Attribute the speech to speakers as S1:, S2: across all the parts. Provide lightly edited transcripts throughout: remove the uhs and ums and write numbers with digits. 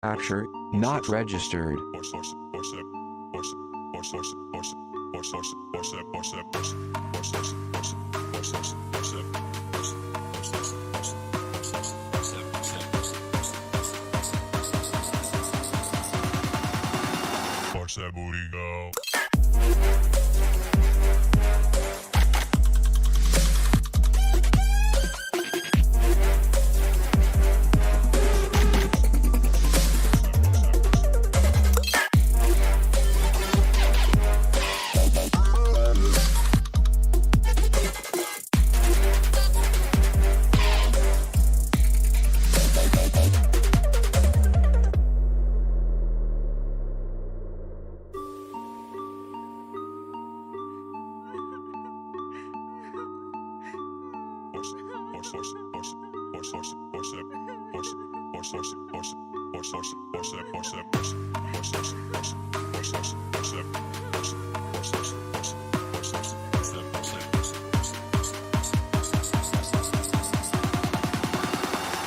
S1: Capture, not registered.
S2: Watch that booty go.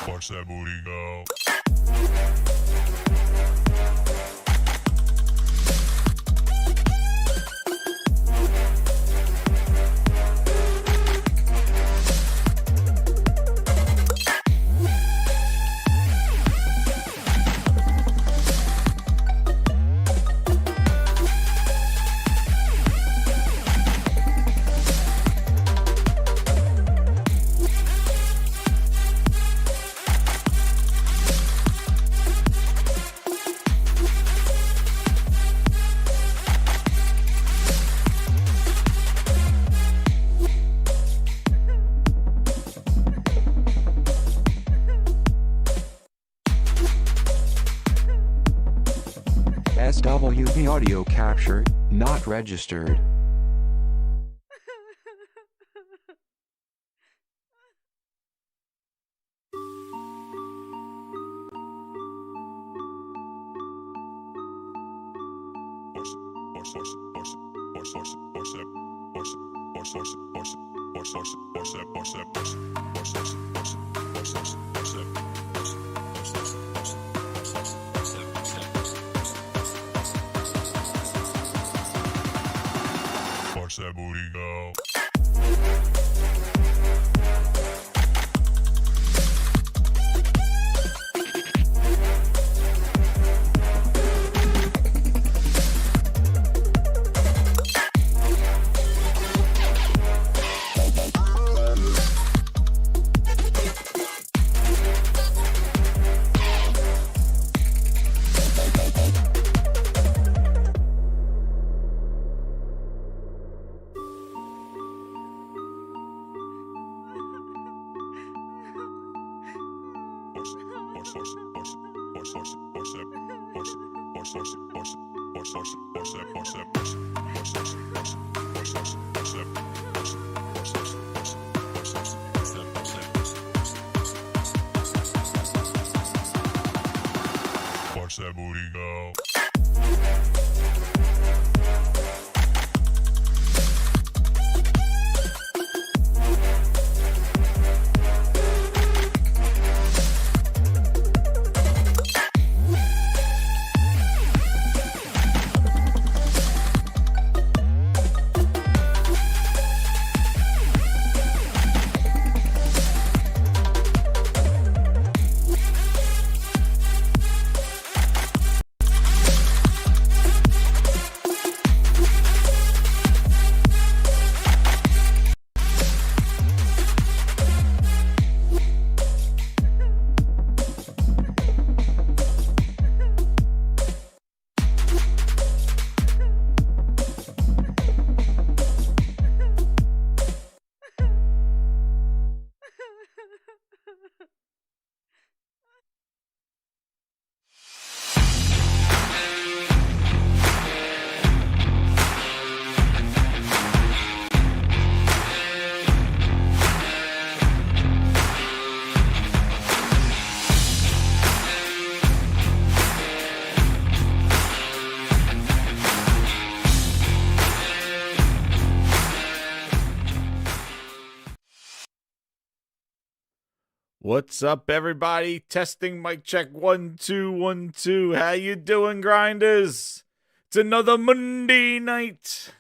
S2: Watch that booty go.
S1: SWV audio capture, not registered. Watch that booty go. Watch that booty go.
S3: What's up, everybody? Testing mic check 1 2 1 2. How you doing, grinders? It's another Monday night,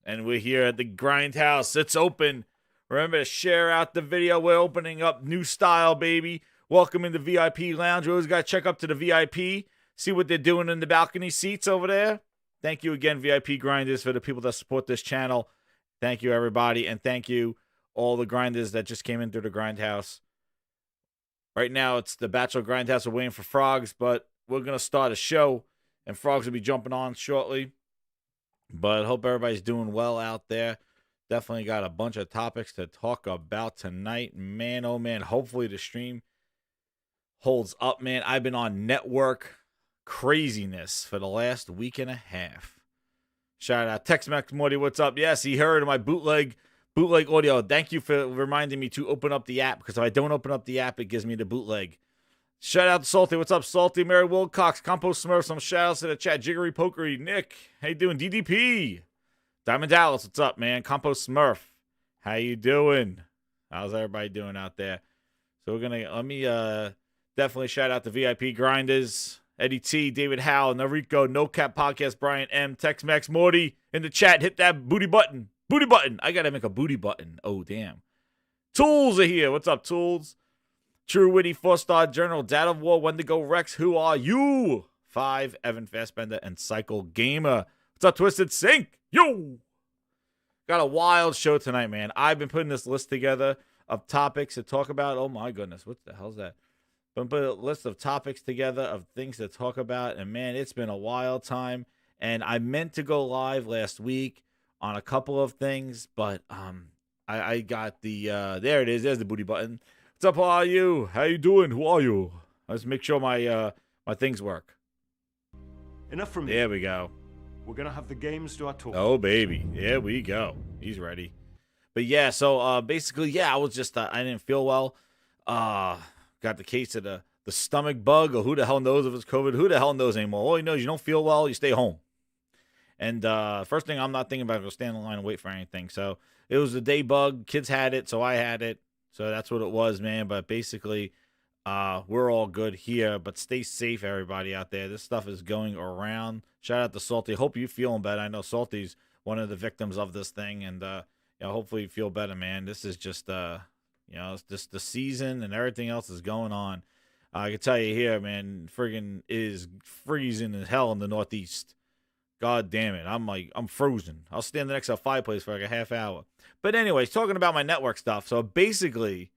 S3: and we're here at the Grindhouse. It's open. Remember to share out the video. We're opening up new style, baby. Welcome in the VIP lounge. We always got to check up to the VIP, see what they're doing in the balcony seats over there. Thank you again, VIP grinders, for the people that support this channel. Thank you, everybody, and thank you all the grinders that just came in through the Grindhouse. Right now, it's the Bachelor Grindhouse. We're waiting for Frogs, but we're going to start a show, and Frogs will be jumping on shortly. But I hope everybody's doing well out there. Definitely got a bunch of topics to talk about tonight. Man, oh man, hopefully the stream holds up, man. I've been on network craziness for the last week and a half. Shout out Tex-Mex Morty, what's up? Yes, he heard my bootleg audio. Thank you for reminding me to open up the app, because if I don't open up the app, it gives me the bootleg. Shout out to Salty. What's up, Salty? Mary Wilcox, Compost Smurf, some shout outs to the chat. Jiggery Pokery, Nick. How you doing? DDP. Diamond Dallas, what's up, man? Compost Smurf. How you doing? How's everybody doing out there? So let me definitely shout out the VIP grinders. Eddie T, David Howell, Nariko, No Cap Podcast, Brian M, Tex-Mex Morty in the chat. Hit that booty button. Booty button. I gotta make a booty button. Oh, damn. Tools are here. What's up, Tools? True Witty, 4-Star Journal, Dad of War, Wendigo Rex, Who Are You? 5, Evan Fastbender, and Cycle Gamer. What's up, Twisted Sync? Yo! Got a wild show tonight, man. I've been putting this list together of topics to talk about. Oh, my goodness. What the hell's that? Been putting a list of topics together of things to talk about. And, man, it's been a wild time. And I meant to go live last week on a couple of things, but I got the there it is. There's the booty button. What's up? How are you? How you doing? Who are you? Let's make sure my my things work.
S4: Enough from me.
S3: There we go.
S4: We're gonna have the games do our talk.
S3: Oh baby, there we go. He's ready. But yeah, so basically, yeah, I was just I didn't feel well. Got the case of the stomach bug, or who the hell knows if it's COVID? Who the hell knows anymore? All you know is you don't feel well, you stay home. And first thing I'm not thinking about is stand in line and wait for anything. So it was a day bug. Kids had it, so I had it. So that's what it was, man. But basically, we're all good here. But stay safe, everybody out there. This stuff is going around. Shout out to Salty. Hope you're feeling better. I know Salty's one of the victims of this thing. And hopefully you feel better, man. This is just, it's just the season and everything else is going on. I can tell you here, man, friggin' is freezing as hell in the Northeast. God damn it. I'm frozen. I'll stand next to a fireplace for like a half hour. But anyways, talking about my network stuff. So basically,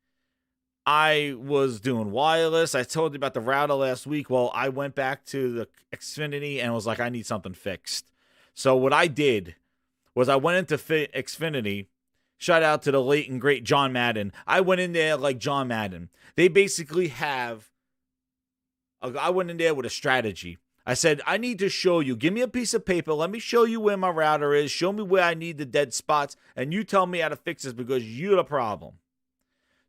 S3: I was doing wireless. I told you about the router last week. Well, I went back to the Xfinity and was like, I need something fixed. So what I did was I went into Xfinity. Shout out to the late and great John Madden. I went in there like John Madden. They basically I went in there with a strategy. I said, I need to show you. Give me a piece of paper. Let me show you where my router is. Show me where I need the dead spots. And you tell me how to fix this, because you're the problem.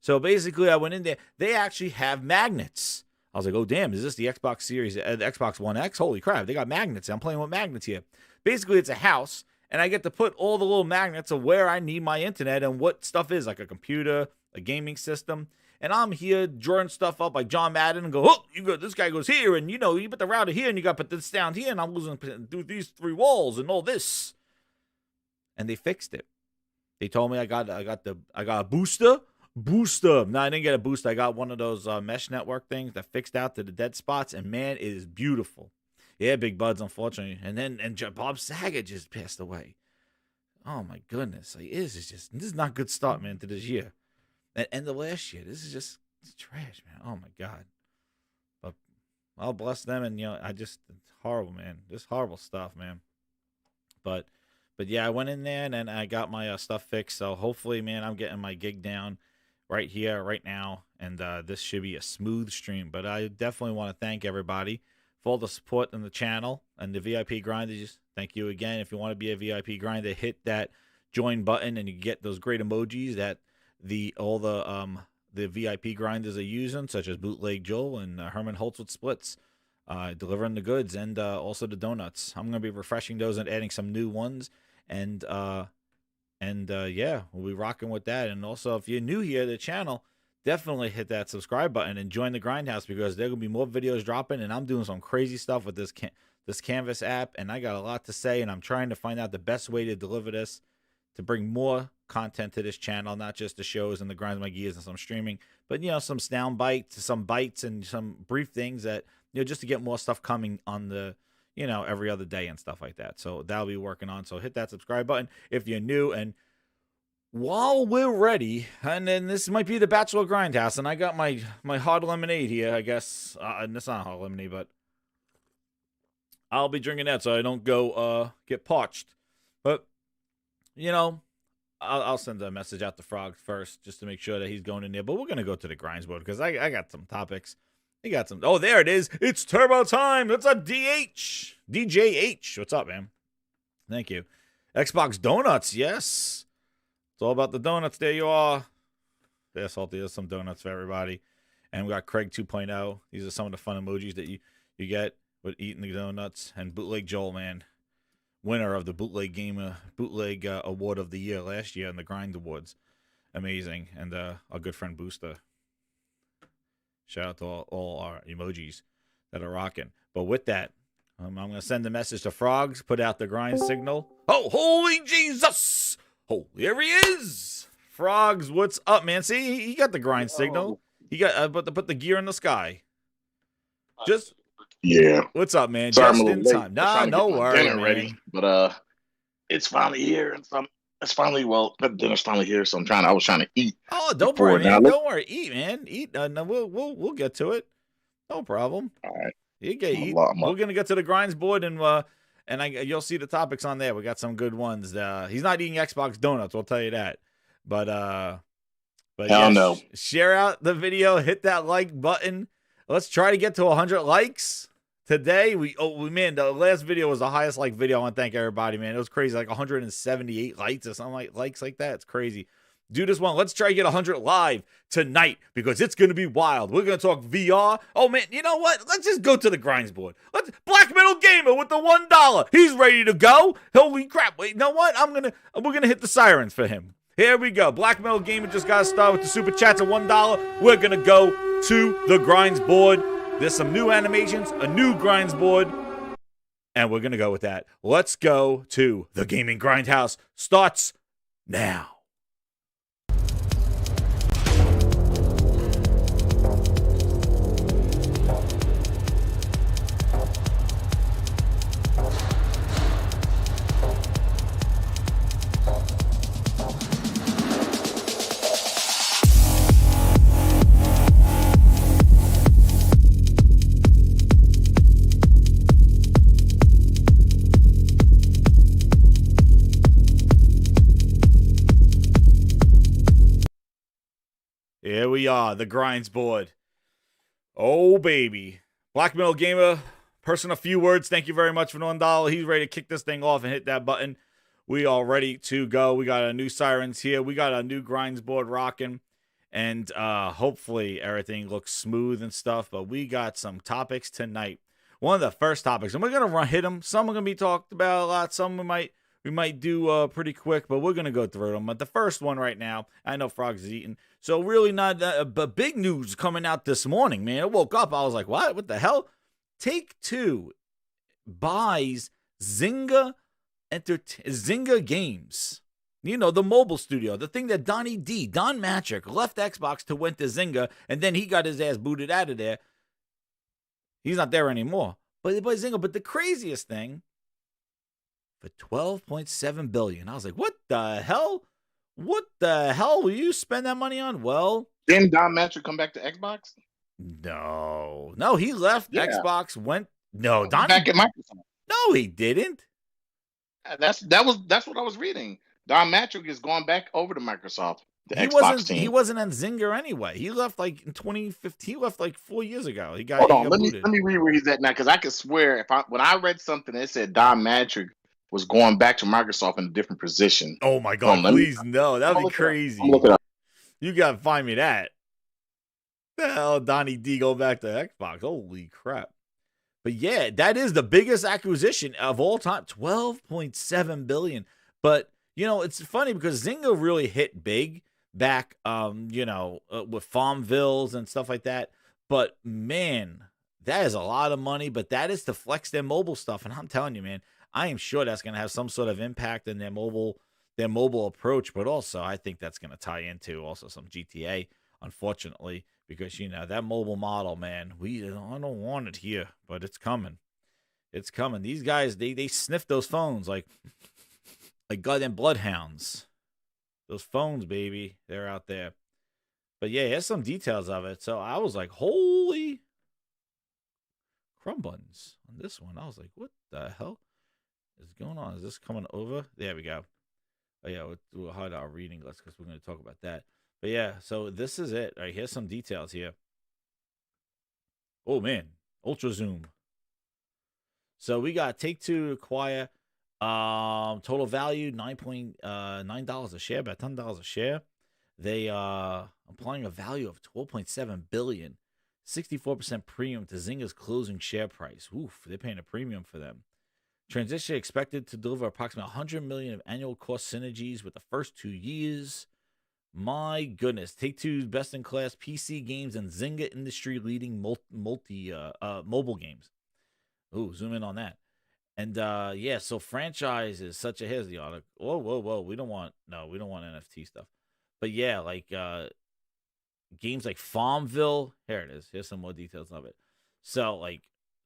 S3: So basically, I went in there. They actually have magnets. I was like, oh, damn. Is this the Xbox Series, the Xbox One X? Holy crap. They got magnets. I'm playing with magnets here. Basically, it's a house. And I get to put all the little magnets of where I need my internet and what stuff is, like a computer, a gaming system. And I'm here drawing stuff up like John Madden and go, oh, this guy goes here, and you put the router here, and you got to put this down here, and I'm losing through these 3 walls and all this. And they fixed it. They told me I got a booster. No, I didn't get a booster. I got one of those mesh network things that fixed out to the dead spots, and man, it is beautiful. Yeah, Big Buds, unfortunately. And Bob Saget just passed away. Oh my goodness. Like, this is not a good start, man, to this year. And end of last year, this is just trash, man. Oh my God. But I'll bless them, and it's horrible, man. Just horrible stuff, man. But yeah, I went in there and then I got my stuff fixed. So hopefully, man, I'm getting my gig down right here, right now, and this should be a smooth stream. But I definitely want to thank everybody for all the support in the channel and the VIP grinders. Thank you again. If you want to be a VIP grinder, hit that join button, and you get those great emojis that all the VIP grinders are using, such as Bootleg Joel and Herman Holtz with splits, delivering the goods, and also the donuts. I'm going to be refreshing those and adding some new ones, and yeah, we'll be rocking with that. And also, if you're new here to the channel, definitely hit that subscribe button and join the Grindhouse, because there are gonna be more videos dropping, and I'm doing some crazy stuff with this Canvas app, and I got a lot to say, and I'm trying to find out the best way to deliver this to bring more content to this channel, not just the shows and the Grinds My Gears and some streaming, but some sound bites, some bites, and some brief things that just to get more stuff coming on the every other day and stuff like that. So that'll be working on. So hit that subscribe button if you're new. And while we're ready, and then this might be the Bachelor Grindhouse, and I got my hot lemonade here, I guess, and it's not hot lemonade, but I'll be drinking that so I don't go get parched. But I'll send a message out to Frog first just to make sure that he's going in there. But we're gonna go to the GRINDSBOARD because I got some topics. He got some. Oh, there it is. It's turbo time. That's a DJH. What's up, man? Thank you. Xbox Donuts. Yes. It's all about the donuts. There you are. There's salty. There's some donuts for everybody. And we got Craig 2.0. These are some of the fun emojis that you get with eating the donuts. And Bootleg Joel, man. Winner of the Bootleg Award of the Year last year in the Grind Awards. Amazing. And our good friend Booster. Shout out to all our emojis that are rocking. But with that, I'm going to send a message to Frogs, put out the grind signal. Oh, holy Jesus! Oh, there he is! Frogs, what's up, man? See, he got the grind signal. He got put the gear in the sky. Just
S5: yeah.
S3: What's up, man?
S5: Sorry,
S3: Just
S5: I'm a
S3: in
S5: little
S3: time.
S5: late.
S3: Nah, no worries,
S5: dinner ready, but it's finally here, and it's finally the dinner's finally here. So I was trying to eat.
S3: Oh, don't worry, man. Don't worry. Eat, man. Eat. No, we'll get to it. No problem.
S5: All right.
S3: You get eat. We're gonna get to the GRINDSBOARD, and you'll see the topics on there. We got some good ones. He's not eating Xbox donuts, we'll tell you that. But
S5: hell
S3: yeah,
S5: no.
S3: Share out the video, hit that like button. Let's try to get to 100 likes today. Man, the last video was the highest like video. I want to thank everybody, man. It was crazy, like 178 likes or something likes like that. It's crazy. Do this one. Let's try to get 100 live tonight because it's going to be wild. We're going to talk VR. Oh, man, you know what? Let's just go to the GRINDSBOARD. Black Metal Gamer with the $1. He's ready to go. Holy crap. Wait, you know what? We're going to hit the sirens for him. Here we go. Black Metal Gamer just got to start with the super chats at $1. We're going to go to the GRINDSBOARD. There's some new animations, a new GRINDSBOARD, and we're going to go with that. Let's go to the Gaming Grindhouse. Starts now. Here we are, the GRINDSBOARD. Oh, baby. Black Metal Gamer, person of few words, thank you very much for $1. He's ready to kick this thing off and hit that button. We are ready to go. We got a new sirens here. We got a new GRINDSBOARD rocking. And hopefully everything looks smooth and stuff. But we got some topics tonight. One of the first topics, and we're going to hit them. Some are going to be talked about a lot. Some we might do pretty quick, but we're going to go through them. But the first one right now, I know Frogs is eating. So really not, but big news coming out this morning, man. I woke up, I was like, what the hell? Take-Two buys Zynga Games. You know, the mobile studio, the thing that Don Matrick, left Xbox to went to Zynga, and then he got his ass booted out of there. He's not there anymore. But Zynga, but the craziest thing, for $12.7 billion. I was like, what the hell? What the hell will you spend that money on? Well,
S5: didn't Don Matrick come back to Xbox?
S3: No, he left Xbox. Don
S5: back at Microsoft.
S3: No, he didn't.
S5: That's what I was reading. Don Matrick is going back over to Microsoft. Xbox team.
S3: He wasn't on Zynga anyway. He left like in 2015. He left like 4 years ago.
S5: Hold on, let me read where he's at now, because I could swear when I read something that said Don Matrick was going back to Microsoft in a different position.
S3: Oh my God! Please no, that'd be crazy.
S5: Look it up.
S3: You gotta find me that. The hell, Donnie D go back to Xbox? Holy crap! But yeah, that is the biggest acquisition of all time. $12.7 billion. But you know, it's funny because Zynga really hit big. back, with Farmvilles and stuff like that. But man, that is a lot of money. But that is to flex their mobile stuff, and I'm telling you, man, I am sure that's going to have some sort of impact in their mobile approach. But also, I think that's going to tie into also some GTA, unfortunately, because that mobile model, man, I don't want it here, but it's coming. It's coming. These guys, they sniff those phones like goddamn bloodhounds. Those phones, baby, they're out there. But yeah, here's some details of it. So I was like, holy crumb buns on this one. I was like, what the hell is going on? Is this coming over? There we go. Oh yeah, we'll hide our reading list because we're going to talk about that. But yeah, so this is it. All right, here's some details here. Oh man, ultra zoom. So we got Take-Two acquire total value $9.9 a share, about $10 a share. They applying a value of $12.7 billion, 64% premium to Zynga's closing share price. Oof, they're paying a premium for them. Transition expected to deliver approximately $100 million of annual cost synergies with the first 2 years. My goodness, Take-Two's best-in-class PC games and Zynga industry-leading mobile games. Ooh, zoom in on that. And yeah, so franchises such as, here's the article. Whoa. We don't want NFT stuff. But yeah, like games like Farmville. Here it is. Here's some more details of it. So like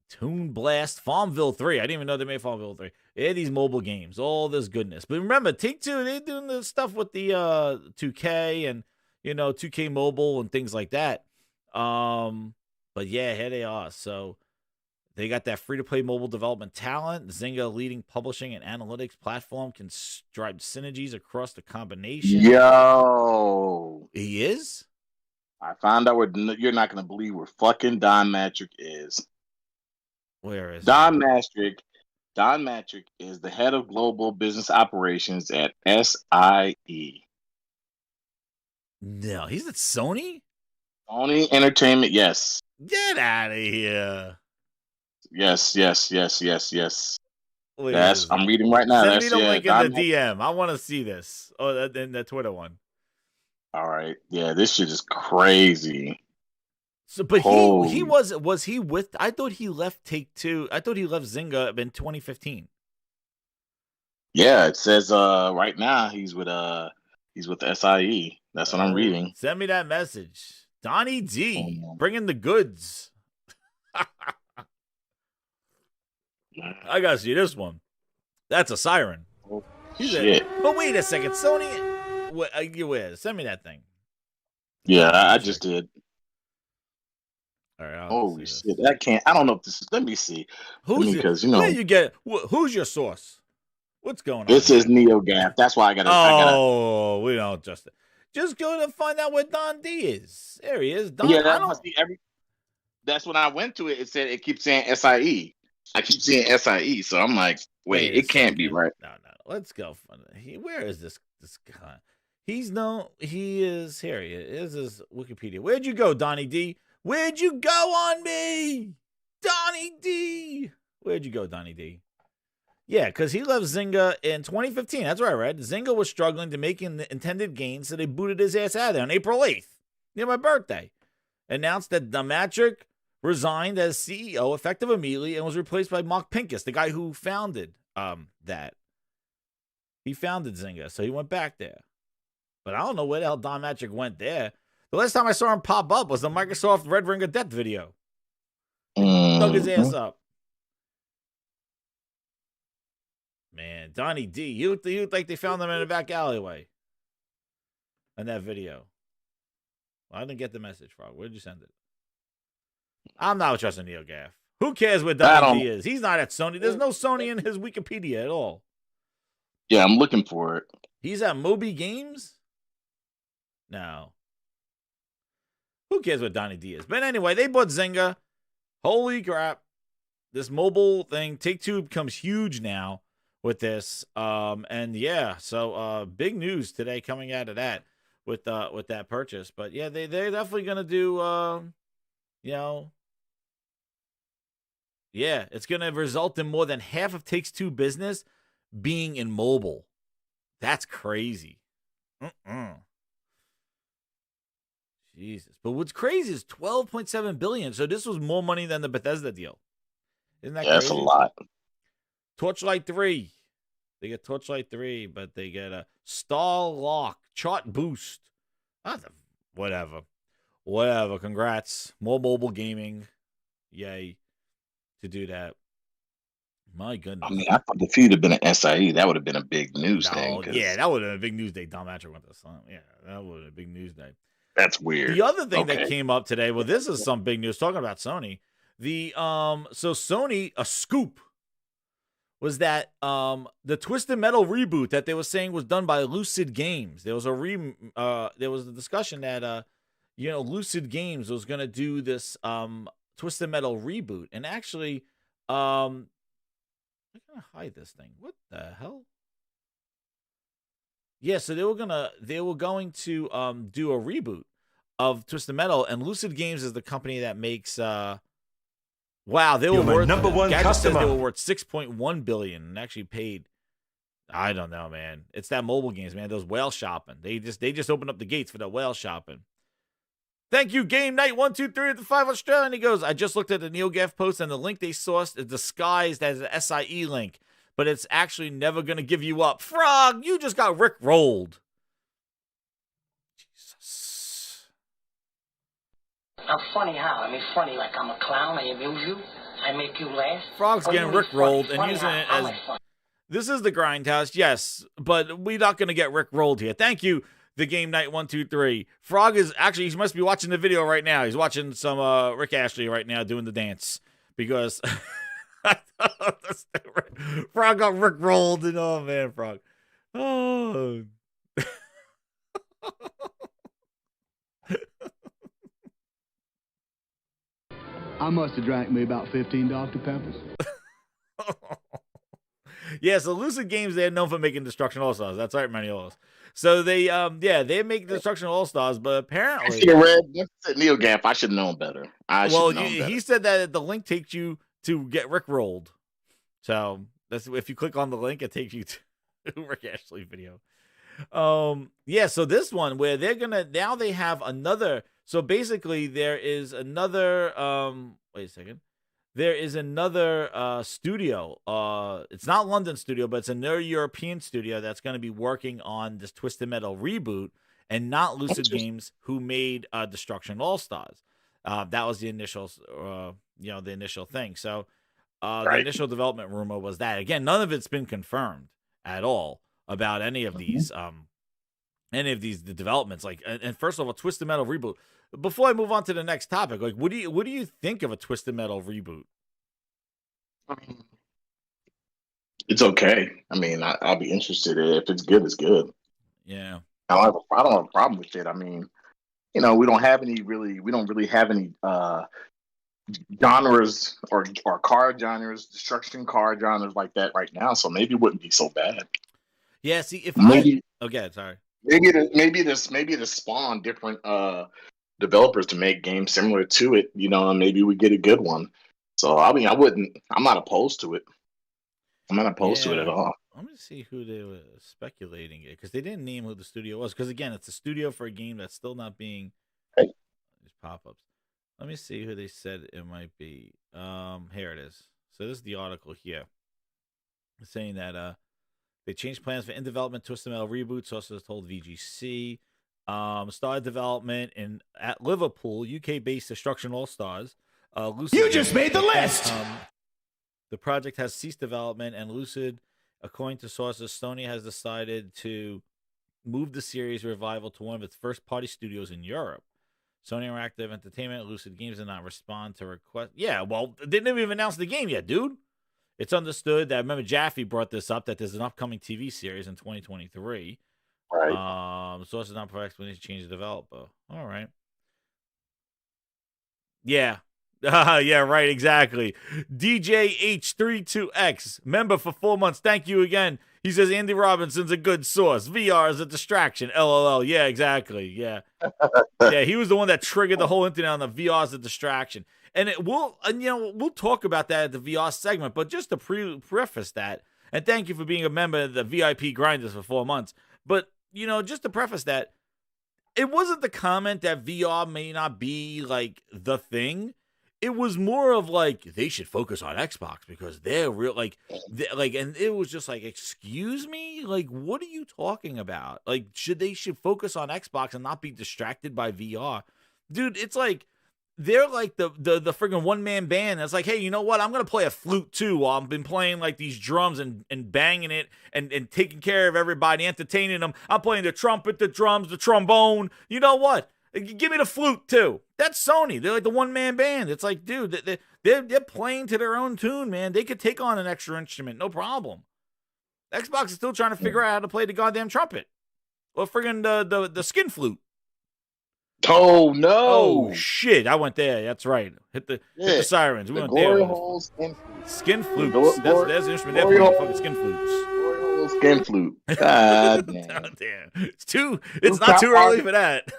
S3: Toon Blast, Farmville 3. I didn't even know they made Farmville 3. They had these mobile games, all this goodness. But remember, Take-Two, they're doing the stuff with the 2K and 2K Mobile and things like that. But yeah, here they are. So they got that free-to-play mobile development talent. Zynga, leading publishing and analytics platform, can drive synergies across the combination.
S5: Yo,
S3: He is?
S5: I found out you're not going to believe where fucking Don Matrick is.
S3: Where is
S5: Don Matrick? Don Matrick is the head of global business operations at SIE.
S3: No, he's at Sony?
S5: Sony Entertainment, yes.
S3: Get out of here.
S5: Yes.
S3: Wait,
S5: Yes, I'm reading right now.
S3: Send me the link in the DM. I want to see this. Oh, in the Twitter one.
S5: All right. Yeah, this shit is crazy.
S3: So, but he was he with? I thought he left Take-Two. I thought he left Zynga in 2015.
S5: Yeah, it says right now he's with the SIE. That's what I'm reading.
S3: Send me that message, Donnie D. Bringing the goods. I gotta see this one. That's a siren.
S5: Oh, shit.
S3: But wait a second, Sony. Wait, send me that thing.
S5: Yeah, I just did.
S3: All right.
S5: Holy shit! I can't. I don't know if this is. Let me see.
S3: Where you get? Who's your source? What's going on?
S5: This is NeoGAF. That's why I gotta.
S3: We don't just go to find out where Don D is. There he is. Don,
S5: yeah, that's when I went to it. It said it keeps saying SIE. I keep seeing SIE, so I'm like, wait, it can't be right.
S3: No. Let's go. Where is this guy? He is here. He is his Wikipedia. Where'd you go, Donnie D? Where'd you go on me? Donnie D. Where'd you go, Donnie D? Yeah, because he left Zynga in 2015. That's what I read. Zynga was struggling to make the intended gains, so they booted his ass out of there on April 8th, near my birthday. Announced that Matrick resigned as CEO effective immediately and was replaced by Mark Pincus, the guy who founded that. He founded Zynga, so he went back there. But I don't know where the hell Don Matrick went there. The last time I saw him pop up was the Microsoft Red Ring of Death video. Dug his ass up. Man, Donnie D. You look like they found him in a back alleyway. In that video. Well, I didn't get the message, Frog. Where'd you send it? I'm not trusting NeoGAF. Who cares where Donnie D is? He's not at Sony. There's no Sony in his Wikipedia at all.
S5: Yeah, I'm looking for it.
S3: He's at Moby Games? No. Who cares what Donnie D is? But anyway, they bought Zynga. Holy crap. This mobile thing, Take-Two becomes huge now with this. And yeah, so big news today coming out of that with that purchase. But yeah, they're definitely gonna do yeah, it's gonna result in more than half of Take-Two business being in mobile. That's crazy. Jesus. But what's crazy is 12.7 billion. So this was more money than the Bethesda deal. Isn't that
S5: Yeah, that's a
S3: crazy?
S5: lot.
S3: Torchlight 3. They get Torchlight 3, but they get a Star Lock chart boost. Whatever. Whatever. Congrats. More mobile gaming. Yay. To do that. My goodness.
S5: I mean, I thought if you'd have been an SIE, that would have been a big news thing.
S3: No, yeah, that would have been a big news day. Don Matcher went to Sun. Yeah, that would have been a big news day.
S5: That's weird.
S3: The other thing that came up today, well, this is some big news talking about Sony. So Sony, a scoop was that the Twisted Metal reboot that they were saying was done by Lucid Games. There was a discussion that Lucid Games was going to do this Twisted Metal reboot, and actually I'm gonna hide this thing. What the hell? Yeah, so they were going to do a reboot of Twisted Metal, and Lucid Games is the company that makes wow, they were worth
S4: number one
S3: Gadget says
S4: customer.
S3: they were worth $6.1 billion and actually paid. I don't know, man. It's that mobile games, man. Those whale shopping. They just opened up the gates for that whale shopping. Thank you, Game Night 123 at the 5 Australian. He goes, I just looked at the NeoGaf post, and the link they sourced is disguised as an SIE link, but it's actually never going to give you up. Frog, you just got Rick rolled. Jesus.
S6: I'm funny how? I mean, funny like I'm a clown. I amuse you. I make you laugh.
S3: Frog's
S6: What do you
S3: getting
S6: mean
S3: Rick rolled
S6: funny?
S3: and
S6: Funny
S3: using
S6: how?
S3: it
S6: How
S3: as...
S6: am I funny?
S3: This is the Grindhouse, yes, but we're not going to get Rick rolled here. Thank you, the Game Night 123. Frog is actually, he must be watching the video right now. He's watching some Rick Ashley right now doing the dance because Frog got Rick rolled, and oh man, Frog. Oh.
S7: I must have drank me about 15 Dr. Peppers.
S3: Yeah, so Lucid Games, they're known for making Destruction All-Stars. That's right, Maniolos. So they they make Destruction All-Stars, but
S5: I
S3: apparently...
S5: should have read NeoGaf. I should have known better.
S3: He said that the link takes you to get Rick rolled. So that's if you click on the link, it takes you to Rick Ashley video. So this one where they're gonna now they have another. So basically, there is another. Wait a second. There is another studio. It's not London studio, but it's another European studio that's going to be working on this Twisted Metal reboot, and not Lucid Games, who made Destruction All Stars. That was the initial, the initial thing. So the initial development rumor was that. Again, none of it's been confirmed at all about any of these, the developments. Like, and first of all, Twisted Metal reboot. Before I move on to the next topic, like, what do you think of a Twisted Metal reboot?
S5: It's okay. I mean, I'll be interested. If it's good, it's good.
S3: Yeah.
S5: I don't have a problem with it. I mean, we don't really have any genres or car genres, destruction car genres like that right now. So maybe it wouldn't be so bad.
S3: Yeah. See, if
S5: maybe
S3: sorry.
S5: Maybe to spawn different developers to make games similar to it, and maybe we get a good one. So I mean, I'm not opposed to it. I'm not opposed to it at all.
S3: Let me see who they were speculating it, because they didn't name who the studio was. Because again, it's a studio for a game that's still not being these pop-ups. Let me see who they said it might be. Here it is. So this is the article here. It's saying that they changed plans for in-development Twisted Metal reboot. Sources told VGC. Started development at Liverpool, UK-based Destruction All-Stars.
S7: You just made the list!
S3: The project has ceased development, and Lucid, according to sources, Sony has decided to move the series revival to one of its first-party studios in Europe. Sony Interactive Entertainment, Lucid Games did not respond to requests. Yeah, well, they didn't even announce the game yet, dude. It's understood that, remember, Jaffe brought this up, that there's an upcoming TV series in 2023.
S5: Right.
S3: Sources not provide explanation to change the developer. All right. Yeah. Yeah, right, exactly. DJH32X, member for 4 months. Thank you again. He says Andy Robinson's a good source. VR is a distraction. LOL. Yeah, exactly. Yeah. Yeah, he was the one that triggered the whole internet on the VR is a distraction. And we'll talk about that at the VR segment, but just to preface that, and thank you for being a member of the VIP Grinders for 4 months. But, just to preface that, it wasn't the comment that VR may not be like the thing. It was more of like they should focus on Xbox because they're real and it was just like, excuse me, like what are you talking about? Like they should focus on Xbox and not be distracted by VR, dude. It's like they're like the friggin' one-man band that's like, hey, you know what? I'm gonna play a flute too while I've been playing like these drums and banging it and taking care of everybody, entertaining them. I'm playing the trumpet, the drums, the trombone. You know what? Give me the flute too. That's Sony. They're like the one-man band. It's like, dude, they're playing to their own tune, man. They could take on an extra instrument, no problem. Xbox is still trying to figure out how to play the goddamn trumpet or friggin' the skin flute.
S5: Oh no!
S3: Oh shit! I went there. That's right. Hit the sirens. We went there. Skin flutes. That's the instrument. They're fucking skin flutes.
S5: Skin flute. God
S3: damn. It's not too early for that.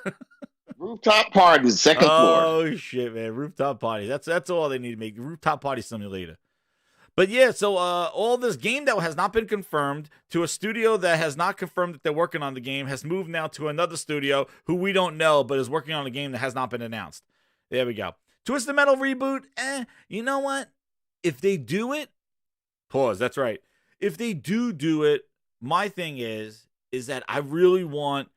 S5: Rooftop parties, second floor.
S3: Oh shit, man! Rooftop parties. That's all they need to make. Rooftop party simulator. But yeah, so all this game that has not been confirmed to a studio that has not confirmed that they're working on the game has moved now to another studio who we don't know but is working on a game that has not been announced. There we go. Twisted Metal reboot. You know what? If they do it, pause. That's right. If they do it, my thing is that I really want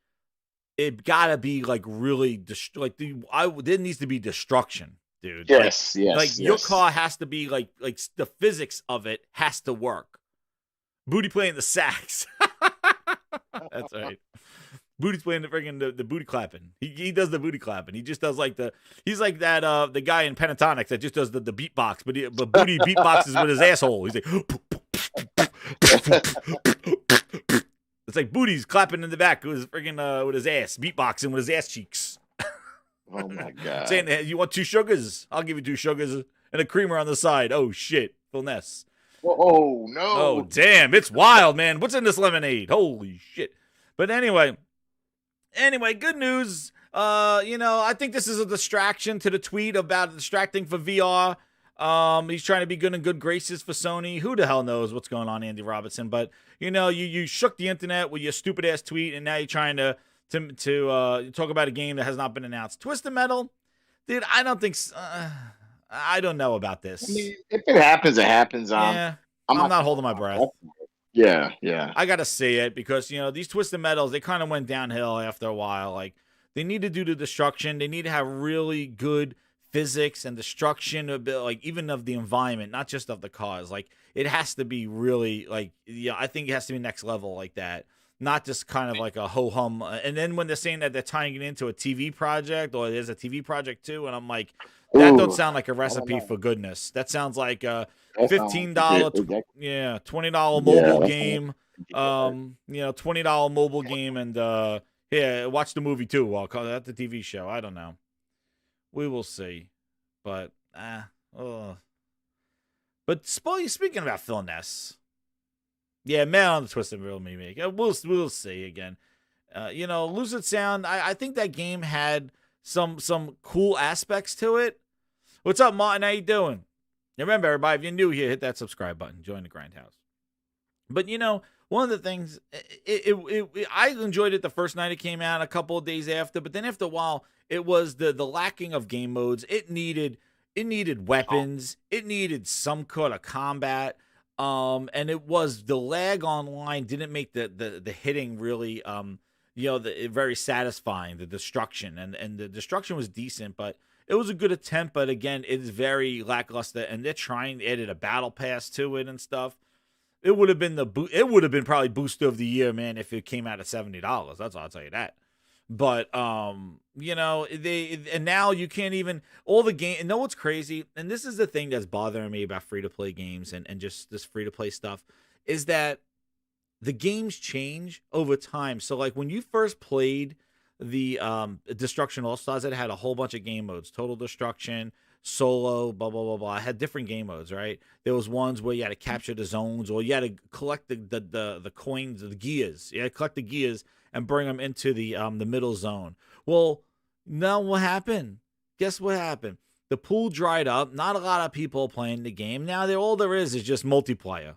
S3: it. Gotta be like really there needs to be destruction. Dude,
S5: yes.
S3: Your car has to be like the physics of it has to work. Booty playing the sax. That's right. Booty's playing the friggin' the booty clapping. He does the booty clapping. He just does he's like that the guy in Pentatonics that just does the beatbox, but Booty beatboxes with his asshole. He's like it's like Booty's clapping in the back with his friggin' with his ass, beatboxing with his ass cheeks.
S5: Oh my god!
S3: Saying, hey, you want 2 sugars? I'll give you 2 sugars and a creamer on the side. Oh shit, Philness.
S5: Oh no!
S3: Oh damn, it's wild, man. What's in this lemonade? Holy shit! But anyway, good news. I think this is a distraction to the tweet about distracting for VR. He's trying to be good in good graces for Sony. Who the hell knows what's going on, Andy Robertson? But you shook the internet with your stupid ass tweet, and now you're trying to talk about a game that has not been announced. Twisted Metal, dude, I don't think I don't know about this.
S5: I mean, if it happens, it happens.
S3: Yeah, I'm not holding my breath.
S5: Yeah.
S3: I gotta see it because these Twisted Metals, they kind of went downhill after a while. Like they need to do the destruction. They need to have really good physics and destruction, like even of the environment, not just of the cars. Like it has to be really I think it has to be next level like that. Not just kind of like a ho-hum. And then when they're saying that they're tying it into a TV project or there's a TV project too, and I'm like, that don't sound like a recipe for goodness. That sounds like a $15, $20 mobile game. $20 mobile game and watch the movie too. I'll call that the TV show. I don't know. We will see. But speaking about Philness. Yeah, man on the Twisted Metal remake. We'll see again. Lucid Sound. I think that game had some cool aspects to it. What's up, Martin? How you doing? Remember, everybody, if you're new here, hit that subscribe button. Join the Grindhouse. But one of the things I enjoyed it the first night it came out, a couple of days after. But then after a while, it was the lacking of game modes. It needed weapons. It needed some kind of combat. And it was the lag online didn't make the hitting really, very satisfying, the destruction and the destruction was decent, but it was a good attempt. But again, it's very lackluster and they're trying to edit a battle pass to it and stuff. It would have been probably booster of the year, man, if it came out at $70. That's all I'll tell you that. But and now you can't even all the game. And know what's crazy? And this is the thing that's bothering me about free to play games and just this free to play stuff is that the games change over time. So like when you first played the Destruction All Stars, it had a whole bunch of game modes: Total Destruction, Solo, blah blah blah blah. I had different game modes, right? There was ones where you had to capture the zones, or you had to collect the coins, the gears. You had to collect the gears and bring them into the middle zone. Well, now what happened? Guess what happened? The pool dried up. Not a lot of people playing the game. Now all there is just multiplayer.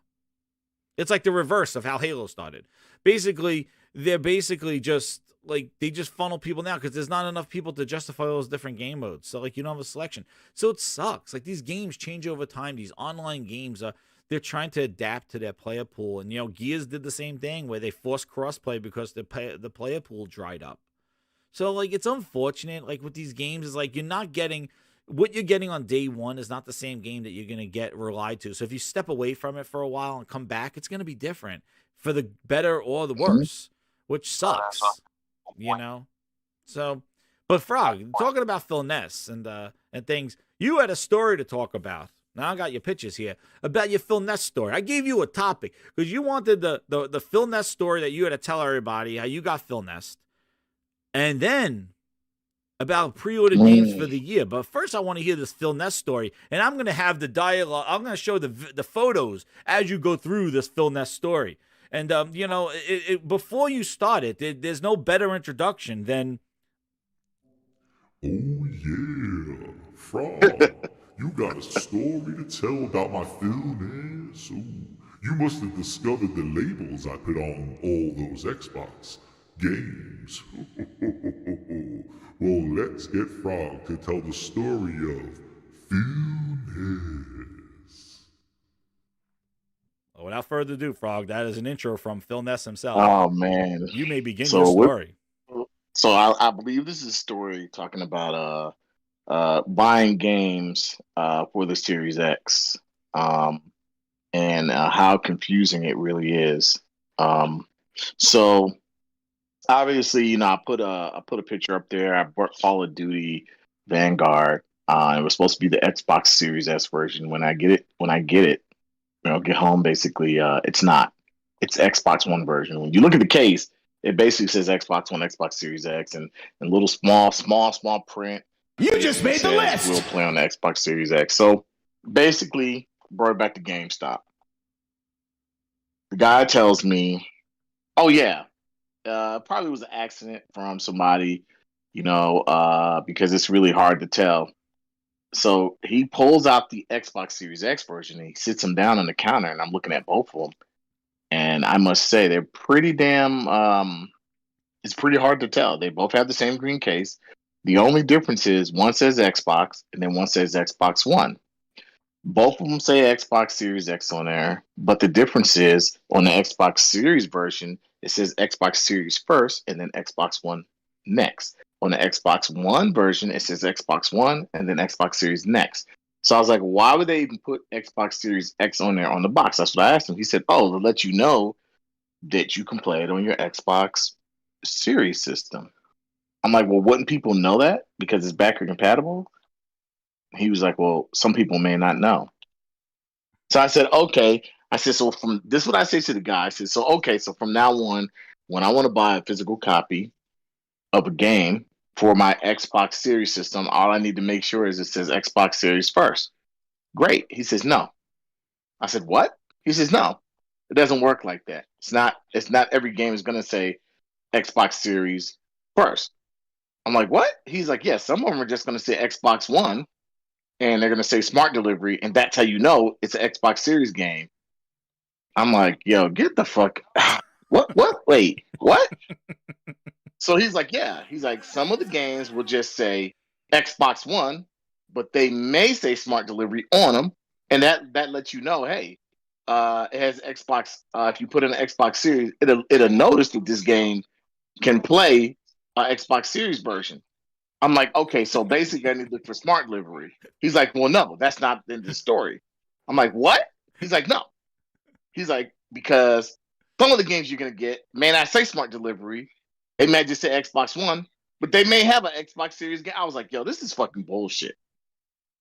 S3: It's like the reverse of how Halo started. Basically, they're just like they just funnel people now because there's not enough people to justify those different game modes. So like you don't have a selection. So it sucks. Like these games change over time. These online games they're trying to adapt to their player pool. And Gears did the same thing where they forced crossplay because the player pool dried up. So like it's unfortunate. Like with these games is like you're not getting what you're getting on day one is not the same game that you're gonna get relied to. So if you step away from it for a while and come back, it's gonna be different for the better or the worse, which sucks. So, but Frog, talking about Philness and things, you had a story to talk about. Now I got your pictures here about your Philness story. I gave you a topic because you wanted the Philness story that you had to tell everybody how you got Philness, and then about pre-ordered games for the year. But first, I want to hear this Philness story, and I'm going to have the dialogue. I'm going to show the photos as you go through this Philness story. And, before you start it, there's no better introduction than...
S2: Oh yeah, Frog, you got a story to tell about my Philness. Ooh, you must have discovered the labels I put on all those Xbox games. Well, let's get Frog to tell the story of Philness.
S3: Without further ado, Frog, that is an intro from Philness himself.
S5: Oh man,
S3: you may begin your story.
S5: So I believe this is a story talking about buying games for the Series X, and how confusing it really is. So obviously, I put a picture up there. I bought Call of Duty Vanguard. It was supposed to be the Xbox Series S version. When I get it, get home. Basically, it's not. It's Xbox One version. When you look at the case, it basically says Xbox One, Xbox Series X, and little small print.
S7: You just made the list.
S5: We'll play on the Xbox Series X. So basically, brought it back to GameStop. The guy tells me, "Oh yeah, probably was an accident from somebody, because it's really hard to tell." So he pulls out the Xbox Series X version and he sits them down on the counter, and I'm looking at both of them. And I must say, they're pretty damn, it's pretty hard to tell. They both have the same green case. The only difference is one says Xbox and then one says Xbox One. Both of them say Xbox Series X on there, but the difference is on the Xbox Series version, it says Xbox Series first and then Xbox One next. On the Xbox One version, it says Xbox One and then Xbox Series next. So I was like, why would they even put Xbox Series X on there on the box? That's what I asked him. He said, to let you know that you can play it on your Xbox Series system. I'm like, well, wouldn't people know that because it's backward compatible? He was like, well, some people may not know. So I said, okay. I said, so from this is what I say to the guy. I said, so from now on, when I want to buy a physical copy of a game for my Xbox Series system, all I need to make sure is it says Xbox Series first. Great. He says, no. I said, what? He says, no. It doesn't work like that. It's not every game is going to say Xbox Series first. I'm like, what? He's like, yeah, some of them are just going to say Xbox One, and they're going to say Smart Delivery, and that's how you know it's an Xbox Series game. I'm like, yo, get the fuck... What? Wait, what? So he's like, yeah. He's like, some of the games will just say Xbox One, but they may say Smart Delivery on them, and that lets you know, hey, it has Xbox. If you put in an Xbox Series, it'll notice that this game can play Xbox Series version. I'm like, okay, so basically I need to look for Smart Delivery. He's like, well, no, that's not in the story. I'm like, what? He's like, no. He's like, because some of the games you're going to get may not say Smart Delivery. They may just say Xbox One, but they may have an Xbox Series game. I was like, yo, this is fucking bullshit.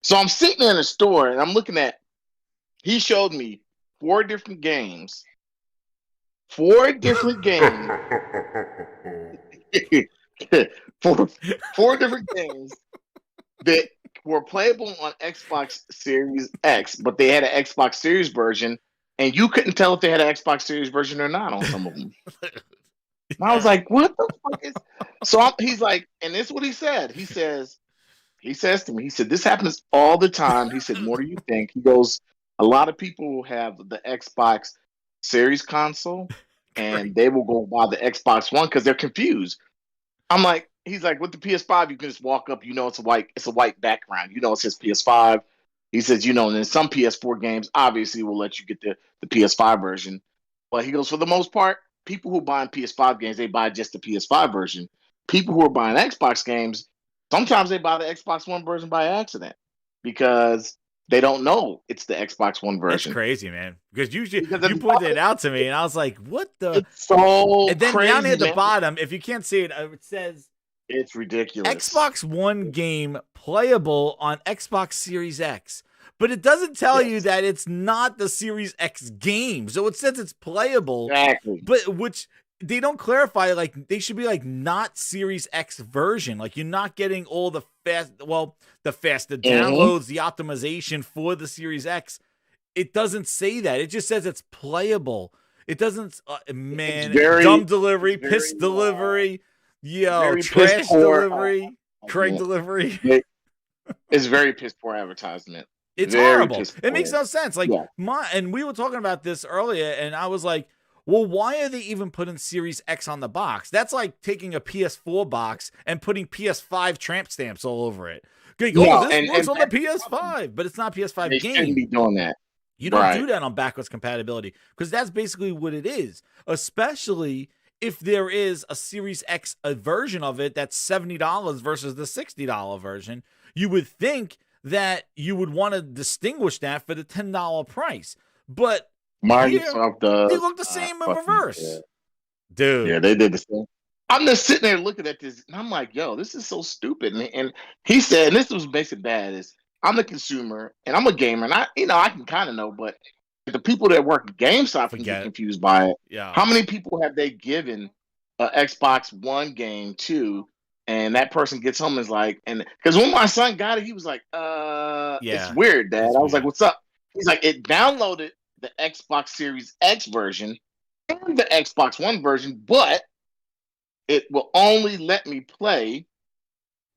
S5: So I'm sitting in a store and I'm looking at, he showed me 4 different games. 4 different games. four different games that were playable on Xbox Series X, but they had an Xbox Series version, and you couldn't tell if they had an Xbox Series version or not on some of them. And I was like, what the fuck is... So he's like, and this is what he said. He says to me, he said, this happens all the time. He said, more do you think? He goes, a lot of people have the Xbox Series console, and they will go buy the Xbox One because they're confused. I'm like, he's like, with the PS5, you can just walk up, it's a white background, it's his PS5. He says, and then some PS4 games obviously will let you get the PS5 version. But he goes, for the most part, people who buy PS5 games, they buy just the PS5 version. People who are buying Xbox games, sometimes they buy the Xbox One version by accident because they don't know it's the Xbox One
S3: That's
S5: version.
S3: crazy, man. Because you
S5: Because
S3: pointed it out to me, and I was like, "What the?"
S5: It's so
S3: And then
S5: crazy,
S3: down here at the
S5: man.
S3: bottom, if you can't see it, it says
S5: It's ridiculous.
S3: Xbox One game playable on Xbox Series X. But it doesn't tell you that it's not the Series X game. So it says it's playable.
S5: Exactly.
S3: But which they don't clarify, like they should be like not Series X version. Like you're not getting all the faster downloads, the optimization for the Series X. It doesn't say that. It just says it's playable. It doesn't, man, dumb delivery, piss delivery, trash delivery, Craig delivery.
S5: It's very piss poor advertisement.
S3: It's horrible. It makes no sense. Like and we were talking about this earlier, and I was like, well, why are they even putting Series X on the box? That's like taking a PS4 box and putting PS5 tramp stamps all over it. This works on the PS5, but it's not a PS5
S5: they
S3: game.
S5: Shouldn't be doing that.
S3: You don't do that on backwards compatibility because that's basically what it is, especially if there is a Series X version of it that's $70 versus the $60 version. You would think that you would want to distinguish that for the $10 price. But
S5: Microsoft does.
S3: They look the same in reverse. Dude.
S5: Yeah, they did the same. I'm just sitting there looking at this, and I'm like, yo, this is so stupid. And he said, and this was basically bad, is I'm the consumer, and I'm a gamer, and I can kind of know, but the people that work at GameStop can get confused by it.
S3: Yeah.
S5: How many people have they given an Xbox One game to, and that person gets home and is like, and because when my son got it, he was like, it's weird, Dad. I was like, what's up? He's like, it downloaded the Xbox Series X version and the Xbox One version, but it will only let me play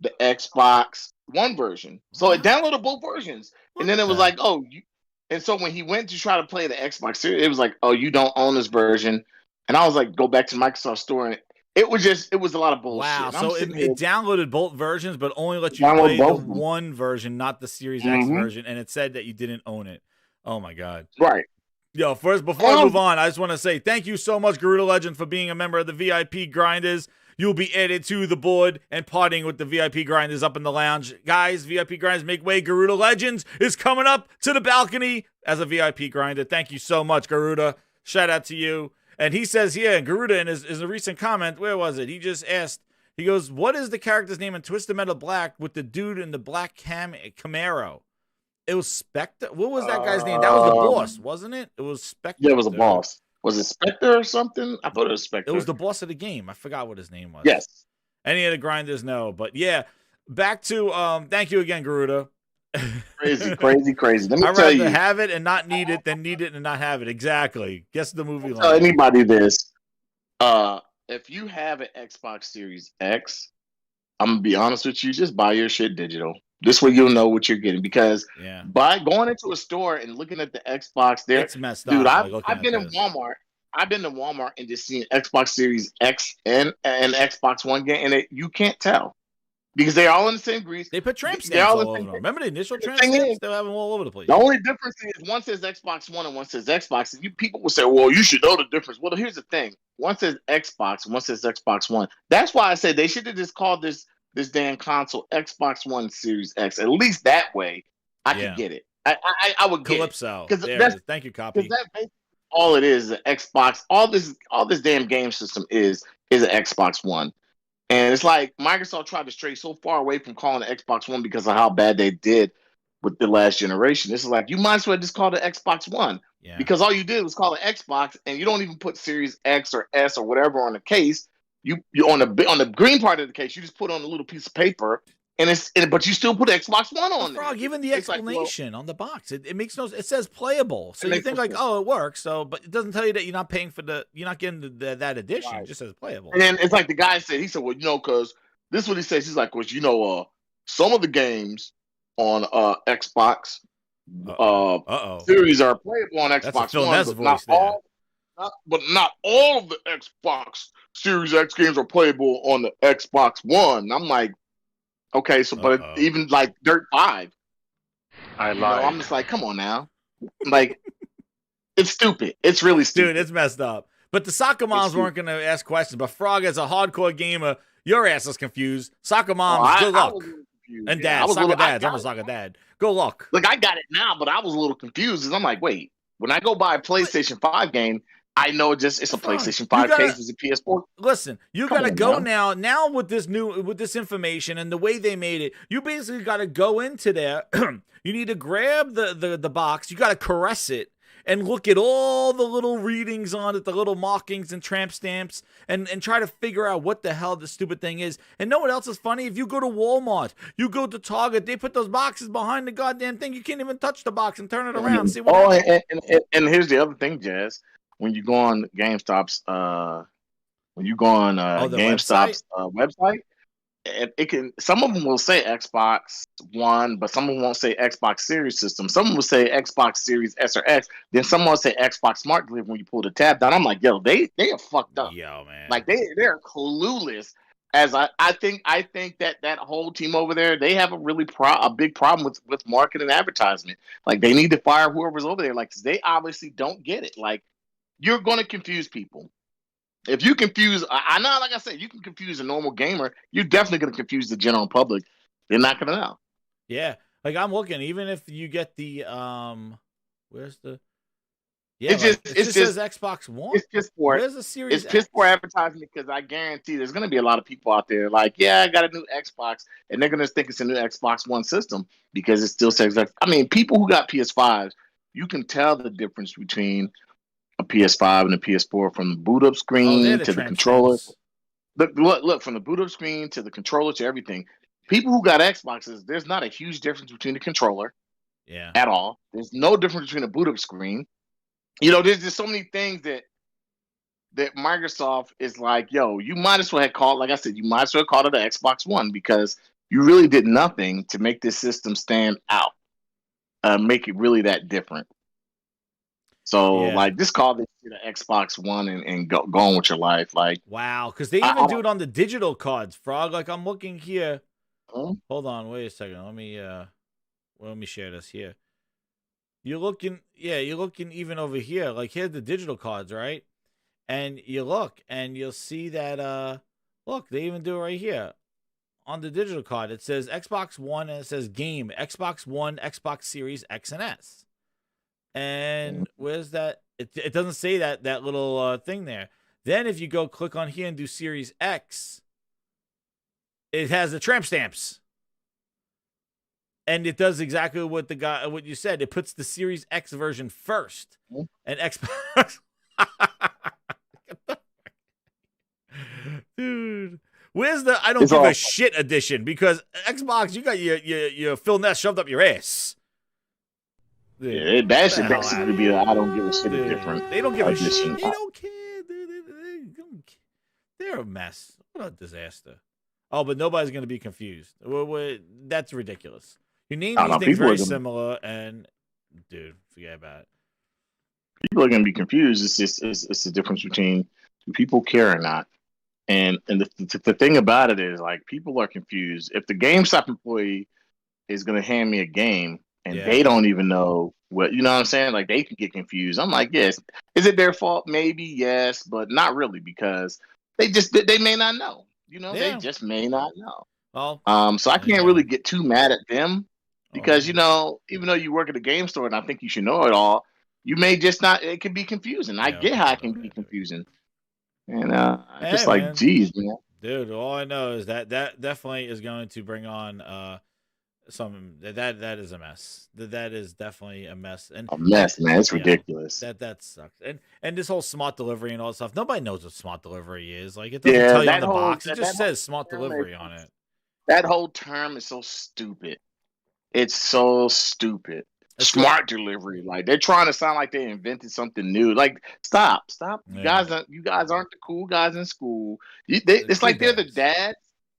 S5: the Xbox One version. So it downloaded both versions. And then it was like, and so when he went to try to play the Xbox Series, it was like, oh, you don't own this version. And I was like, go back to Microsoft Store. And it was a lot of bullshit.
S3: Wow. So it downloaded both versions, but only let you play the one version, not the Series X version. And it said that you didn't own it. Oh my God.
S5: Right.
S3: Yo, first, before I move on, I just want to say thank you so much, Garuda Legend, for being a member of the VIP Grinders. You'll be added to the board and partying with the VIP Grinders up in the lounge. Guys, VIP Grinders, make way. Garuda Legends is coming up to the balcony as a VIP Grinder. Thank you so much, Garuda. Shout out to you. And he says here, Garuda, in his recent comment, where was it? He just asked, he goes, what is the character's name in Twisted Metal Black with the dude in the black Camaro? It was Spectre. What was that guy's name? That was the boss, wasn't it? It was Spectre.
S5: Yeah, it was a boss. Was it Spectre or something? I thought it was Spectre.
S3: It was the boss of the game. I forgot what his name was.
S5: Yes.
S3: Any of the grinders know. But yeah, back to thank you again, Garuda.
S5: Crazy. Let me
S3: I'd
S5: tell you.
S3: rather have it and not need it than need it and not have it. Exactly. Guess the movie line.
S5: Tell anybody this. If you have an Xbox Series X, I'm gonna be honest with you, just buy your shit digital. This way you'll know what you're getting, because by going into a store and looking at the Xbox there,
S3: it's messed
S5: dude,
S3: up.
S5: I've been in Walmart. I've been to Walmart and just seen Xbox Series X and Xbox One game, and you can't tell because they're all in the same grease.
S3: They put tramp stamps all over them. Remember the initial tramp stamps? They have them all over the place.
S5: The only difference is one says Xbox One and one says Xbox. And people will say, well, you should know the difference. Well, here's the thing. One says Xbox, one says Xbox One. That's why I say they should have just called this damn console Xbox One Series X. At least that way, I could get it. I would get
S3: Calypso.
S5: It.
S3: Thank you, copy.
S5: That's basically all it is. The Xbox, all this damn game system is an Xbox One, and it's like Microsoft tried to stray so far away from calling it Xbox One because of how bad they did with the last generation. It's like you might as well just call it Xbox One, because all you did was call it Xbox, and you don't even put Series X or S or whatever on the case. You on the green part of the case, you just put on a little piece of paper, but you still put Xbox One on
S3: there. Even the explanation on the box, it makes no. It says playable, so you think like, oh, it works. So, but it doesn't tell you that you're not paying for you're not getting that edition. Right. It just says playable.
S5: And then it's like the guy said, well, because this is what he says. He's like, some of the games on Xbox series are playable on Xbox One, but not all. but not all of the Xbox Series X games are playable on the Xbox One. I'm like, okay, so but even like Dirt 5, I'm just like, come on now, like it's stupid. It's really stupid,
S3: dude. It's messed up. But the soccer moms weren't going to ask questions. But Frog, as a hardcore gamer, your ass is confused. Soccer moms, good luck. And dad, soccer dad's almost soccer dad. Go luck.
S5: Like I got it now, but I was a little confused because I'm like, wait, when I go buy a PlayStation 5 game, I know it's a PlayStation 5 case, it's a PS4.
S3: Listen, you gotta go now. Now with this information and the way they made it, you basically gotta go into there. You need to grab the box, you gotta caress it and look at all the little readings on it, the little markings and tramp stamps, and try to figure out what the hell the stupid thing is. And know what else is funny? If you go to Walmart, you go to Target, they put those boxes behind the goddamn thing. You can't even touch the box and turn it around. And see what
S5: and here's the other thing, Jazz. When you go on GameStop's GameStop's website, it can, some of them will say Xbox One, but some of them won't say Xbox Series system. Some of them will say Xbox Series S or X. Then someone will say Xbox Smart Delivery when you pull the tab down. I'm like, yo, they are fucked up.
S3: Yo, man.
S5: Like they're clueless. As I think that whole team over there, they have a big problem with marketing and advertisement. Like they need to fire whoever's over there. Like, 'cause they obviously don't get it. Like, you're going to confuse people. If you confuse, I know, like I said, you can confuse a normal gamer. You're definitely going to confuse the general public. They're not going to know.
S3: Yeah, like I'm looking. Even if you get the where's the? Yeah, it just says Xbox One.
S5: It's just for
S3: where's the Series?
S5: It's just for advertisement because I guarantee there's going to be a lot of people out there like, yeah, I got a new Xbox, and they're going to think it's a new Xbox One system because it still says. I mean, people who got PS5s, you can tell the difference between a PS5 and a PS4 from the boot up screen to the controller. Look, from the boot up screen to the controller to everything. People who got Xboxes, there's not a huge difference between the controller, at all. There's no difference between a boot up screen. There's just so many things that Microsoft is like, yo, you might as well have called, like I said, you might as well call it an Xbox One because you really did nothing to make this system stand out, make it really that different. So, like, just call this the Xbox One and go on with your life. Like,
S3: wow, because they even do it on the digital cards, Frog. Like, I'm looking here. Hold on, wait a second. Let me share this here. You're looking even over here. Like, here's the digital cards, right? And you look, and you'll see that, look, they even do it right here. On the digital card, it says Xbox One, and it says game, Xbox One, Xbox Series X and S. And where's that? It doesn't say that little thing there. Then if you go click on here and do Series X, it has the tramp stamps. And it does exactly what you said. It puts the Series X version first. And Xbox. Dude. Where's the I don't give a shit edition? Because Xbox, you got your Philness shoved up your ass.
S5: Yeah, that should basically be I don't give a shit different.
S3: They don't give a shit. They don't care. They're a mess. What a disaster. Oh, but nobody's going to be confused. That's ridiculous. You name these things very similar, and dude, forget about it.
S5: People are going to be confused. It's the difference between do people care or not. And the thing about it is, like, people are confused. If the GameStop employee is going to hand me a game and they don't even know what, you know what I'm saying? Like, they can get confused. I'm like, yes. Is it their fault? Maybe, yes, but not really because they may not know. They just may not know.
S3: Well,
S5: so I can't really get too mad at them because, even though you work at a game store and I think you should know it all, you may just not, it can be confusing. I get how it can be confusing. And just like, man. Geez, man.
S3: Dude, all I know is that definitely is going to bring on some that is a mess. That is definitely a mess. And
S5: a mess, man. It's ridiculous.
S3: That sucks. And this whole smart delivery and all that stuff. Nobody knows what smart delivery is. Like, it doesn't tell you on the box. It just says smart delivery on it.
S5: That whole term is so stupid. It's so stupid. Smart delivery, like they're trying to sound like they invented something new. Like, stop. You guys aren't the cool guys in school. It's like they're the dads.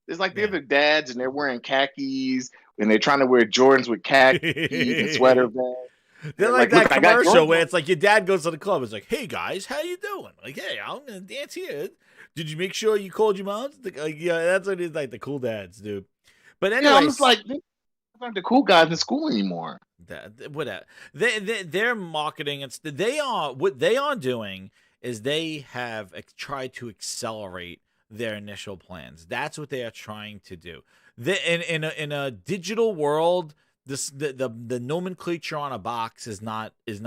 S5: It's like they're the dads, and they're wearing khakis, and they're trying to wear Jordans with khakis and sweater vests.
S3: They're like
S5: Look,
S3: that
S5: I got
S3: commercial
S5: yours.
S3: where it's like your dad goes to the club. It's like, hey guys, how you doing? Like, hey, I'm gonna dance here. Did you make sure you called your mom? Like, yeah, that's what it's like. The cool dads, dude. But
S5: Yeah,
S3: anyways,
S5: I'm just like, these aren't the cool guys in school anymore.
S3: whatever. Their marketing. They are what they are doing is they have tried to accelerate their initial plans. That's what they are trying to do. In a digital world, the nomenclature on a box is not it's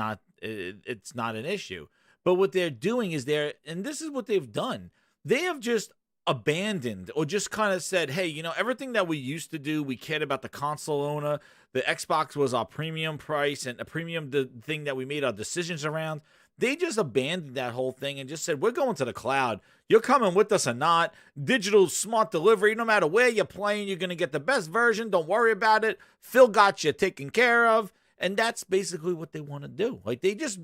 S3: not an issue. But what they're doing is and this is what they've done. They have just abandoned or just kind of said, hey, everything that we used to do, we cared about the console owner. The Xbox was our premium price and a premium thing that we made our decisions around. They just abandoned that whole thing and just said, we're going to the cloud. You're coming with us or not. Digital smart delivery. No matter where you're playing, you're going to get the best version. Don't worry about it. Phil got you taken care of. And that's basically what they want to do. Like they just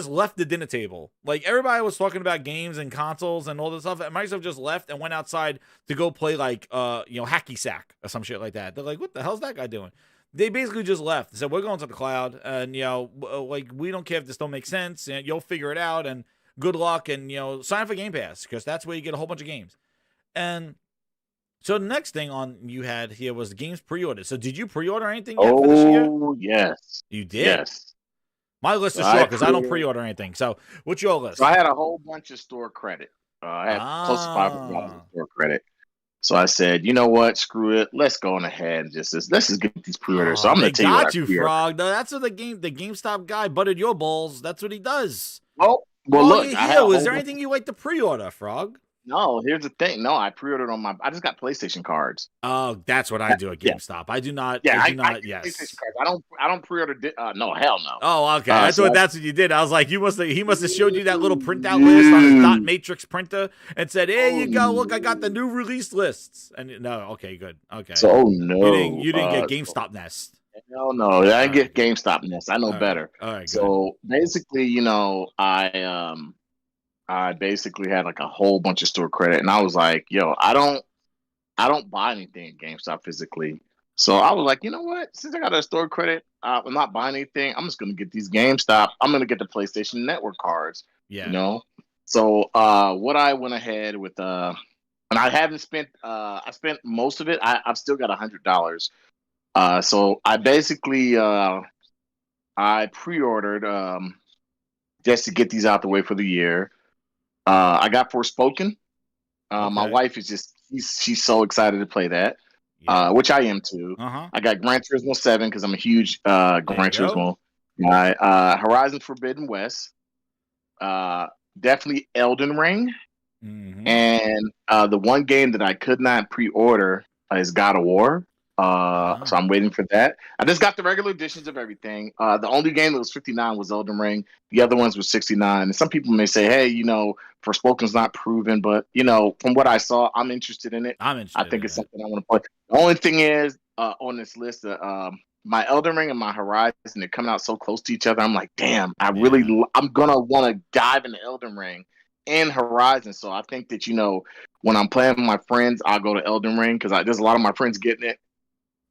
S3: left the dinner table. Like everybody was talking about games and consoles and all this stuff. And Microsoft just left and went outside to go play like, hacky sack or some shit like that. They're like, what the hell's that guy doing? They basically just left. They said, we're going to the cloud. And, like, we don't care if this don't make sense. And you'll figure it out. And good luck. And, sign up for Game Pass because that's where you get a whole bunch of games. And so the next thing you had here was the games pre-ordered. So did you pre-order anything yet for this year?
S5: Oh, yes.
S3: You did?
S5: Yes.
S3: My list is short because I don't pre-order anything. So what's your list?
S5: So I had a whole bunch of store credit. I had close to $500 of store credit. So I said, you know what? Screw it. Let's go on ahead and let's just get these pre-orders. So I'm going to tell you what I pre-ordered.
S3: Frog. No, that's what the GameStop guy buttered your balls. That's what he does.
S5: Well, look.
S3: Is there anything you like to pre-order, Frog?
S5: No, here's the thing. No, I pre-ordered I just got PlayStation cards.
S3: Oh, that's what I do at GameStop. I do not.
S5: Yeah,
S3: I do not. Yes.
S5: PlayStation cards. I don't pre-order. No, hell no.
S3: Oh, okay. I thought that's what you did. I was like, he must have showed you that little printout list on his dot matrix printer and said, "Here you go. Look, I got the new release lists." And no, okay, good. Okay.
S5: So no,
S3: you didn't get GameStop Nest.
S5: No, I didn't get GameStop Nest. I know better.
S3: All right. Good.
S5: So basically, I basically had like a whole bunch of store credit, and I was like, "Yo, I don't buy anything at GameStop physically." So I was like, "You know what? Since I got a store credit, I'm not buying anything. I'm just gonna get these GameStop. I'm gonna get the PlayStation Network cards."
S3: Yeah.
S5: So what I went ahead with, and I haven't spent. I spent most of it. I've still got $100. So I basically I pre-ordered just to get these out the way for the year. I got Forspoken. My wife is she's so excited to play that, which I am too. I got Gran Turismo 7 because I'm a huge Gran Turismo guy. Horizon Forbidden West. Definitely Elden Ring.
S3: Mm-hmm.
S5: And the one game that I could not pre-order is God of War. So I'm waiting for that. I just got the regular editions of everything. The only game that was 59 was Elden Ring. The other ones were 69. And some people may say, hey, Forspoken's not proven, but from what I saw, I'm interested in it. I think it's something I want to play. The only thing is on this list, my Elden Ring and my Horizon, they're coming out so close to each other. I'm like, damn, I'm gonna want to dive into Elden Ring and Horizon. So I think that when I'm playing with my friends, I'll go to Elden Ring because there's a lot of my friends getting it.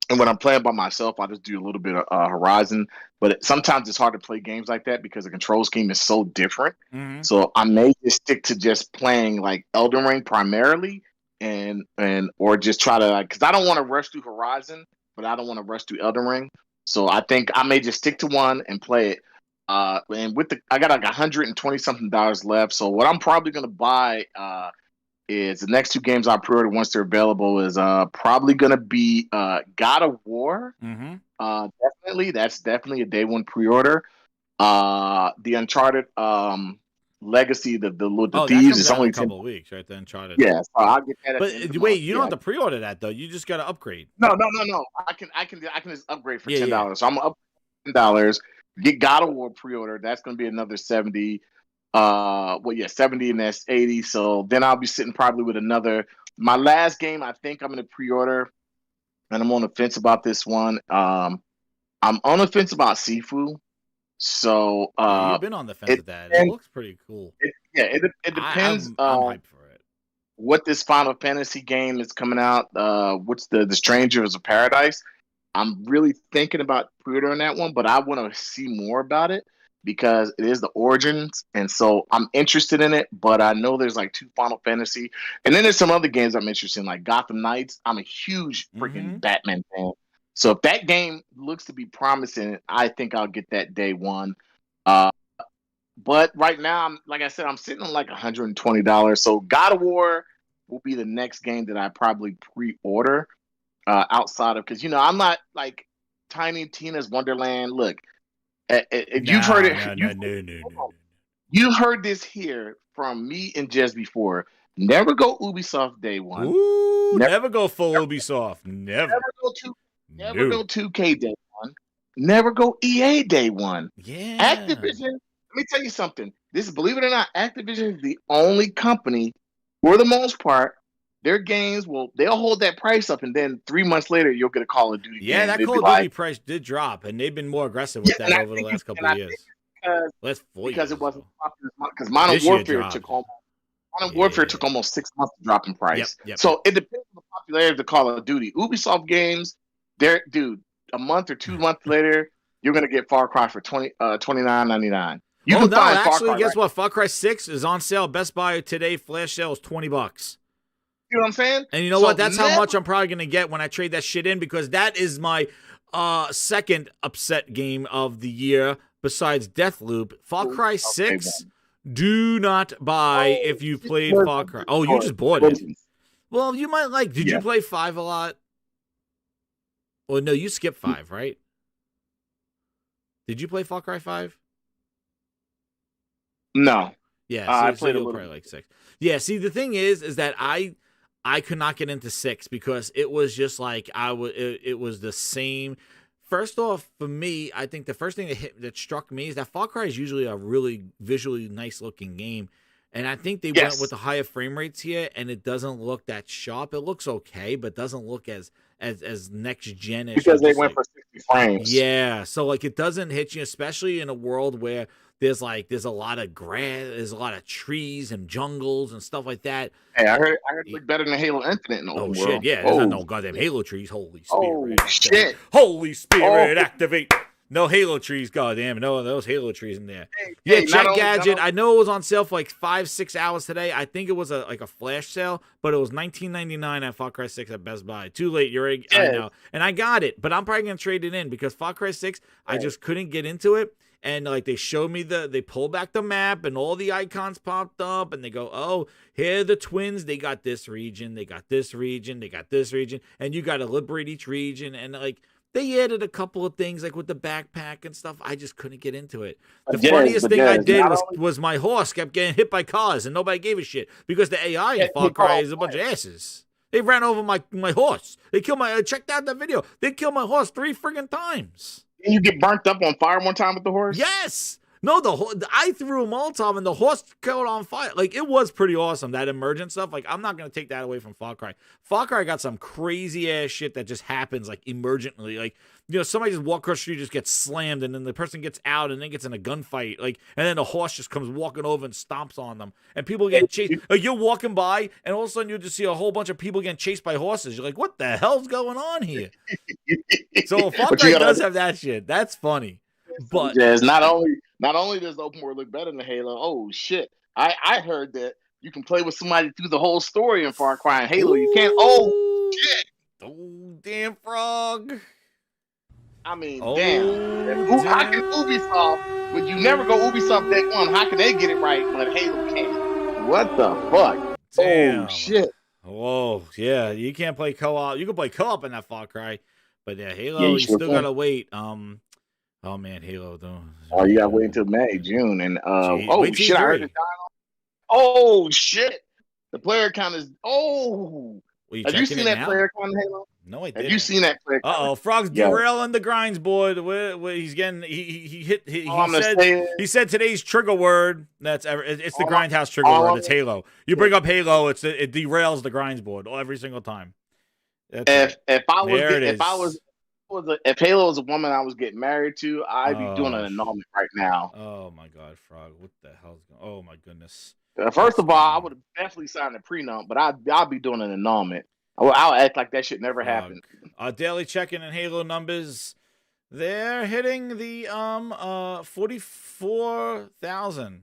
S5: And when I'm playing by myself, I just do a little bit of Horizon. But sometimes it's hard to play games like that because the control scheme is so different.
S3: Mm-hmm.
S5: So I may just stick to just playing like Elden Ring primarily, or just try to because I don't want to rush through Horizon, but I don't want to rush through Elden Ring. So I think I may just stick to one and play it. And I got like $120 something left. So what I'm probably gonna buy is the next two games I pre-ordered once they're available is probably gonna be God of War.
S3: Mm-hmm.
S5: Definitely, that's definitely a day one pre-order. The Uncharted Legacy, the Thieves is only
S3: a couple of weeks, right? The Uncharted.
S5: Yeah, so I'll get that.
S3: But wait, you don't have to pre-order that though. You just got to upgrade.
S5: No. I can just upgrade for $10. Yeah. So I'm gonna upgrade $10. Get God of War pre-order. That's gonna be another 70. 70 and that's 80. So then I'll be sitting probably with another. My last game, I think I'm going to pre-order, and I'm on the fence about this one. I'm on the fence about Sifu. So
S3: you've been on the fence with that. It looks pretty cool.
S5: It depends.
S3: I'm hyped for it.
S5: What this Final Fantasy game is coming out? What's the Strangers of Paradise? I'm really thinking about pre-ordering that one, but I want to see more about it because it is the Origins, and so I'm interested in it. But I know there's like 2 Final Fantasy, and then there's some other games I'm interested in, like Gotham Knights. I'm a huge freaking Batman fan, so if that game looks to be promising, I think I'll get that day one. But right now, like I said, I'm sitting on like $120. So God of War will be the next game that I probably pre-order outside of, because I'm not like Tiny Tina's Wonderland. Look, you've heard it.
S3: No.
S5: You've heard this here from me and Jez before. Never go Ubisoft day one.
S3: Ooh, never go full Ubisoft. Never.
S5: Never go 2K day one. Never go EA day one.
S3: Yeah.
S5: Activision. Let me tell you something. Believe it or not, Activision is the only company, for the most part, their games they'll hold that price up, and then 3 months later you'll get a Call of Duty.
S3: Yeah,
S5: game.
S3: that Call of Duty price did drop, and they've been more aggressive with that over the last couple of years.
S5: Because it wasn't popular, because Modern Warfare took almost 6 months to drop in price.
S3: Yep.
S5: So it depends on the popularity of the Call of Duty. Ubisoft games, a month or 2 months later, you're gonna get Far Cry for $29.99.
S3: Guess what? Far Cry 6 is on sale at Best Buy today. Flash sale is $20.
S5: You know what I'm saying?
S3: And you know what? That's how much I'm probably going to get when I trade that shit in, because that is my second upset game of the year besides Deathloop. Far Cry 6, do not buy if you played Far Cry. Oh, you just bought it. Well, you might like. Did you play 5 a lot? Well, no, you skipped 5, right? Did you play Far Cry 5?
S5: No.
S3: Yeah,
S5: I played
S3: you'll probably like 6. Yeah, see, the thing is that I could not get into 6 because it was just like it was the same. First off, for me, I think the first thing that struck me is that Far Cry is usually a really visually nice looking game. And I think they went with the higher frame rates here, and it doesn't look that sharp. It looks okay, but doesn't look as next gen-ish.
S5: Because they went for 60 frames.
S3: Yeah, so like it doesn't hit you, especially in a world where there's a lot of grass, there's a lot of trees and jungles and stuff like that.
S5: Hey, I heard it looked better than Halo Infinite in the open world.
S3: Shit, yeah, there's no goddamn Halo trees. Holy Spirit!
S5: Oh shit!
S3: Holy Spirit, activate! No Halo trees, goddamn! No, those Halo trees in there. Check Gadget. I know it was on sale for like 5-6 hours today. I think it was a flash sale, but it was $19.99 at Far Cry 6 at Best Buy. Too late, I know, and I got it, but I'm probably gonna trade it in because Far Cry 6, I just couldn't get into it. And like they showed me they pull back the map and all the icons popped up and they go, oh, here are the twins. They got this region. They got this region. They got this region. And you got to liberate each region. And like they added a couple of things like with the backpack and stuff. I just couldn't get into it. The funniest thing I did was my horse kept getting hit by cars and nobody gave a shit because the AI in Far Cry is a bunch of asses. They ran over my horse. They killed checked out that video. They killed my horse 3 friggin' times.
S5: Did you get burnt up on fire one time with the horse?
S3: Yes. No, I threw a Molotov and the horse caught on fire. Like, it was pretty awesome, that emergent stuff. Like, I'm not going to take that away from Far Cry. Far Cry got some crazy-ass shit that just happens, like, emergently. Like, somebody just walk across the street, just gets slammed, and then the person gets out and then gets in a gunfight. Like, and then the horse just comes walking over and stomps on them. And people get chased. Like, you're walking by, and all of a sudden you just see a whole bunch of people getting chased by horses. You're like, what the hell's going on here? So Far Cry does have that shit. That's funny. But
S5: yes, not only does the open world look better than Halo, oh shit. I heard that you can play with somebody through the whole story in Far Cry and Halo. You can't. Oh shit.
S3: Oh damn, Frog.
S5: I mean, damn. How can Ubisoft, when you never go Ubisoft day one, how can they get it right but Halo can't? What the fuck?
S3: Damn.
S5: Oh shit.
S3: Whoa, yeah, you can't play co-op. You can play co-op in that Far Cry, but yeah, Halo, you still gotta wait. Oh man, Halo though.
S5: Oh, you gotta wait until May, June, and oh shit, I heard it. Oh shit, the player count is Have you seen that player count in Halo?
S3: No, I didn't.
S5: Have you seen that player count?
S3: Uh-oh, Frog's derailing the GRINDSBOARD. Where he's getting he said today's trigger word. It's the Grindhouse trigger word. It's Halo. You bring up Halo, it derails the GRINDSBOARD every single time.
S5: If Halo was a woman I was getting married to, I'd be doing an annulment right now.
S3: Oh my God, Frog! What the hell's going? Oh my goodness!
S5: First of all, I would have definitely signed a prenup, but I'll be doing an annulment. I'll act like that shit never happened.
S3: Daily check-in and Halo numbers, they're hitting the 44,000.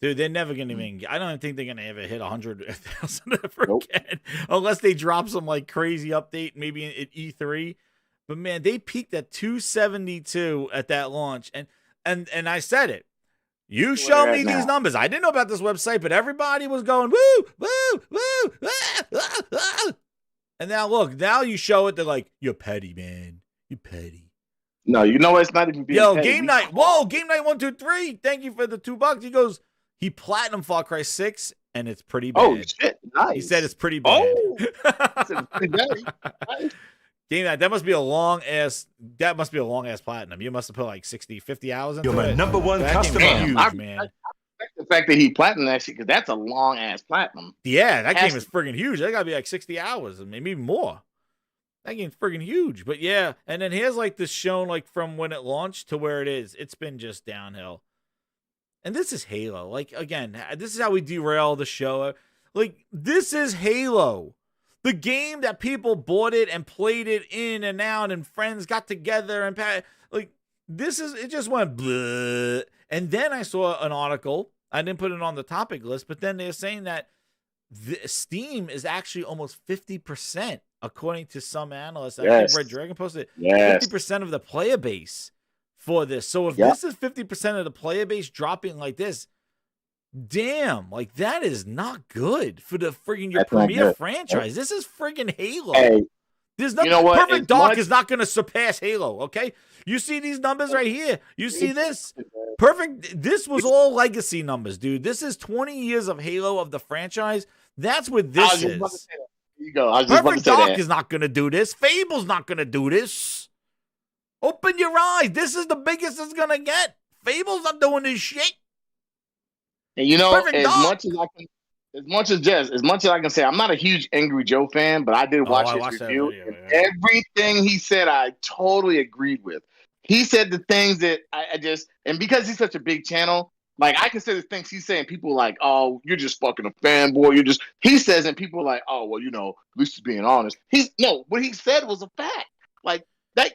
S3: Dude, they're never gonna even. I don't think they're gonna ever hit 100,000 ever again, unless they drop some like crazy update, maybe at E3. But man, they peaked at 272 at that launch, and I said it. You show me these numbers. I didn't know about this website, but everybody was going woo, woo, woo, and now look, now you show it. They're like, you're petty, man. You're petty.
S5: No, you know it's not even being petty.
S3: Game night. Whoa, game night 123. Thank you for the $2. He goes. He platinum Far Cry 6, and it's pretty bad.
S5: Oh shit! Nice.
S3: He said it's pretty bad.
S5: Oh, it's pretty bad. Nice.
S3: Game night. That must be a long ass. That must be a long ass platinum. You must have put like 60, 50 hours into it.
S4: You're my number one customer.
S3: Huge,
S5: I
S3: man.
S5: respect the fact that he platinum that shit, because that's a long ass platinum.
S3: Yeah, that game is friggin' huge. That gotta be like 60 hours, and maybe more. That game's friggin' huge. But yeah, and then here's like this shown like from when it launched to where it is. It's been just downhill. And this is Halo. Like, again, this is how we derail the show. Like, this is Halo. The game that people bought it and played it in and out, and friends got together and like, this is, it just went bleh. And then I saw an article. I didn't put it on the topic list, but then they're saying that Steam is actually almost 50%, according to some analysts. I think Red Dragon posted 50% of the player base for this. So if this is 50% of the player base dropping like this, damn, like that is not good for the friggin' your premier franchise. This is friggin' Halo.
S5: Hey,
S3: there's nothing.
S5: You know what?
S3: Perfect Dark is not going to surpass Halo. Okay, you see these numbers right here. You see this. Perfect. This was all legacy numbers, dude. This is 20 years of Halo of the franchise. That's what this is.
S5: You go.
S3: Perfect Dark is not going to do this. Fable's not going to do this. Open your eyes. This is the biggest it's gonna get. Fable's not doing this shit.
S5: And you know, as much as I can say, I'm not a huge Angry Joe fan, but I did watch his review. And everything he said, I totally agreed with. He said the things that I just, and because he's such a big channel, like I can say the things he's saying. People are like, oh, you're just fucking a fanboy. He says, and people are like, oh, well, you know, at least he's being honest. What he said was a fact. Like, that,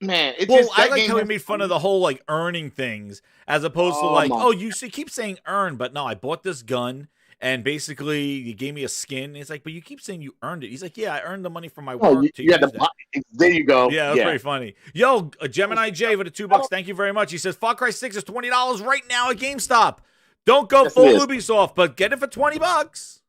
S5: man, it's just,
S3: I like how he made fun of the whole like earning things as opposed to like, you keep saying earn, but no, I bought this gun and basically you gave me a skin. And it's like, but you keep saying you earned it. He's like, yeah, I earned the money from my work.
S5: There you go.
S3: Yeah, that's pretty funny. Yo, Gemini J with the $2. Thank you very much. He says Far Cry 6 is $20 right now at GameStop. Don't go full Ubisoft, but get it for $20.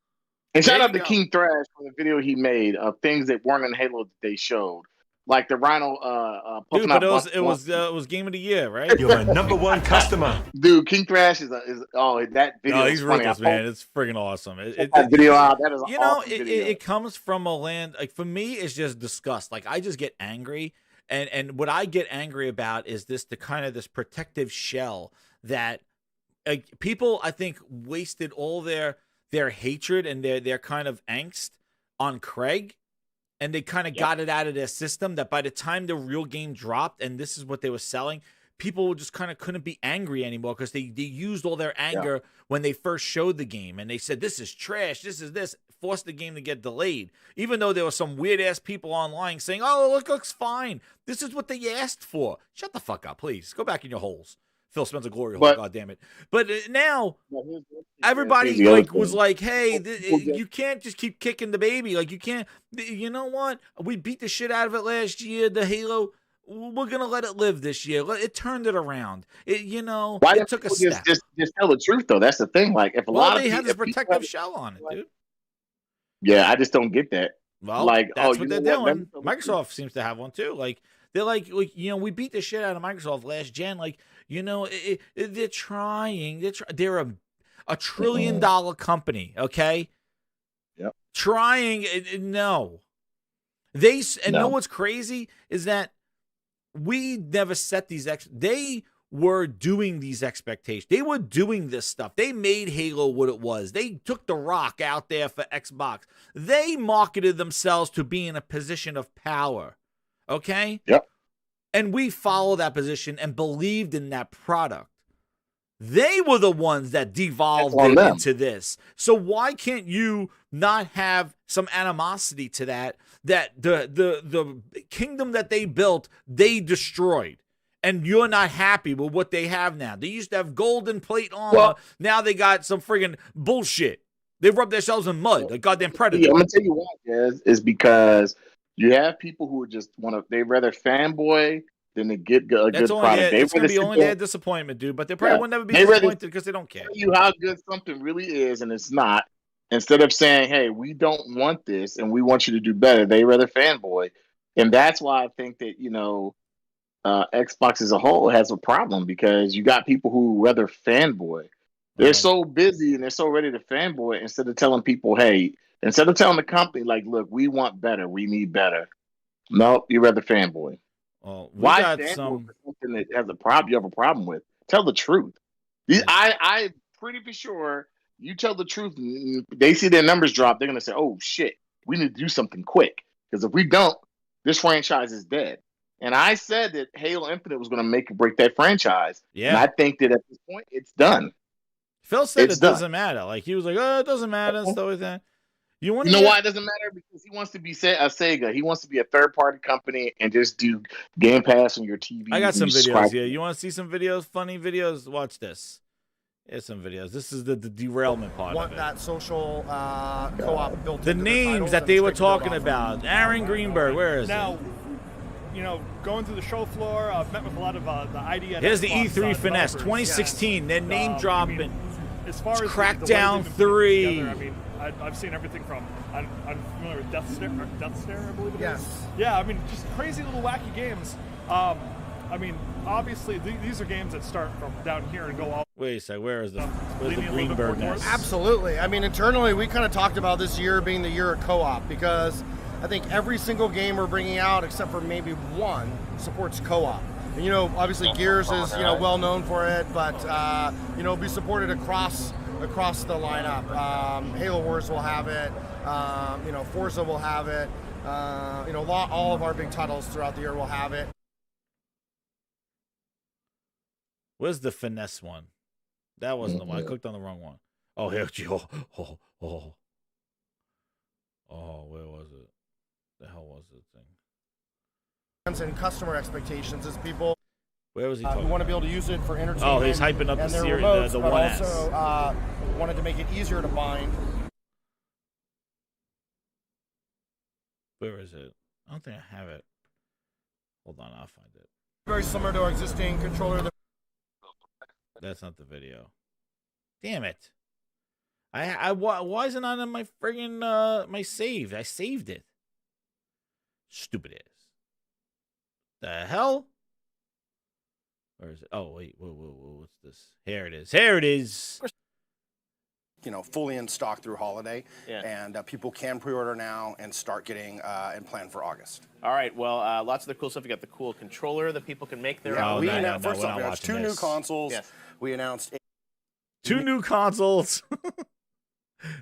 S5: And shout out to King Thrash for the video he made of things that weren't in Halo that they showed. Like the Rhino,
S3: dude, but it was Game of the Year, right?
S4: You're my number one customer,
S5: dude. King Thrash is that video.
S3: No, he's ruthless, man. It's friggin' awesome.
S5: That video out. That is,
S3: it comes from a land like for me, it's just disgust. Like I just get angry, and what I get angry about is this protective shell that people I think wasted all their hatred and their kind of angst on Craig. And they kind of got it out of their system that by the time the real game dropped and this is what they were selling, people just kind of couldn't be angry anymore because they used all their anger when they first showed the game. And they said, this is trash, this, forced the game to get delayed. Even though there were some weird-ass people online saying, oh, it looks fine. This is what they asked for. Shut the fuck up, please. Go back in your holes. Phil Spencer glory hole, God damn it. But now everybody was like, hey, you can't just keep kicking the baby. Like you can't, you know what? We beat the shit out of it last year, the Halo. We're going to let it live this year. It turned it around. It took a step.
S5: Just tell the truth though. That's the thing. Like if a lot of
S3: people have this protective shell on it, dude.
S5: Yeah, I just don't get that.
S3: Well, like, that's what they're doing. Microsoft seems to have one too. Like they're like, we beat the shit out of Microsoft last gen. Like, they're trying. They're a $1 trillion company. Okay.
S5: Yep.
S3: Trying. No. Know what's crazy is that we never set these. They were doing these expectations. They were doing this stuff. They made Halo what it was. They took The Rock out there for Xbox. They marketed themselves to be in a position of power. Okay?
S5: Yep.
S3: And we followed that position and believed in that product. They were the ones that devolved
S5: That's on
S3: it
S5: them.
S3: into this. So why can't you not have some animosity to that? That the kingdom that they built, they destroyed. And you're not happy with what they have now. They used to have golden plate armor.
S5: Well-
S3: Now they got some friggin' bullshit. They rub themselves in mud, like goddamn Predator.
S5: Yeah, I'm gonna tell you why, Jazz, is because you have people who just they rather fanboy than to get a good
S3: That's only
S5: product.
S3: it's gonna
S5: rather
S3: be
S5: sit
S3: only
S5: there
S3: their disappointment, dude. But they probably
S5: Yeah.
S3: will never be
S5: They rather-
S3: disappointed because they don't care.
S5: tell you how good something really is, and it's not. Instead of saying, "Hey, we don't want this, and we want you to do better," they rather fanboy, and that's why I think that Xbox as a whole has a problem because you got people who rather fanboy. They're so busy and they're so ready to fanboy instead of telling people, "Hey," instead of telling the company, like, "Look, we want better, we need better." Nope, you rather fanboy.
S3: Well, we
S5: Why
S3: got
S5: fanboy
S3: some.
S5: for something that has a problem? You have a problem with? Tell the truth. I'm pretty for sure. You tell the truth, they see their numbers drop. They're gonna say, "Oh shit, we need to do something quick." Because if we don't, this franchise is dead. And I said that Halo Infinite was going to make or break that franchise.
S3: Yeah.
S5: And I think that at this point, it's done.
S3: Phil said
S5: It's
S3: it
S5: done.
S3: doesn't matter. Like he was like, "Oh, it doesn't matter," and stuff like that. You want
S5: You
S3: to
S5: know why it doesn't matter? Because he wants to be a Sega. He wants to be a third-party company and just do Game Pass on your TV.
S3: I got some
S5: You
S3: videos
S5: subscribe-
S3: here. You want to see some videos? Funny videos? Watch this. Here's some videos. This is the derailment part
S8: Want
S3: of it.
S8: that social co-op built
S3: The
S8: into
S3: names
S8: titles,
S3: that
S8: and
S3: they
S8: it's
S3: were
S8: great to build
S3: talking
S8: off of.
S3: about. Aaron Greenberg, where is
S9: Now,
S3: it?
S9: going through the show floor, I've met with a lot of the ID. and
S3: Here's the
S9: Xbox,
S3: E3 finesse,
S9: developers.
S3: 2016. Their name dropping.
S9: As far as
S3: Crackdown
S9: the way they've been putting it
S3: 3.
S9: together, I mean, I've seen everything from. I'm familiar with Death Stare, I believe it is.
S8: Yes.
S9: Yeah, I mean, just crazy little wacky games. I mean, obviously, these are games that start from down here and go all.
S3: Wait a sec. Where's the
S9: leaning a little bit
S3: Greenberg
S9: more
S3: nest?
S8: Absolutely. I mean, internally, we kind of talked about this year being the year of co-op because I think every single game we're bringing out, except for maybe one, supports co-op. And, obviously Gears is, well known for it, but, it'll be supported across the lineup. Halo Wars will have it. Forza will have it. All of our big titles throughout the year will have it.
S3: Where's the finesse one? That wasn't the one. I clicked on the wrong one. Oh, here. Oh, where was it? The hell was it thing?
S8: And customer expectations as people
S3: Where was he
S8: who
S3: talking
S8: want to be
S3: about?
S8: able to use it for entertainment.
S3: Oh, he's hyping up the
S8: and their
S3: series,
S8: remotes,
S3: the
S8: but
S3: 1S.
S8: also wanted to make it easier to bind.
S3: Where is it? I don't think I have it. Hold on, I'll find it.
S8: Very similar to our existing controller.
S3: That's not the video. Damn it! Why isn't it on my friggin' my save? I saved it. Stupid ass. The hell? Where is it? Oh wait, whoa, what's this? Here it is. Here it is.
S10: Fully in stock through holiday, and people can pre-order now and start getting and plan for August.
S11: All right, well, lots of the cool stuff. You got the cool controller that people can make their own.
S10: First off, we announced 2 new consoles.
S11: Yes.
S10: We announced
S3: 2 new consoles.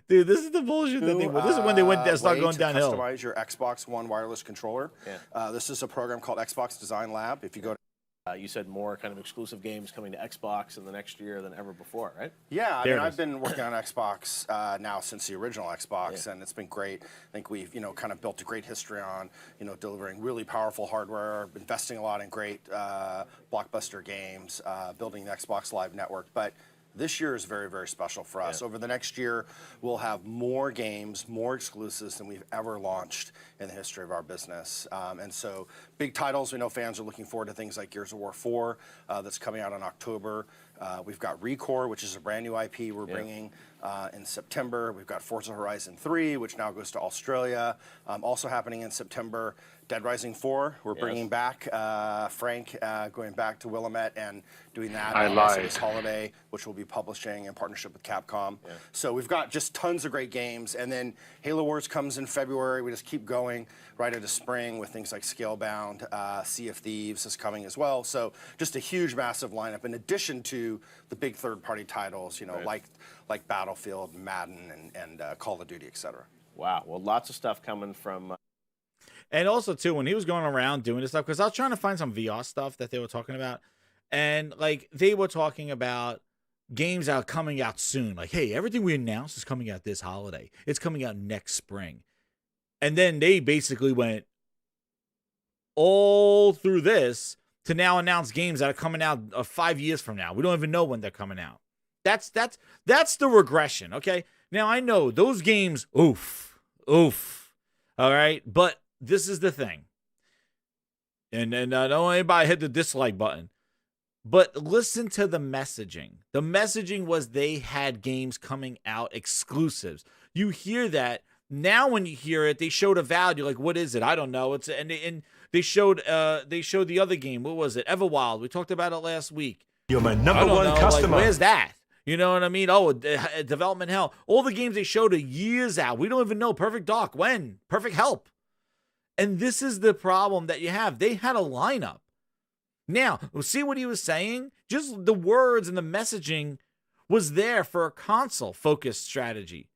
S3: Dude, this is the bullshit that they. This is when they started going downhill.
S10: Customize your Xbox One wireless controller. This is a program called Xbox Design Lab. If you go to
S11: you said more kind of exclusive games coming to Xbox in the next year than ever before, right?
S10: Yeah, I've been working on Xbox now since the original Xbox, and it's been great. I think we've, kind of built a great history on, delivering really powerful hardware, investing a lot in great blockbuster games, building the Xbox Live network. But this year is very, very special for us. Over the next year, we'll have more games, more exclusives than we've ever launched in the history of our business. And so big titles, we know fans are looking forward to things like Gears of War 4 that's coming out in October. We've got ReCore, which is a brand new IP we're bringing in September. We've got Forza Horizon 3, which now goes to Australia. Also happening in September, Dead Rising 4. We're bringing back Frank, going back to Willamette and doing that this holiday, which we'll be publishing in partnership with Capcom. So we've got just tons of great games. And then Halo Wars comes in February. We just keep going right into spring with things like Scalebound. Sea of Thieves is coming as well. So just a huge, massive lineup in addition to the big third-party titles, like Battlefield, Madden, and Call of Duty, etc.
S11: Wow. Well, lots of stuff coming from.
S3: And also, too, when he was going around doing this stuff, because I was trying to find some VR stuff that they were talking about, and like they were talking about games that are coming out soon. Like, hey, everything we announced is coming out this holiday. It's coming out next spring. And then they basically went all through this to now announce games that are coming out 5 years from now. We don't even know when they're coming out. That's the regression, okay? Now, I know those games, oof, all right? But this is the thing. And I don't want anybody hit the dislike button. But listen to the messaging. The messaging was they had games coming out exclusives. You hear that. Now when you hear it, they showed a value. Like, what is it? I don't know. And they showed the other game. What was it? Everwild. We talked about it last week.
S4: You're my number one customer.
S3: Like, where's that? You know what I mean? Oh, development hell. All the games they showed are years out. We don't even know. Perfect Dark. When? Perfect Help. And this is the problem that you have. They had a lineup. Now, see what he was saying? Just the words and the messaging was there for a console-focused strategy.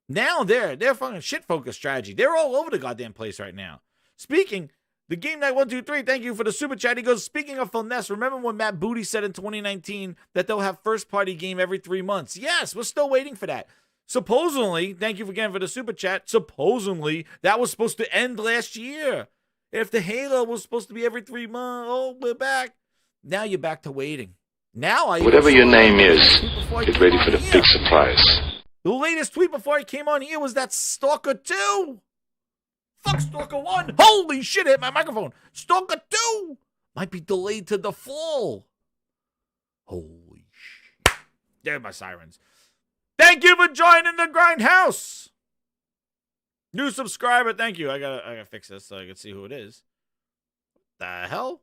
S3: Now they're fucking shit-focused strategy. They're all over the goddamn place right now. Speaking, the Game Night 123, thank you for the super chat. He goes, speaking of Philness, remember when Matt Booty said in 2019 that they'll have first-party game every 3 months? Yes, we're still waiting for that. Supposedly, thank you again for the super chat, supposedly that was supposed to end last year. If the Halo was supposed to be every 3 months, oh, we're back. Now you're back to waiting. Now
S12: whatever your name is, get ready for the big surprise.
S3: The latest tweet before I came on here was that Stalker 2. Fuck Stalker 1. Holy shit, hit my microphone. Stalker 2 might be delayed to the fall. Holy shit. There my sirens. Thank you for joining the Grindhouse. New subscriber, thank you. I gotta fix this so I can see who it is. The hell?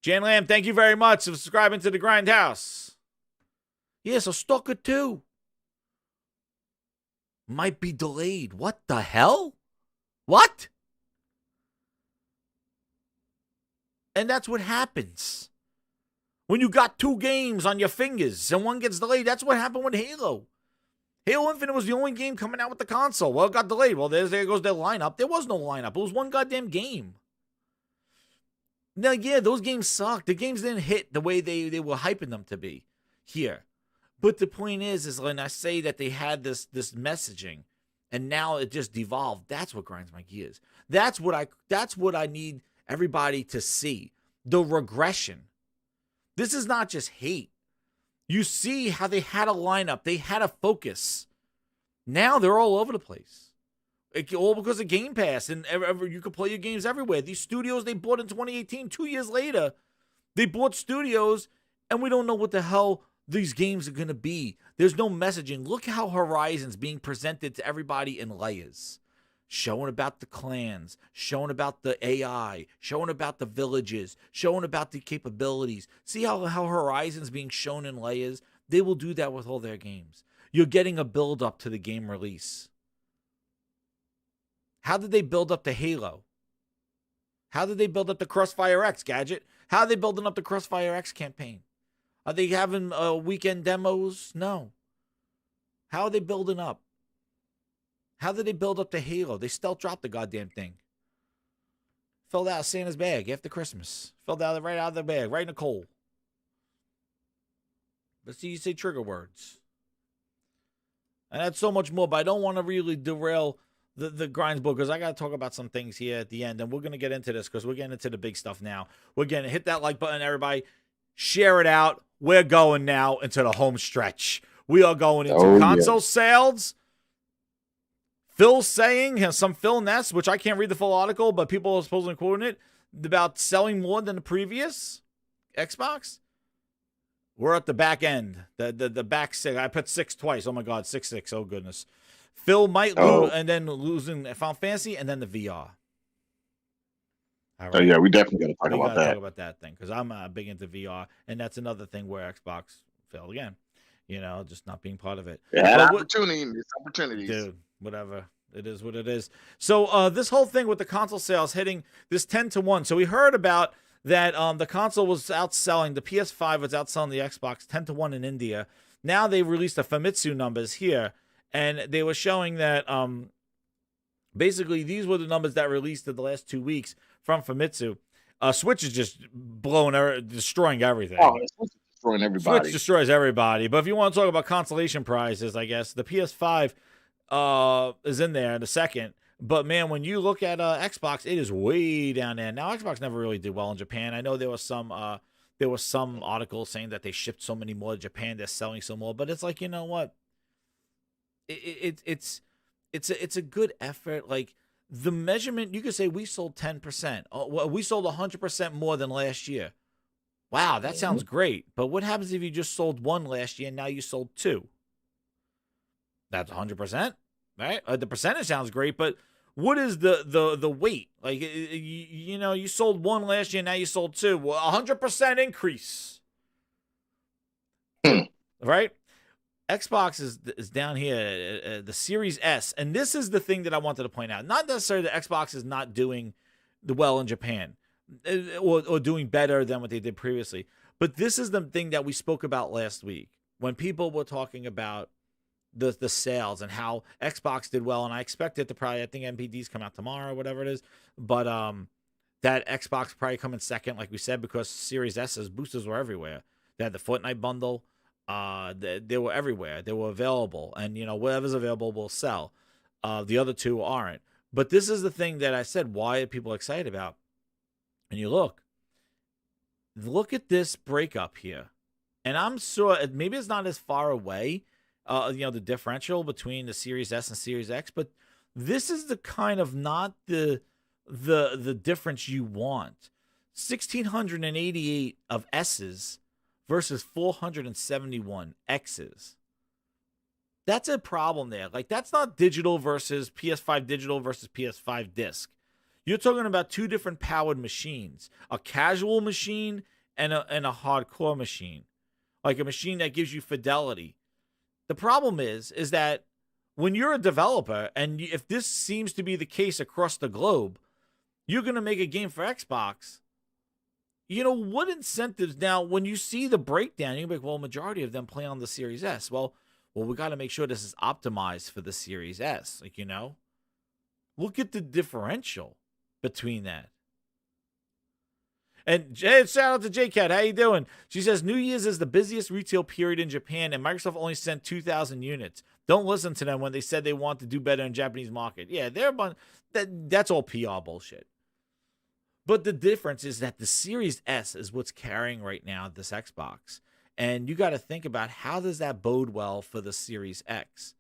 S3: Jan Lamb, thank you very much for subscribing to the Grindhouse. Yeah, so Stalker 2 might be delayed. What the hell? What? And that's what happens when you got 2 games on your fingers and one gets delayed. That's what happened with Halo. Halo Infinite was the only game coming out with the console. Well, it got delayed. Well, there goes their lineup. There was no lineup. It was one goddamn game. Now, yeah, those games sucked. The games didn't hit the way they were hyping them to be here. But the point is when I say that they had this messaging and now it just devolved, that's what grinds my gears. That's what I need everybody to see. The regression. This is not just hate. You see how they had a lineup. They had a focus. Now they're all over the place. All because of Game Pass. And you can play your games everywhere. These studios they bought in 2018, 2 years later, they bought studios, and we don't know what the hell these games are going to be. There's no messaging. Look how Horizon's being presented to everybody in layers. Showing about the clans, showing about the AI, showing about the villages, showing about the capabilities. See how Horizon's being shown in layers? They will do that with all their games. You're getting a build-up to the game release. How did they build up to Halo? How did they build up the Crossfire X, Gadget? How are they building up the Crossfire X campaign? Are they having weekend demos? No. How are they building up? How did they build up to Halo? They stealth dropped the goddamn thing. Fell out of Santa's bag after Christmas. Fell out right out of the bag, right in the coal. But see, you say trigger words. And that's so much more, but I don't want to really derail the GRINDSBOARD because I got to talk about some things here at the end, and we're going to get into this because we're getting into the big stuff now. We're going to hit that like button, everybody. Share it out. We're going now into the home stretch. We are going into console sales. Phil's saying, some Philness, which I can't read the full article, but people are supposedly quoting it, about selling more than the previous Xbox. We're at the back end. The back 6. I put 6 twice. Oh, my God. 6. Oh, goodness. Phil might lose, and then losing Final Fantasy, and then the VR. All
S5: right. Oh, yeah, we definitely got to talk about that.
S3: Talk about that thing, because I'm big into VR, and that's another thing where Xbox failed again. You know, just not being part of it.
S5: Yeah, opportunities.
S3: Dude, whatever. It is what it is. So this whole thing with the console sales hitting this 10-1. So we heard about that the console was outselling, the PS5 was outselling the Xbox 10-1 in India. Now they released the Famitsu numbers here, and they were showing that basically these were the numbers that released in the last 2 weeks from Famitsu. Switch is just destroying everything.
S5: Oh, it's destroying everybody.
S3: Switch destroys everybody. But if you want to talk about consolation prizes, I guess the PS5 is in there in a second. But man, when you look at Xbox, it is way down there. Now, Xbox never really did well in Japan. I know there was some articles saying that they shipped so many more to Japan, they're selling so more. But it's like, you know what? It's a good effort. Like the measurement, you could say we sold 10%. Well, we sold 100% more than last year. Wow, that sounds great. But what happens if you just sold 1 last year and now you sold 2? That's 100%, right? The percentage sounds great, but what is the weight? Like, you know, you sold 1 last year, now you sold 2. Well, 100% increase. Right? Xbox is down here, the Series S. And this is the thing that I wanted to point out. Not necessarily that Xbox is not doing well in Japan or doing better than what they did previously. But this is the thing that we spoke about last week when people were talking about the sales and how Xbox did well. And I expect it to probably, I think MPDs come out tomorrow or whatever it is. But that Xbox probably come in second, like we said, because Series S's boosters were everywhere. They had the Fortnite bundle. They were everywhere. They were available. And, you know, whatever's available will sell. The other two aren't. But this is the thing that I said, why are people excited about? And you look at this breakup here. And I'm sure maybe it's not as far away, you know, the differential between the Series S and Series X, but this is the kind of not the difference you want. 1,688 of S's versus 471 X's. That's a problem there. Like, that's not digital versus PS5 digital versus PS5 disc. You're talking about 2 different powered machines, a casual machine and a hardcore machine, like a machine that gives you fidelity. The problem is that when you're a developer, and if this seems to be the case across the globe, you're going to make a game for Xbox. You know, what incentives? Now, when you see the breakdown, you're like, well, majority of them play on the Series S. Well, we got to make sure this is optimized for the Series S. Like, you know, look at the differential between that. And shout out to JCat. How you doing? She says, New Year's is the busiest retail period in Japan, and Microsoft only sent 2,000 units. Don't listen to them when they said they want to do better in Japanese market. Yeah, that's all PR bullshit. But the difference is that the Series S is what's carrying right now this Xbox. And you got to think about, how does that bode well for the Series X?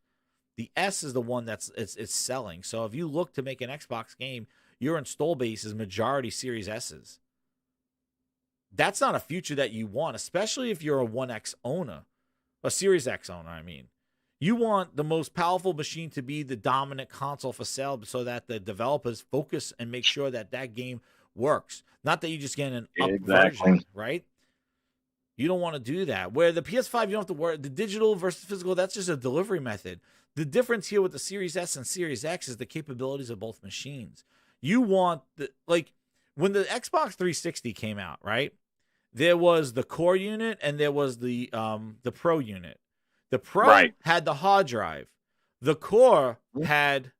S3: The S is the one that's it's selling. So if you look to make an Xbox game, your install base is majority Series S's. That's not a future that you want, especially if you're a 1X owner, a Series X owner, I mean. You want the most powerful machine to be the dominant console for sale so that the developers focus and make sure that that game works. Not that you just get an up version, right? You don't want to do that. Where the PS5, you don't have to worry. The digital versus physical, that's just a delivery method. The difference here with the Series S and Series X is the capabilities of both machines. You want like when the Xbox 360 came out, right? There was the core unit and there was the Pro unit. The Pro had the hard drive. The core had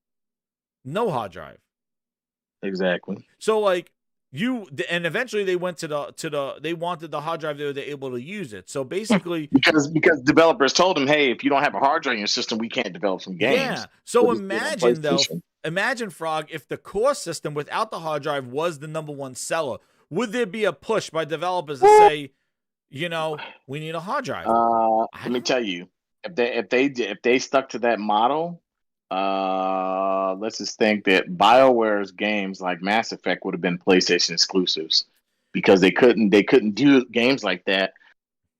S3: no hard drive.
S5: Exactly.
S3: So like and eventually they went to they wanted the hard drive, they were able to use it. So basically
S5: because developers told them, hey, if you don't have a hard drive in your system, we can't develop some games.
S3: Yeah. So imagine Frog, if the core system without the hard drive was the #1 seller, would there be a push by developers to say, you know, we need a hard drive?
S5: Let me tell you, if they stuck to that model, let's just think that BioWare's games like Mass Effect would have been PlayStation exclusives because they couldn't do games like that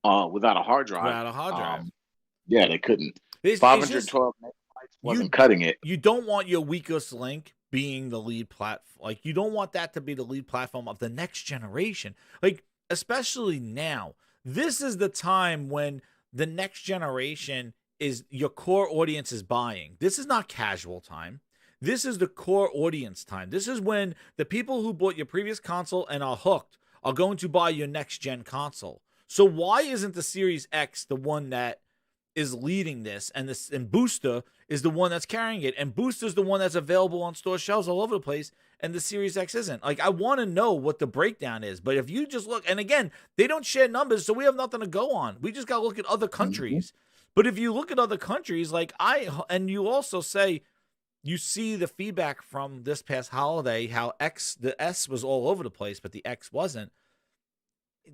S5: without a hard drive.
S3: Without a hard drive.
S5: Yeah, they couldn't. 512 megabytes wasn't cutting it.
S3: You don't want your weakest link being the lead platform. Like, you don't want that to be the lead platform of the next generation. Like, especially now. This is the time when the next generation is your core audience is buying. This is not casual time. This is the core audience time. This is when the people who bought your previous console and are hooked are going to buy your next gen console. So why isn't the Series X the one that is leading this, and Booster is the one that's carrying it, and Booster is the one that's available on store shelves all over the place, and the Series X isn't. Like, I want to know what the breakdown is. But if you just look, and again, they don't share numbers, so we have nothing to go on. We just got to look at other countries. But if you look at other countries, like and you also say, you see the feedback from this past holiday, how the S was all over the place, but the X wasn't.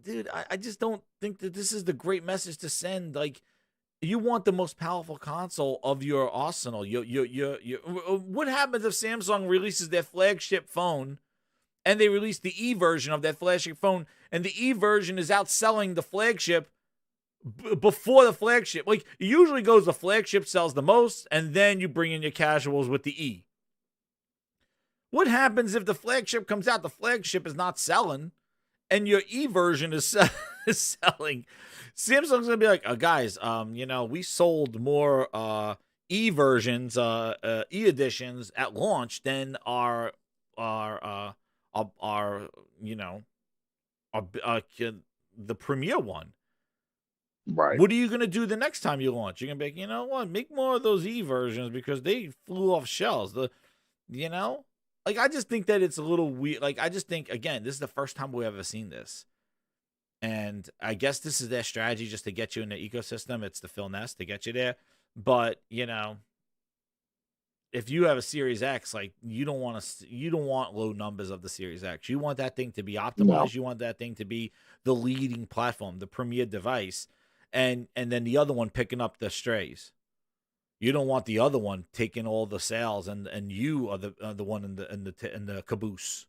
S3: Dude, I just don't think that this is the great message to send. Like, you want the most powerful console of your arsenal. What happens if Samsung releases their flagship phone and they release the E version of that flagship phone, and the E version is outselling the flagship before the flagship? Like, it usually goes, the flagship sells the most, and then you bring in your casuals with the E. What happens if the flagship comes out, the flagship is not selling, and your E version is selling? Samsung's gonna be like, guys, we sold more E versions, E editions at launch than the premier one.
S5: Right.
S3: What are you gonna do the next time you launch? You're gonna be like, you know what, make more of those E versions because they flew off shelves. Like, I just think that it's a little weird. Like, I just think, again, this is the first time we've ever seen this. And I guess this is their strategy, just to get you in the ecosystem. It's the Philness to get you there. But, if you have a Series X, like, you don't want low numbers of the Series X. You want that thing to be optimized. No. You want that thing to be the leading platform, the premier device, and then the other one picking up the strays. You don't want the other one taking all the sales, and you are the one in the caboose.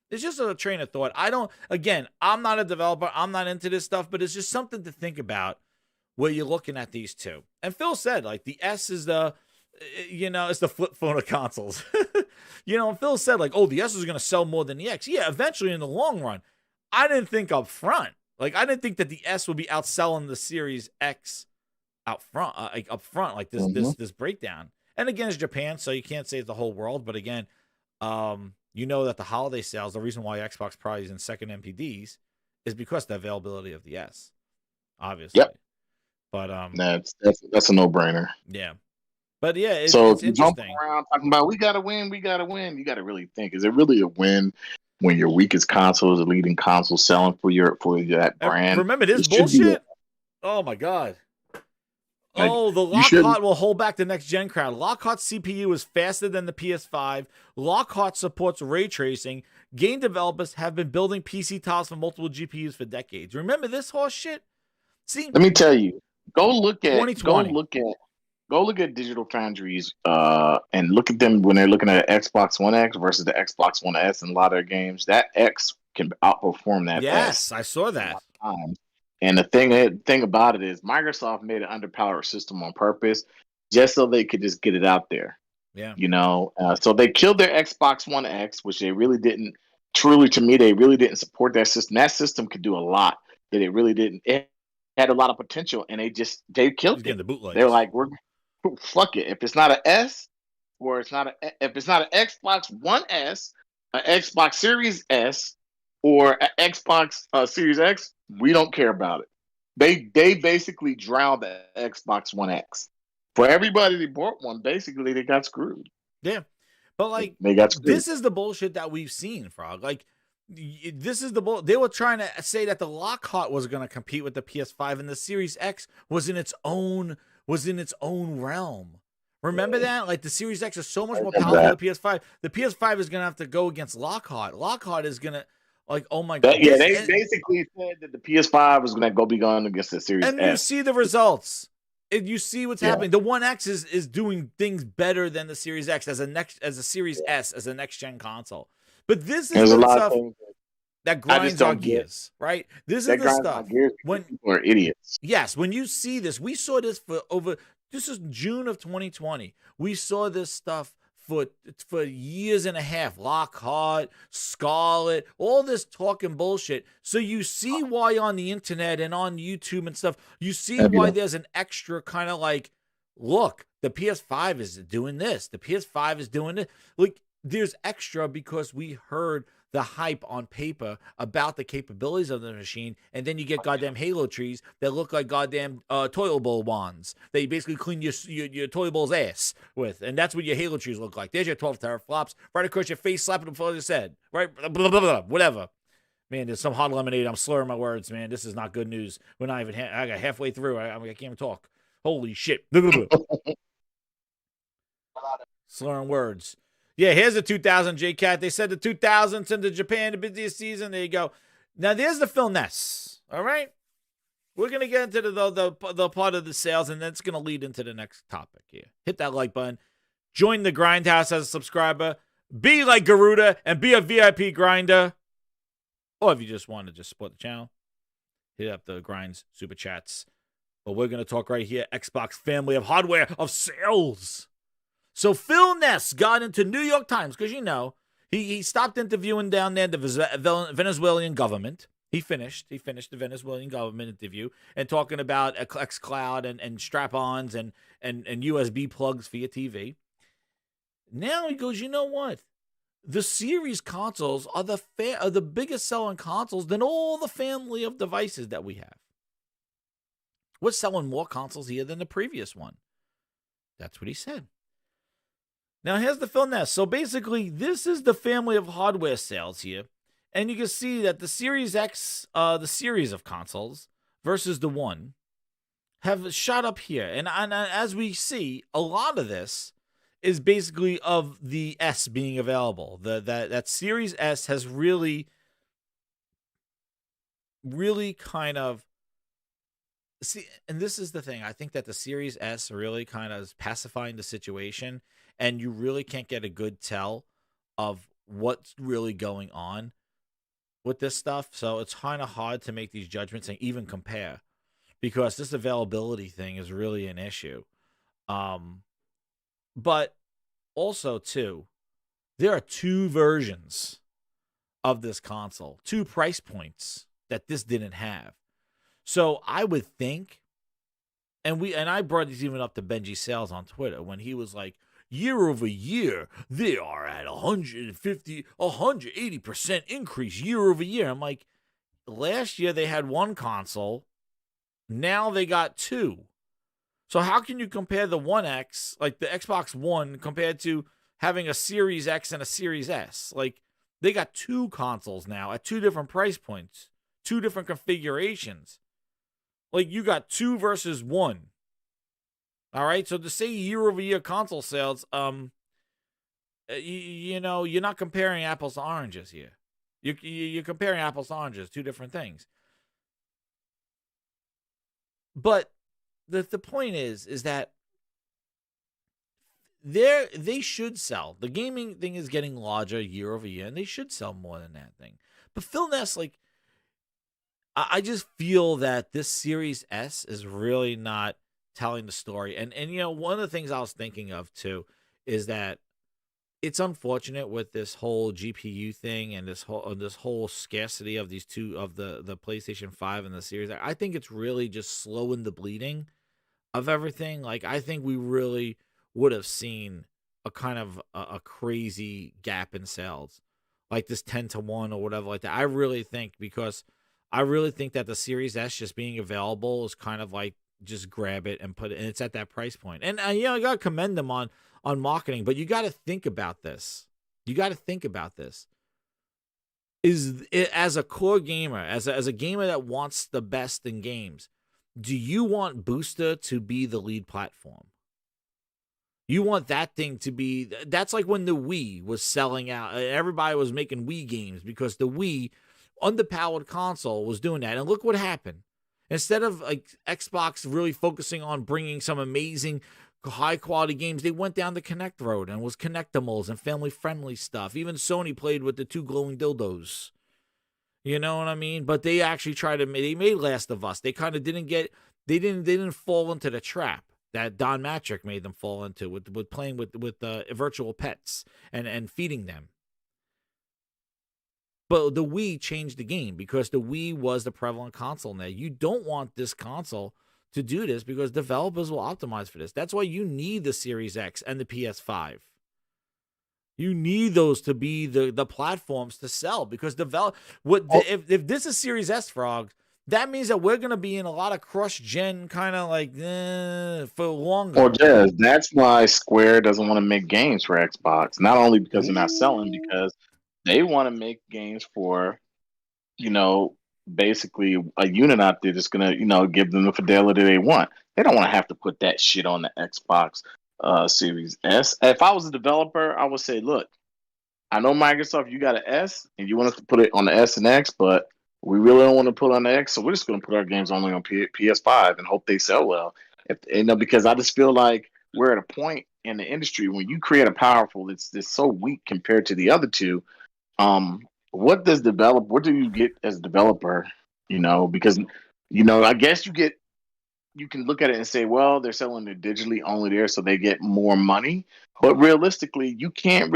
S3: It's just a train of thought. I'm not a developer. I'm not into this stuff, but it's just something to think about where you're looking at these two. And Phil said, like, the S is it's the flip phone of consoles. And Phil said, like, the S is going to sell more than the X. Yeah, eventually in the long run. I didn't think up front. Like, I didn't think that the S would be outselling the Series X up front, like this breakdown. And again, it's Japan, so you can't say it's the whole world. But again, that the holiday sales, the reason why Xbox probably is in second MPDs is because of the availability of the S, obviously. Yep. But
S5: that's a no-brainer.
S3: Yeah. But yeah, it's
S5: interesting. Around talking about we gotta win. You gotta really think: is it really a win when your weakest console is a leading console selling for that brand?
S3: Remember this bullshit? Oh my god. The Lockhart will hold back the next gen crowd. Lockhart's CPU is faster than the PS5. Lockhart supports ray tracing. Game developers have been building PC tiles for multiple GPUs for decades. Remember this horse shit? See,
S5: let me tell you. Go look at
S3: 2020.
S5: Go look at Digital Foundry's and look at them when they're looking at Xbox One X versus the Xbox One S in a lot of their games. That X can outperform that.
S3: Yes, I saw that.
S5: And the thing about it is Microsoft made an underpowered system on purpose just so they could just get it out there.
S3: Yeah.
S5: So they killed their Xbox One X, which they really didn't, truly to me, they really didn't support that system. That system could do a lot that it really didn't. It had a lot of potential, and they killed it. They're like, fuck it. If it's not an S, or if it's not an Xbox One S, an Xbox Series S, or an Xbox Series X, we don't care about it. They basically drowned the Xbox One X. For everybody that bought one, basically they got screwed.
S3: Yeah, but like
S5: they got screwed.
S3: This is the bullshit that we've seen, Frog. Like this is the bull. They were trying to say that the Lockhart was going to compete with the PS5, and the Series X was in its own realm. Remember that? Like the Series X is so much more powerful than the PS5. The PS5 is going to have to go against Lockhart. Lockhart is going to. Like, oh my god!
S5: Yeah, they basically said that the PS5 was going to be going against the Series S.
S3: And you see the results. You see what's happening. The One X is doing things better than the Series X as a Series S as a next gen console. But this is the stuff that grinds our gears, right? This is the stuff when
S5: people are idiots.
S3: Yes, when you see this, we saw this this is June of 2020. We saw this stuff for years and a half. Lockhart, Scarlet, all this talking bullshit. So you see why on the internet and on YouTube and stuff, you see why there's an extra kind of like, look, the PS5 is doing this. The PS5 is doing it. Like, there's extra because we heard the hype on paper about the capabilities of the machine, and then you get goddamn Halo trees that look like goddamn toilet bowl wands that you basically clean your toilet bowl's ass with, and that's what your Halo trees look like. There's your 12 teraflops right across your face, slapping them before you said, right? Blah, blah, blah, blah, whatever. Man, there's some hot lemonade. I'm slurring my words, man. This is not good news. We're not even. I got halfway through. I can't even talk. Holy shit. Slurring words. Yeah, here's the 2000 JCat. They said the 2000s into Japan, the busiest season. There you go. Now, there's the Philness. All right? We're going to get into the part of the sales, and that's going to lead into the next topic here. Hit that like button. Join the Grindhouse as a subscriber. Be like Garuda and be a VIP grinder. Or if you just want to just support the channel, hit up the Grinds Super Chats. But we're going to talk right here, Xbox family of hardware of sales. So Philness got into New York Times because, you know, he stopped interviewing down there the Venezuelan government. He finished the Venezuelan government interview and talking about xCloud and strap-ons and USB plugs for your TV. Now he goes, you know what? The series consoles are the biggest selling consoles than all the family of devices that we have. We're selling more consoles here than the previous one. That's what he said. Now, here's the Philness. So basically, this is the family of hardware sales here. And you can see that the Series X, the series of consoles, versus the One, have shot up here. And as we see, a lot of this is basically of the S being available. That Series S has really kind of... See, and this is the thing. I think that the Series S really kind of is pacifying the situation, and you really can't get a good tell of what's really going on with this stuff. So it's kind of hard to make these judgments and even compare, because this availability thing is really an issue. But also, too, there are two versions of this console, two price points that this didn't have. So I would think, and I brought this even up to Benji Sales on Twitter when he was like, year over year, they are at 180% increase year over year. I'm like, last year they had one console, now they got two. So how can you compare the One X, like the Xbox One, compared to having a Series X and a Series S? Like, they got two consoles now at two different price points, two different configurations. Like, you got two versus one. All right, so to say year-over-year console sales, you know, you're not comparing apples to oranges here. You're comparing apples to oranges, two different things. But the point is that they should sell. The gaming thing is getting larger year over year, and they should sell more than that thing. But Philness, like, I just feel that this Series S is really not telling the story. And you know, one of the things I was thinking of too is that it's unfortunate with this whole GPU thing and this whole scarcity of these two, of the PlayStation 5 and the Series. I think it's really just slowing the bleeding of everything. Like, I think we really would have seen a kind of a crazy gap in sales, like this 10-to-1 or whatever like that. I really think, because I really think that the Series S just being available is kind of like, just grab it and put it, and it's at that price point. And you know, I gotta commend them on marketing, but you got to think about this. You got to think about this. Is it, as a core gamer, as a gamer that wants the best in games, do you want Booster to be the lead platform? You want that thing to be... That's like when the Wii was selling out. Everybody was making Wii games because the Wii, underpowered console, was doing that. And look what happened. Instead of like Xbox really focusing on bringing some amazing high-quality games, they went down the Connect road and was Connectimals and family-friendly stuff. Even Sony played with the two glowing dildos. You know what I mean? But they actually tried to... They made Last of Us. They kind of didn't get... They didn't fall into the trap that Don Matrick made them fall into with playing with virtual pets and feeding them. But the Wii changed the game because the Wii was the prevalent console now. You don't want this console to do this because developers will optimize for this. That's why you need the Series X and the PS5. You need those to be the platforms to sell because if this is Series S, Frog, that means that we're gonna be in a lot of cross-gen kind of like for longer.
S5: Well, Jazz, that's why Square doesn't want to make games for Xbox. Not only because they're not selling, because they want to make games for, basically a unit out there that's gonna, give them the fidelity they want. They don't want to have to put that shit on the Xbox Series S. If I was a developer, I would say, look, I know Microsoft, you got an S, and you want us to put it on the S and X, but we really don't want to put it on the X, so we're just going to put our games only on PS5 and hope they sell well. Because I just feel like we're at a point in the industry when you create a powerful, it's so weak compared to the other two. What do you get as a developer? Because I guess you can look at it and say, well, they're selling it digitally only there, so they get more money. But realistically, you can't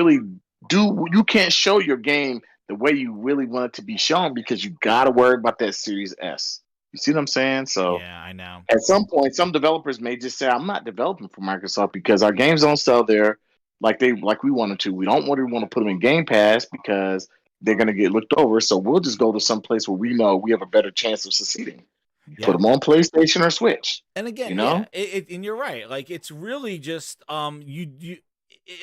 S5: show your game the way you really want it to be shown because you got to worry about that Series S. You see what I'm saying? So
S3: yeah, I know.
S5: At some point, some developers may just say, I'm not developing for Microsoft because our games don't sell there like we wanted to. We don't want to put them in Game Pass because they're going to get looked over. So we'll just go to some place where we know we have a better chance of succeeding.
S3: Yeah.
S5: Put them on PlayStation or Switch.
S3: And again, and you're right. Like it's really just you.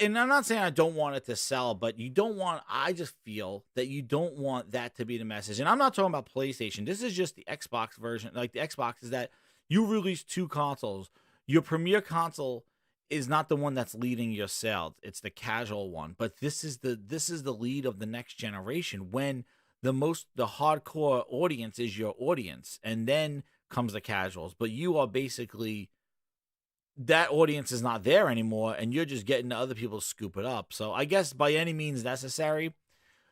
S3: And I'm not saying I don't want it to sell, but I just feel that you don't want that to be the message. And I'm not talking about PlayStation. This is just the Xbox version. Like the Xbox is that you release two consoles. Your premier console is not the one that's leading your sales. It's the casual one. But this is the lead of the next generation when the hardcore audience is your audience. And then comes the casuals. But you are basically, that audience is not there anymore, and you're just getting other people to scoop it up. So I guess by any means necessary.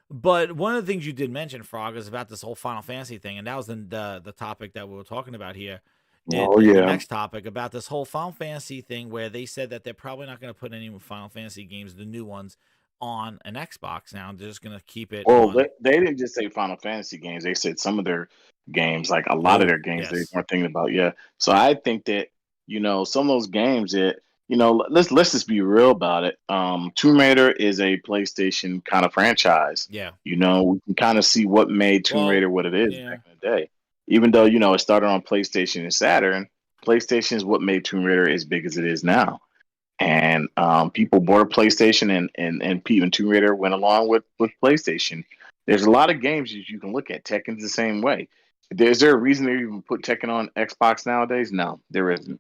S3: But one of the things you did mention, Frog, is about this whole Final Fantasy thing, and that was the topic that we were talking about here. The next topic about this whole Final Fantasy thing, where they said that they're probably not going to put any Final Fantasy games, the new ones, on an Xbox now. They're just going to keep it.
S5: Well, they didn't just say Final Fantasy games. They said some of their games, like a lot of their games, they weren't thinking about. Yeah. So I think that, some of those games that, let's just be real about it. Tomb Raider is a PlayStation kind of franchise.
S3: Yeah.
S5: We can kind of see what made Tomb Raider what it is back in the day. Even though, it started on PlayStation and Saturn, PlayStation is what made Tomb Raider as big as it is now. And people bought a PlayStation and Tomb Raider went along with PlayStation. There's a lot of games you can look at. Tekken's the same way. Is there a reason they even put Tekken on Xbox nowadays? No, there isn't.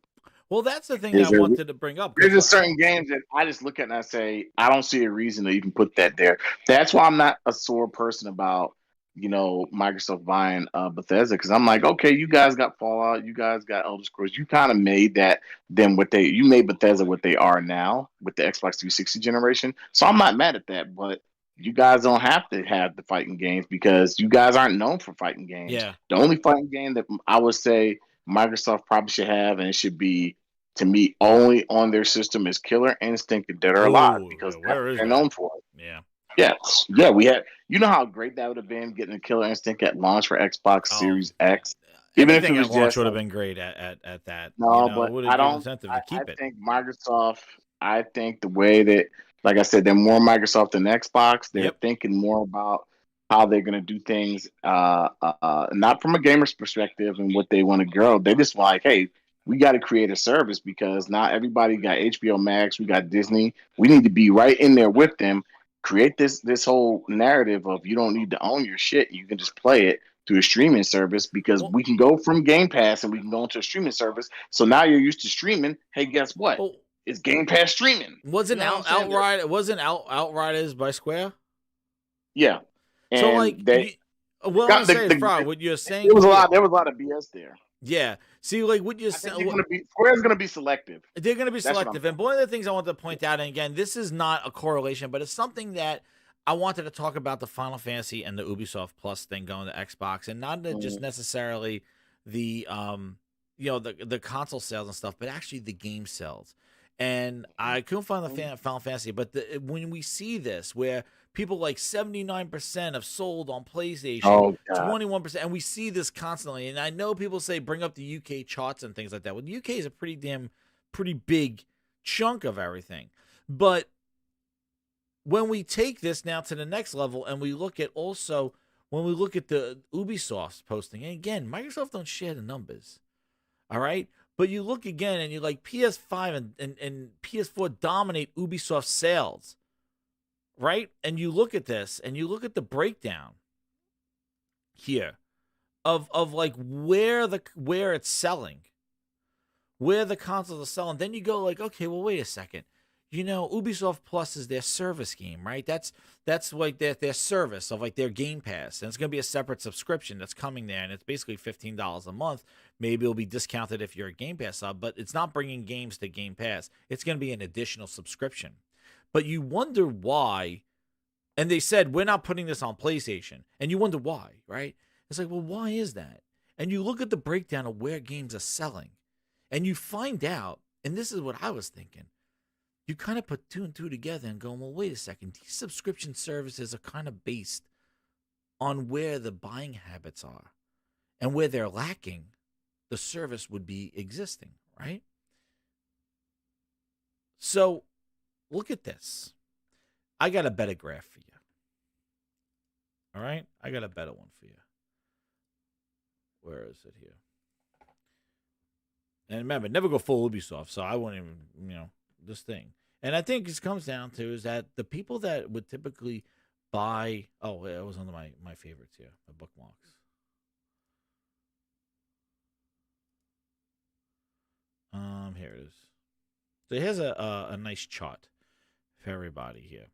S3: Well, that's the thing I wanted to bring up.
S5: There's just certain games that I just look at and I say, I don't see a reason to even put that there. That's why I'm not a sore person about, Microsoft buying Bethesda, because I'm like, okay, you guys got Fallout, you guys got Elder Scrolls, you kind of made you made Bethesda what they are now with the Xbox 360 generation. So I'm not mad at that, but you guys don't have to have the fighting games because you guys aren't known for fighting games.
S3: Yeah.
S5: The only fighting game that I would say Microsoft probably should have, and it should be, to me, only on their system, is Killer Instinct and Dead or Alive, because they're known for it.
S3: Yeah.
S5: Yes. Yeah, we had. You know how great that would have been getting a Killer Instinct at launch for Xbox Series X.
S3: Even if it was launch would have been great at that.
S5: No, but I don't. I think Microsoft. I think the way that, like I said, they're more Microsoft than Xbox. They're thinking more about how they're going to do things, not from a gamer's perspective and what they want to grow. They just like, hey, we got to create a service because not everybody got HBO Max. We got Disney. We need to be right in there with them. Create this whole narrative of you don't need to own your shit. You can just play it through a streaming service because we can go from Game Pass and we can go into a streaming service. So now you're used to streaming. Hey, guess what? It's Game Pass streaming.
S3: Wasn't Outriders by Square?
S5: Yeah. And
S3: so like, I'm saying, Frog, what you're saying,
S5: there was a lot of BS there.
S3: Yeah. See, like what you're saying,
S5: Square's going to be selective.
S3: They're going to be selective. And one of the things I want to point out, and again, this is not a correlation, but it's something that I wanted to talk about the Final Fantasy and the Ubisoft Plus thing going to Xbox, and not just necessarily the the console sales and stuff, but actually the game sales. And I couldn't find the Final Fantasy, but when we see this, where people like 79% have sold on PlayStation, 21%, and we see this constantly. And I know people say bring up the UK charts and things like that. Well, the UK is a pretty big chunk of everything. But when we take this now to the next level and we look at also, when we look at the Ubisoft's posting, and again, Microsoft don't share the numbers, all right? But you look again and you're like PS5 and PS4 dominate Ubisoft sales, right? And you look at this and you look at the breakdown here of like where it's selling, where the consoles are selling. Then you go like, okay, well, wait a second. You know, Ubisoft Plus is their service game, right? That's like their service of like their Game Pass. And it's going to be a separate subscription that's coming there. And it's basically $15 a month. Maybe it'll be discounted if you're a Game Pass sub, but it's not bringing games to Game Pass. It's going to be an additional subscription. But you wonder why. And they said, we're not putting this on PlayStation. And you wonder why, right? It's like, well, why is that? And you look at the breakdown of where games are selling. And you find out, and this is what I was thinking. You kind of put two and two together and go, well, wait a second. These subscription services are kind of based on where the buying habits are. And where they're lacking, the service would be existing, right? So, look at this. I got a better graph for you. All right? I got a better one for you. Where is it here? And remember, never go full Ubisoft, so I won't even, this thing. And I think this comes down to is that the people that would typically buy, it was under my favorites here, the bookmarks. Here it is. So here's a nice chart for everybody here.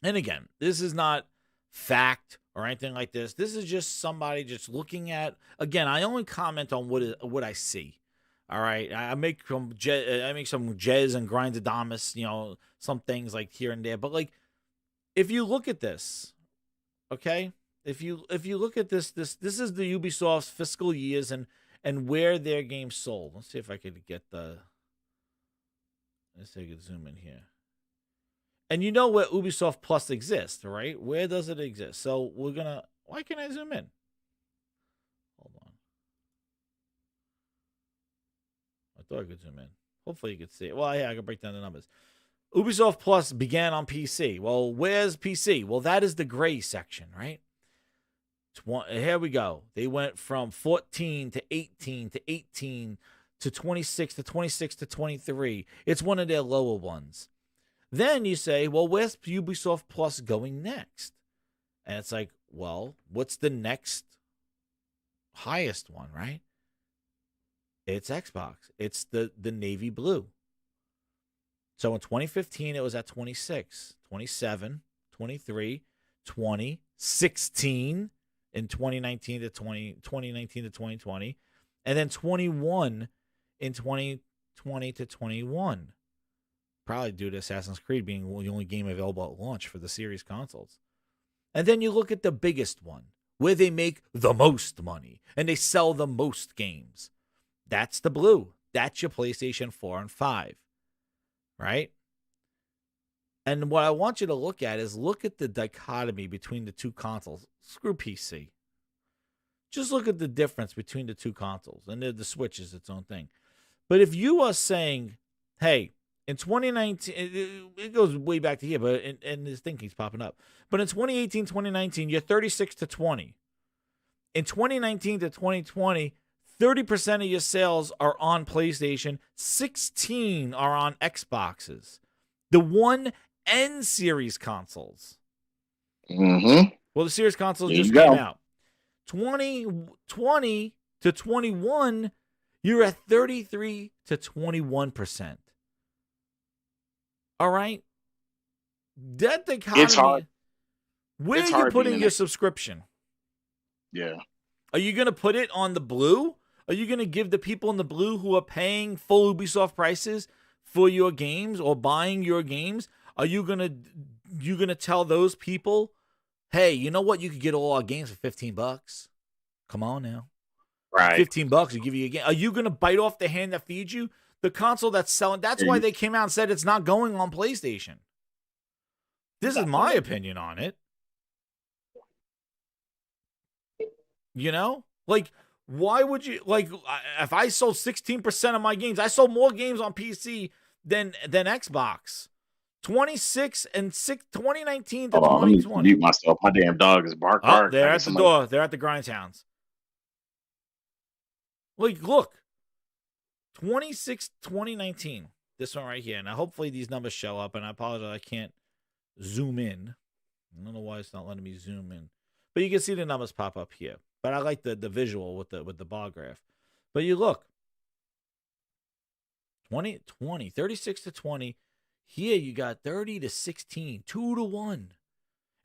S3: And again, this is not fact or anything like this. This is just somebody just looking at. Again, I only comment on what I see. All right, I make some Jez and Grindhouse, some things like here and there. But like, if you look at this, okay, if you look at this is the Ubisoft's fiscal years and where their games sold. Let's see if I could get the. Let's see if I could zoom in here. And you know where Ubisoft Plus exists, right? Where does it exist? So we're gonna. Why can't I zoom in? Hold on. I thought I could zoom in. Hopefully you could see it. Well, yeah, I can break down the numbers. Ubisoft Plus began on PC. Well, where's PC? Well, that is the gray section, right? Here we go. They went from 14 to 18 to 18 to 26 to 26 to 23. It's one of their lower ones. Then you say, well, where's Ubisoft Plus going next? And it's like, well, what's the next highest one, right? It's Xbox. It's the navy blue. So in 2015, it was at 26, 27, 23, 20, 16 in 2019 to 2020, and then 21 in 2020 to 21. Probably due to Assassin's Creed being the only game available at launch for the series consoles. And then you look at the biggest one, where they make the most money and they sell the most games. That's the blue. That's your PlayStation 4 and 5, right? And what I want you to look at is look at the dichotomy between the two consoles. Screw PC. Just look at the difference between the two consoles. And the Switch is its own thing. But if you are saying, hey, in 2019, it goes way back to here, but and this thing keeps popping up. But in 2018, 2019, you're 36 to 20. In 2019 to 2020, 30% of your sales are on PlayStation, 16 are on Xboxes. The One and Series consoles.
S5: Mm-hmm.
S3: Well, the Series consoles just came out. 2020 to 21, you're at 33 to 21%. All right? That dichotomy.
S5: It's hard.
S3: Where
S5: It's
S3: are you
S5: hard
S3: putting
S5: being
S3: your
S5: a-
S3: subscription?
S5: Yeah.
S3: Are you going to put it on the blue? Are you going to give the people in the blue who are paying full Ubisoft prices for your games or buying your games? Are you going to tell those people, hey, you know what? You could get all our games for $15. Come on now.
S5: Right.
S3: $15 will give you a game. Are you going to bite off the hand that feeds you? The console that's selling. That's why they came out and said it's not going on PlayStation. This is my opinion on it. You know? Like, why would you, like, if I sold 16% of my games, I sold more games on PC than Xbox. 2019 to
S5: Hold on, let me
S3: 2020.
S5: mute myself. My damn dog is bark.
S3: Oh, they're at the door. They're at the Grindhouse. Look. 2019. This one right here. Now, hopefully these numbers show up, and I apologize, I can't zoom in. I don't know why it's not letting me zoom in. But you can see the numbers pop up here. But I like the visual with the bar graph. But you look. 20, 36 to 20. Here you got 30 to 16, 2 to 1.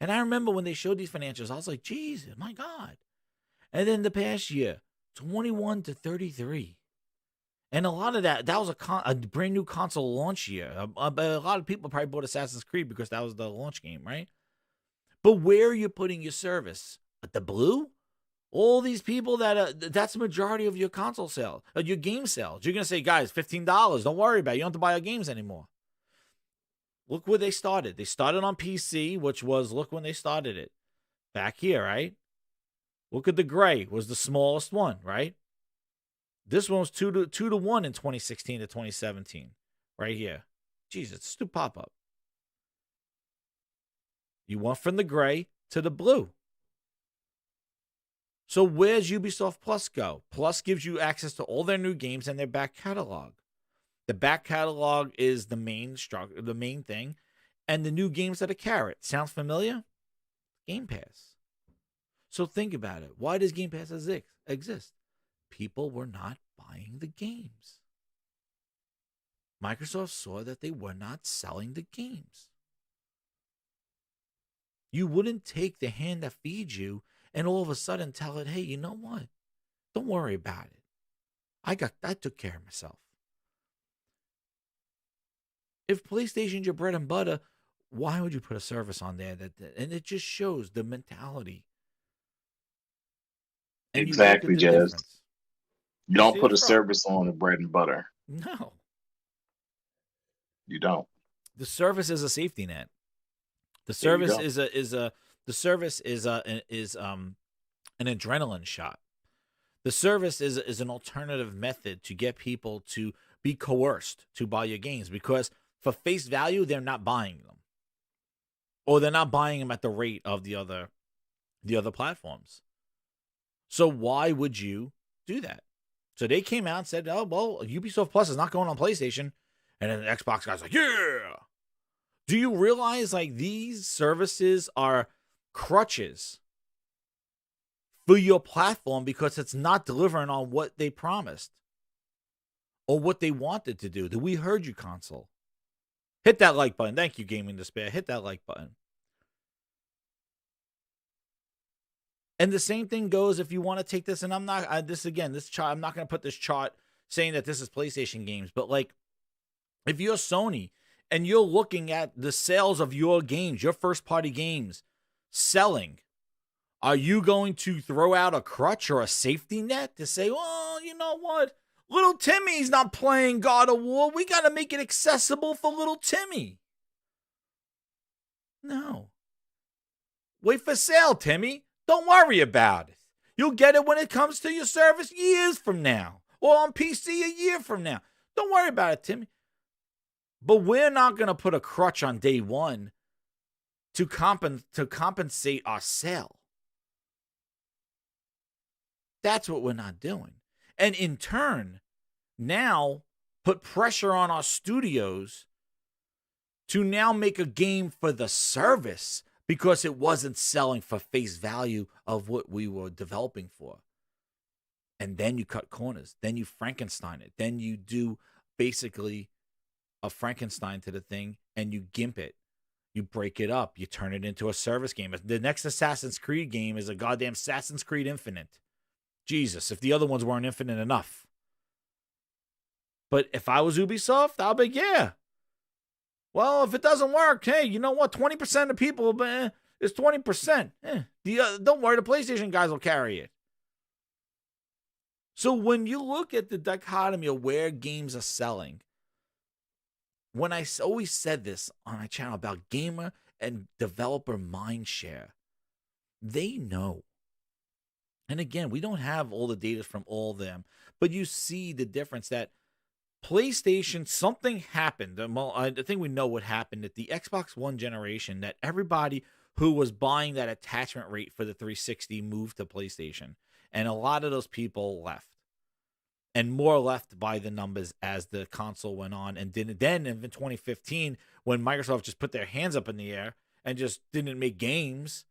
S3: And I remember when they showed these financials, I was like, Jesus, my God. And then the past year, 21 to 33. And a lot of that was a brand new console launch year. A lot of people probably bought Assassin's Creed because that was the launch game, right? But where are you putting your service? At the blue? All these people that's the majority of your console sales, your game sales. You're going to say, guys, $15. Don't worry about it. You don't have to buy our games anymore. Look where they started. They started on PC, which was, look when they started it. Back here, right? Look at the gray. Was the smallest one, right? This one was 2 to 1 in 2016 to 2017. Right here. Jesus, it's a pop-up. You went from the gray to the blue. So where's Ubisoft Plus go? Plus gives you access to all their new games and their back catalog. The back catalog is the main thing, and the new games that are carrot. Sounds familiar? Game Pass. So think about it. Why does Game Pass exist? People were not buying the games. Microsoft saw that they were not selling the games. You wouldn't take the hand that feeds you and all of a sudden tell it, hey, you know what? Don't worry about it. I took care of myself. If PlayStation's your bread and butter, why would you put a service on there and it just shows the mentality? And
S5: exactly, Jazz. You don't put a
S3: service
S5: service on the bread and butter.
S3: No.
S5: You don't.
S3: The service is a safety net. The service is an adrenaline shot. The service is an alternative method to get people to be coerced to buy your games, because for face value, they're not buying them. Or they're not buying them at the rate of the other platforms. So why would you do that? So they came out and said, oh, well, Ubisoft Plus is not going on PlayStation. And then the Xbox guys like, yeah. Do you realize these services are crutches for your platform because it's not delivering on what they promised or what they wanted to do? We heard you, console. Hit that like button. Thank you, Gaming Despair. Hit that like button. And the same thing goes if you want to take this, and I'm not I'm not going to put this chart saying that this is PlayStation games, but if you're Sony and you're looking at the sales of your games, your first party games selling, are you going to throw out a crutch or a safety net to say, well, you know what? Little Timmy's not playing God of War. We got to make it accessible for little Timmy. No. Wait for sale, Timmy. Don't worry about it. You'll get it when it comes to your service years from now, or on PC a year from now. Don't worry about it, Timmy. But we're not going to put a crutch on day one to compensate our sale. That's what we're not doing. And in turn, now put pressure on our studios to now make a game for the service because it wasn't selling for face value of what we were developing for. And then you cut corners. Then you Frankenstein it. Then you do basically a Frankenstein to the thing and you gimp it. You break it up. You turn it into a service game. The next Assassin's Creed game is a goddamn Assassin's Creed Infinite. Jesus, if the other ones weren't infinite enough. But if I was Ubisoft, I'll be, yeah. Well, if it doesn't work, hey, you know what? 20% of people, it's 20%. Don't worry, the PlayStation guys will carry it. So when you look at the dichotomy of where games are selling, when I always said this on my channel about gamer and developer mindshare, they know. And again, we don't have all the data from all of them, but you see the difference that PlayStation, something happened. Well, I think we know what happened at the Xbox One generation, that everybody who was buying that attachment rate for the 360 moved to PlayStation. And a lot of those people left. And more left by the numbers as the console went on. And then in 2015, when Microsoft just put their hands up in the air and just didn't make games,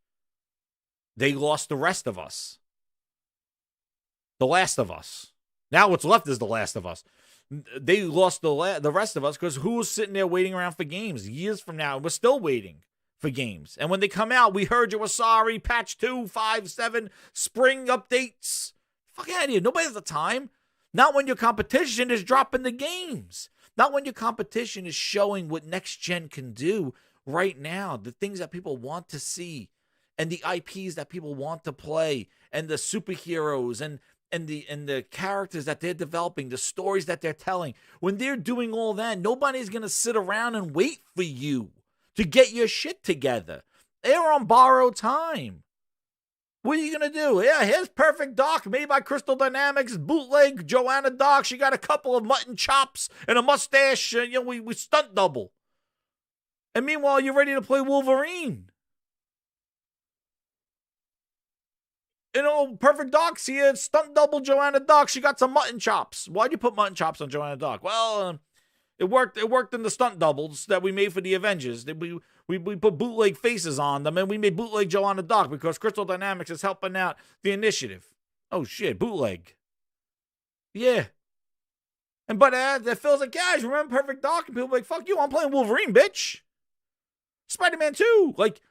S3: they lost the rest of us. The Last of Us. Now what's left is The Last of Us. They lost the rest of us because who was sitting there waiting around for games? Years from now, we're still waiting for games. And when they come out, we heard you were sorry, patch 2, 5, 7, spring updates. Fuck out of here. Nobody has the time. Not when your competition is dropping the games. Not when your competition is showing what next gen can do right now. The things that people want to see. And the IPs that people want to play. And the superheroes and the characters that they're developing, the stories that they're telling. When they're doing all that, nobody's going to sit around and wait for you to get your shit together. They're on borrowed time. What are you going to do? Yeah, here's Perfect Dark, made by Crystal Dynamics, bootleg Joanna Dark. She got a couple of mutton chops and a mustache. We stunt double. And meanwhile, you're ready to play Wolverine. Perfect Dark's here. Stunt double Joanna Dark. She got some mutton chops. Why'd you put mutton chops on Joanna Dark? Well, it worked. It worked in the stunt doubles that we made for the Avengers. We put bootleg faces on them, and we made bootleg Joanna Dark because Crystal Dynamics is helping out the initiative. Oh shit, bootleg. Yeah. But that feels like, guys, remember Perfect Dark? And people are like, fuck you, I'm playing Wolverine, bitch. Spider-Man 2. Like,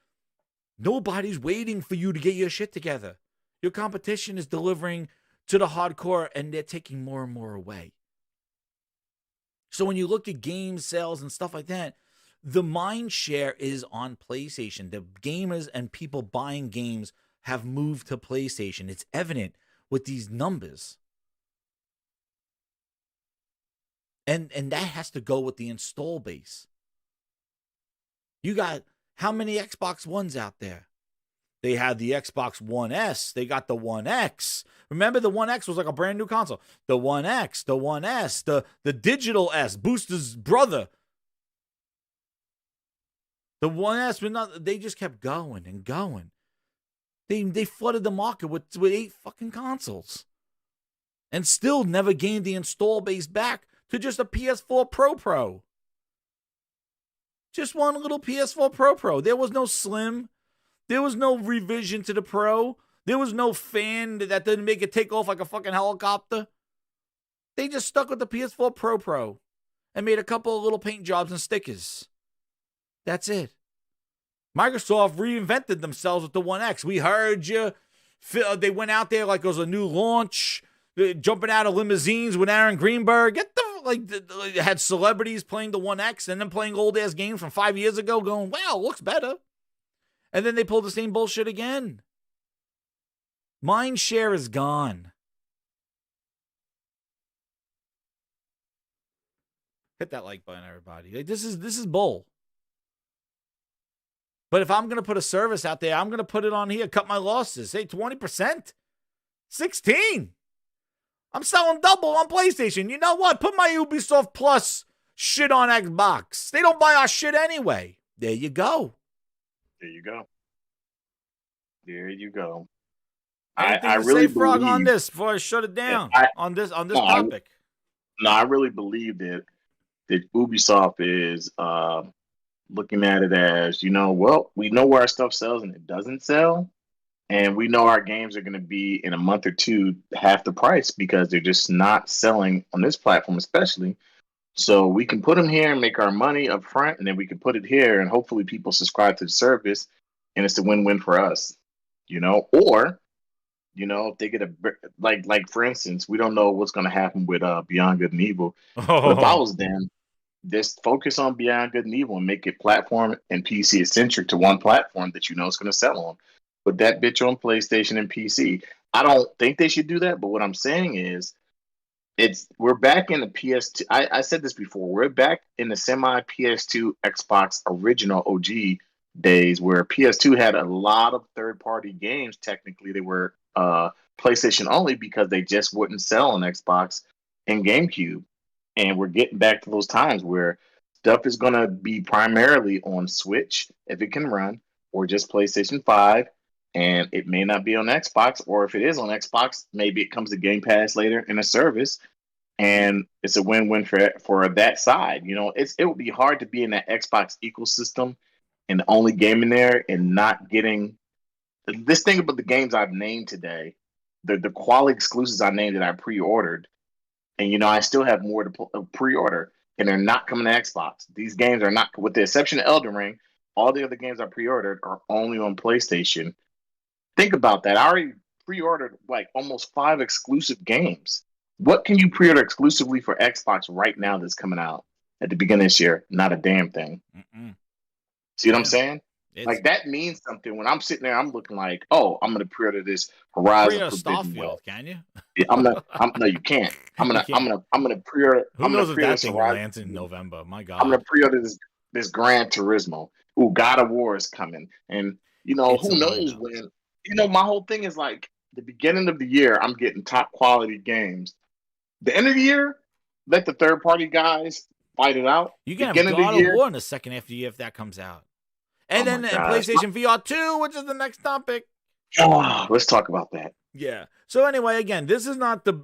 S3: nobody's waiting for you to get your shit together. Your competition is delivering to the hardcore, and they're taking more and more away. So when you look at game sales and stuff like that, the mind share is on PlayStation. The gamers and people buying games have moved to PlayStation. It's evident with these numbers. And that has to go with the install base. You got how many Xbox Ones out there? They had the Xbox One S. They got the One X. Remember, the One X was like a brand new console. The One X, the One S, the Digital S, Booster's brother. The One S, they just kept going and going. They flooded the market with 8 fucking consoles. And still never gained the install base back to just a PS4 Pro. Just one little PS4 Pro. There was no Slim. There was no revision to the Pro. There was no fan that didn't make it take off like a fucking helicopter. They just stuck with the PS4 Pro and made a couple of little paint jobs and stickers. That's it. Microsoft reinvented themselves with the One X. We heard you. They went out there like it was a new launch, jumping out of limousines with Aaron Greenberg. Had celebrities playing the One X and then playing old ass games from 5 years ago, going, wow, it looks better. And then they pull the same bullshit again. Mind share is gone. Hit that like button, everybody. Like, this is bull. But if I'm going to put a service out there, I'm going to put it on here, cut my losses. Hey, 20%? 16. I'm selling double on PlayStation. You know what? Put my Ubisoft Plus shit on Xbox. They don't buy our shit anyway. There you go.
S5: There you go. There you go.
S3: Anything
S5: I
S3: to
S5: really
S3: say, Frog,
S5: believe
S3: on this before I shut it down on this topic.
S5: I really believe that Ubisoft is looking at it as, we know where our stuff sells and it doesn't sell. And we know our games are going to be in a month or two half the price because they're just not selling on this platform, especially. So we can put them here and make our money up front, and then we can put it here, and hopefully people subscribe to the service, and it's a win-win for us, Or, if they get like for instance, we don't know what's going to happen with Beyond Good and Evil. But if I was them, just focus on Beyond Good and Evil and make it platform and PC eccentric to one platform that it's going to sell on. Put that bitch on PlayStation and PC. I don't think they should do that, but what I'm saying is, we're back in the PS2. I said this before. We're back in the semi PS2 Xbox original OG days where PS2 had a lot of third-party games. Technically, they were PlayStation only because they just wouldn't sell on Xbox and GameCube. And we're getting back to those times where stuff is going to be primarily on Switch, if it can run, or just PlayStation 5. And it may not be on Xbox, or if it is on Xbox, maybe it comes to Game Pass later in a service. And it's a win-win for that side. You know, it would be hard to be in that Xbox ecosystem and only game in there and not getting this thing about the games I've named today, the quality exclusives I named that I pre-ordered. And, you know, I still have more to pre-order, and they're not coming to Xbox. These games are not, with the exception of Elden Ring, all the other games I pre-ordered are only on PlayStation. Think about that. I already pre-ordered like almost 5 exclusive games. What can you pre-order exclusively for Xbox right now that's coming out at the beginning of this year? Not a damn thing. See what I'm saying? Like, that means something. When I'm sitting there, I'm looking like, oh, I'm gonna pre-order this Horizon
S3: Pre-order
S5: Forbidden
S3: Starfield,
S5: West.
S3: can you?
S5: Yeah, no, you can't. I'm gonna pre-order.
S3: Who
S5: I'm
S3: knows
S5: gonna
S3: if
S5: pre-order
S3: that thing
S5: Horizon.
S3: lands in November? My God.
S5: I'm gonna pre-order this Gran Turismo. Ooh, God of War is coming, and you know
S3: It's
S5: who
S3: a
S5: knows
S3: lineup.
S5: when. You know, my whole thing is like the beginning of the year, I'm getting top quality games. The end of the year, let the third party guys fight it out.
S3: You can have
S5: Beginning
S3: God
S5: of the year,
S3: of War in the second half of the year if that comes out. And
S5: Oh
S3: then
S5: my gosh.
S3: PlayStation VR2, which is the next topic.
S5: let's talk about that.
S3: Yeah. So anyway, again, this is not the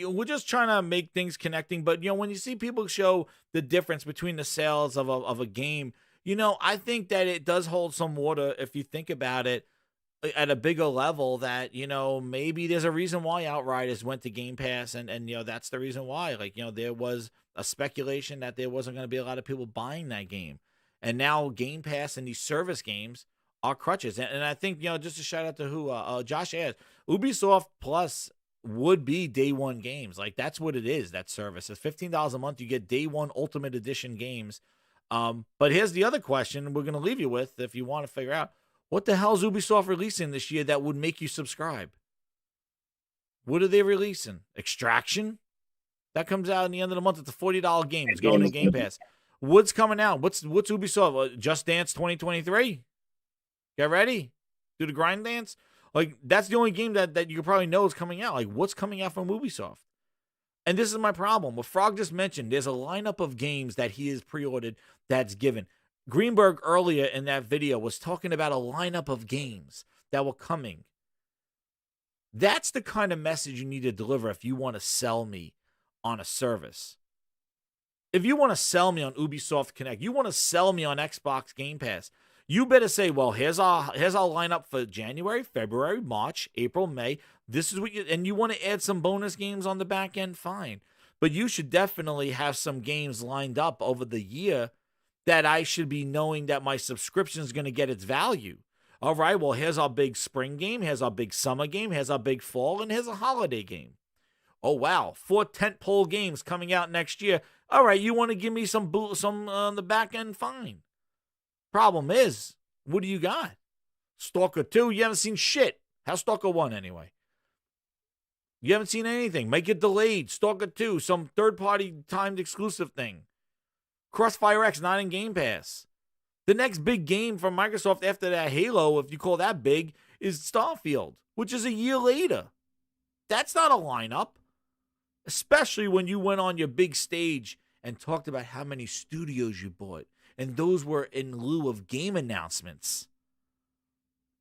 S3: we're just trying to make things connecting. But you know, when you see people show the difference between the sales of a game, you know, I think that it does hold some water if you think about it at a bigger level. That, you know, maybe there's a reason why Outriders went to Game Pass, and you know, that's the reason why. Like, you know, there was a speculation that there wasn't going to be a lot of people buying that game, and now Game Pass and these service games are crutches. And I think, you know, just a shout out to who Josh asked, Ubisoft Plus would be day one games. Like, that's what it is. That service is $15 a month. You get day one Ultimate Edition games. But here's the other question we're going to leave you with if you want to figure out, what the hell is Ubisoft releasing this year that would make you subscribe? What are they releasing? Extraction? That comes out in the end of the month. It's a $40 game. It's going to Game Pass. What's coming out? What's Ubisoft? Just Dance 2023? Get ready. Do the grind dance. Like, that's the only game that you probably know is coming out. Like, what's coming out from Ubisoft? And this is my problem. What Frog just mentioned, there's a lineup of games that he has pre-ordered that's given. Greenberg earlier in that video was talking about a lineup of games that were coming. That's the kind of message you need to deliver if you want to sell me on a service. If you want to sell me on Ubisoft Connect, you want to sell me on Xbox Game Pass, you better say, well, here's our lineup for January, February, March, April, May. This is what and you want to add some bonus games on the back end, fine. But you should definitely have some games lined up over the year that I should be knowing that my subscription is going to get its value. All right, well, here's our big spring game, here's our big summer game, here's our big fall, and here's a holiday game. Oh, wow, 4 tentpole games coming out next year. All right, you want to give me some on the back end, fine. Problem is, what do you got? Stalker 2, you haven't seen shit. How's Stalker 1 anyway? You haven't seen anything. Make it delayed. Stalker 2, some third-party timed exclusive thing. Crossfire X, not in Game Pass. The next big game from Microsoft after that Halo, if you call that big, is Starfield, which is a year later. That's not a lineup. Especially when you went on your big stage and talked about how many studios you bought. And those were in lieu of game announcements.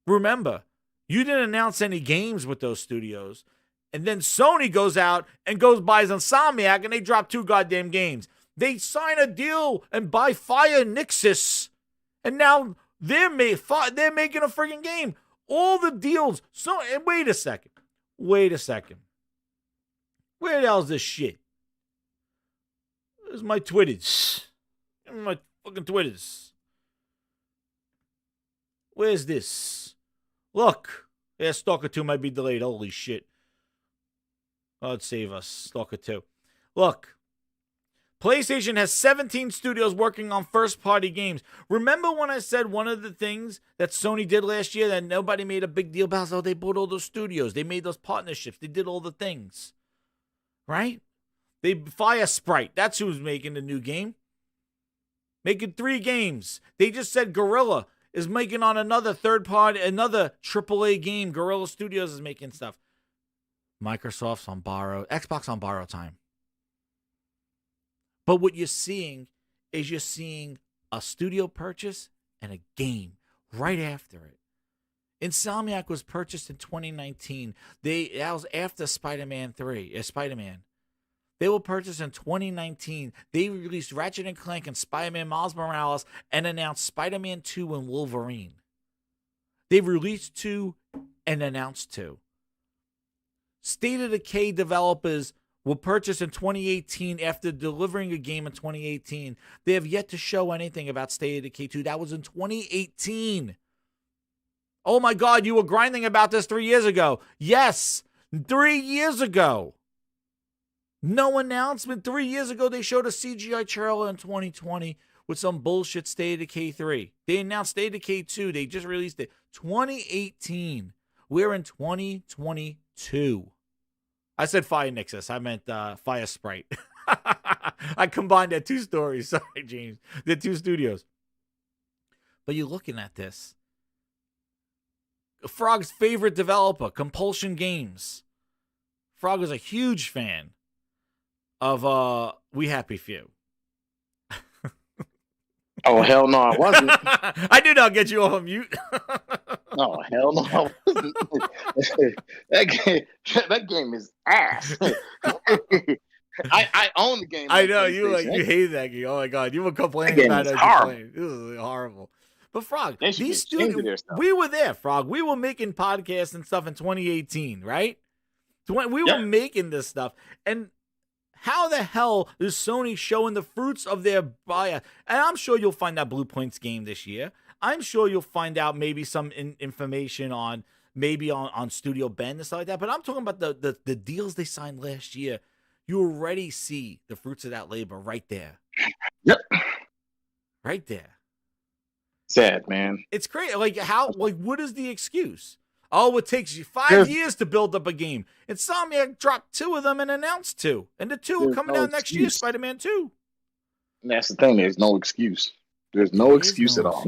S3: Remember, you didn't announce any games with those studios. And then Sony goes out and buys Insomniac, and they drop 2 goddamn games. They sign a deal and buy Fire Nixis, and now they're making a friggin' game. All the deals. So wait a second. Where the hell's this shit? Where's my Twitters? My fucking Twitters. Where's this? Look. Yeah, Stalker 2 might be delayed. Holy shit. God save us. Stalker 2. Look. PlayStation has 17 studios working on first-party games. Remember when I said one of the things that Sony did last year that nobody made a big deal about? Oh, they bought all those studios. They made those partnerships. They did all the things. Right? They Fire Sprite. That's who's making the new game. Making 3 games. They just said Guerrilla is making on another third-party, another AAA game. Guerrilla Studios is making stuff. Microsoft's on borrow. Xbox on borrow time. But what you're seeing is you're seeing a studio purchase and a game right after it. Insomniac was purchased in 2019. That was after Spider-Man 3. Spider-Man. They were purchased in 2019. They released Ratchet & Clank and Spider-Man Miles Morales and announced Spider-Man 2 and Wolverine. They've released 2 and announced 2. State of Decay developers were purchased in 2018 after delivering a game in 2018. They have yet to show anything about State of Decay 2. That was in 2018. Oh my God, you were grinding about this 3 years ago. Yes, 3 years ago. No announcement. 3 years ago, they showed a CGI trailer in 2020 with some bullshit State of Decay 3. They announced State of Decay 2. They just released it. 2018. We're in 2022. I said Fire Nixus. I meant Fire Sprite. I combined their 2 stories. Sorry, James. They're 2 studios. But you're looking at this. Frog's favorite developer, Compulsion Games. Frog was a huge fan of We Happy Few.
S5: Oh, hell no, I wasn't.
S3: I did not get you off of mute.
S5: No, hell no, I wasn't. that game is ass. I own the game.
S3: I know, you hate that game. Oh my God, you were complaining about it. This is horrible. But Frog, these studios, we were there, Frog. We were making podcasts and stuff in 2018, right? We were making this stuff. And how the hell is Sony showing the fruits of their buyer? And I'm sure you'll find out Blue Point's game this year. I'm sure you'll find out maybe some information on Studio Bend and stuff like that. But I'm talking about the deals they signed last year. You already see the fruits of that labor right there.
S5: Yep.
S3: Right there.
S5: Sad, man.
S3: It's crazy. What is the excuse? Oh, it takes you 5 years to build up a game. Insomniac dropped 2 of them and announced 2. And the 2 are coming out next year, Spider-Man 2.
S5: And that's the thing. There's no excuse. There's no excuse at all.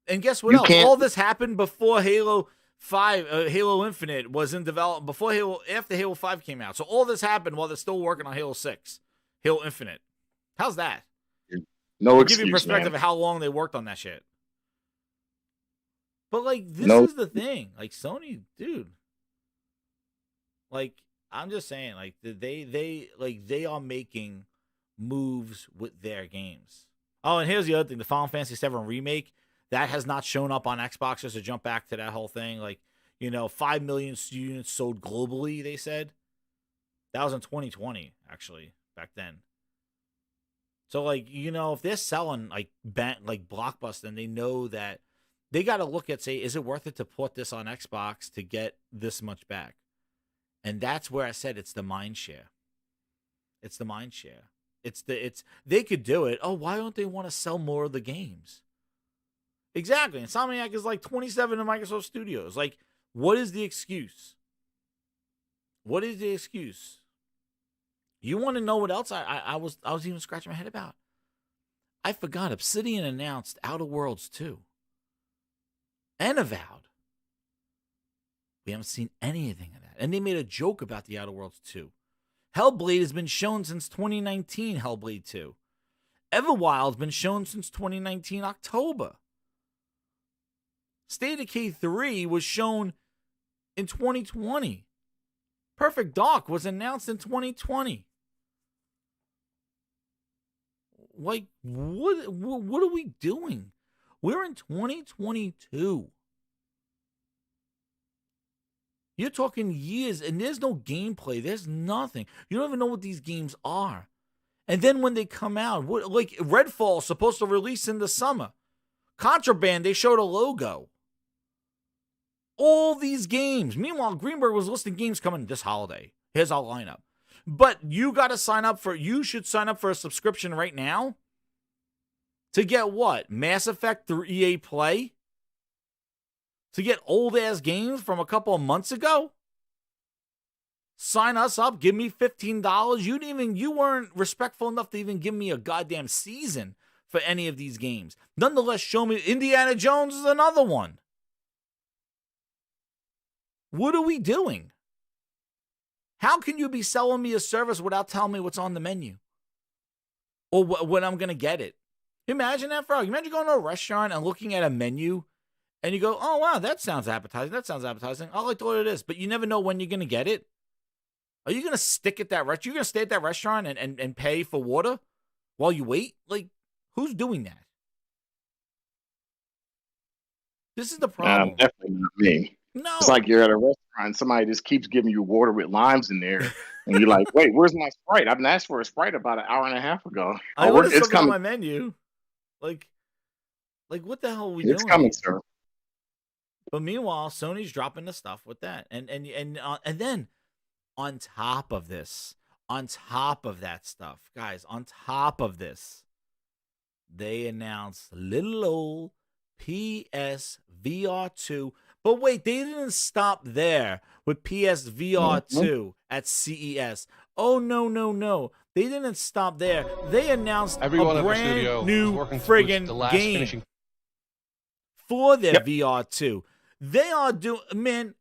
S3: And guess what else? All this happened before Halo 5, Halo Infinite was in development, after Halo 5 came out. So all this happened while they're still working on Halo 6, Halo Infinite. How's that?
S5: No
S3: to
S5: excuse,
S3: give you perspective
S5: man.
S3: of how long they worked on that shit. But this is the thing. Sony, dude. I'm just saying, they are making moves with their games. Oh, and here's the other thing: the Final Fantasy VII remake that has not shown up on Xbox. Just to jump back to that whole thing, 5 million units sold globally. They said that was in 2020, actually, back then. So, if they're selling Blockbuster, and they know that they got to look at, say, is it worth it to put this on Xbox to get this much back? And that's where I said it's the mind share. It's the mind share. They could do it. Oh, why don't they want to sell more of the games? Exactly. Insomniac is 27 in Microsoft Studios. What is the excuse? What is the excuse? You want to know what else I was even scratching my head about? I forgot. Obsidian announced Outer Worlds 2. And Avowed. We haven't seen anything of that. And they made a joke about the Outer Worlds 2. Hellblade has been shown since 2019, Hellblade 2. Everwild's been shown since 2019, October. State of Decay 3 was shown in 2020. Perfect Dark was announced in 2020. What are we doing? We're in 2022. You're talking years, and there's no gameplay. There's nothing. You don't even know what these games are. And then when they come out, Redfall's supposed to release in the summer. Contraband, they showed a logo. All these games. Meanwhile, Greenberg was listing games coming this holiday. Here's our lineup. But you should sign up for a subscription right now to get what? Mass Effect through EA Play? To get old-ass games from a couple of months ago? Sign us up. Give me $15. You weren't respectful enough to even give me a goddamn season for any of these games. Nonetheless, show me Indiana Jones is another one. What are we doing? How can you be selling me a service without telling me what's on the menu? Or when I'm going to get it? Imagine that, Frog. Imagine going to a restaurant and looking at a menu and you go, oh, wow, that sounds appetizing. That sounds appetizing. I'll like to order this. But you never know when you're going to get it. Are you going to stick at that restaurant? You're going to stay at that restaurant and pay for water while you wait? Like, who's doing that? This is the problem.
S5: Definitely not me.
S3: No.
S5: It's like you're at a restaurant and somebody just keeps giving you water with limes in there. And you're like, wait, where's my Sprite? I've been asked for a Sprite about an hour and a half ago.
S3: I ordered something on my menu. Like what the hell are we doing?
S5: It's coming, sir.
S3: But meanwhile, Sony's dropping the stuff with that. And then on top of this, on top of that stuff, guys, on top of this, they announced little old PSVR2. But wait, they didn't stop there with PSVR2 at CES. Oh, no. They didn't stop there. They announced a brand new friggin' game for their VR2. They are doing, man,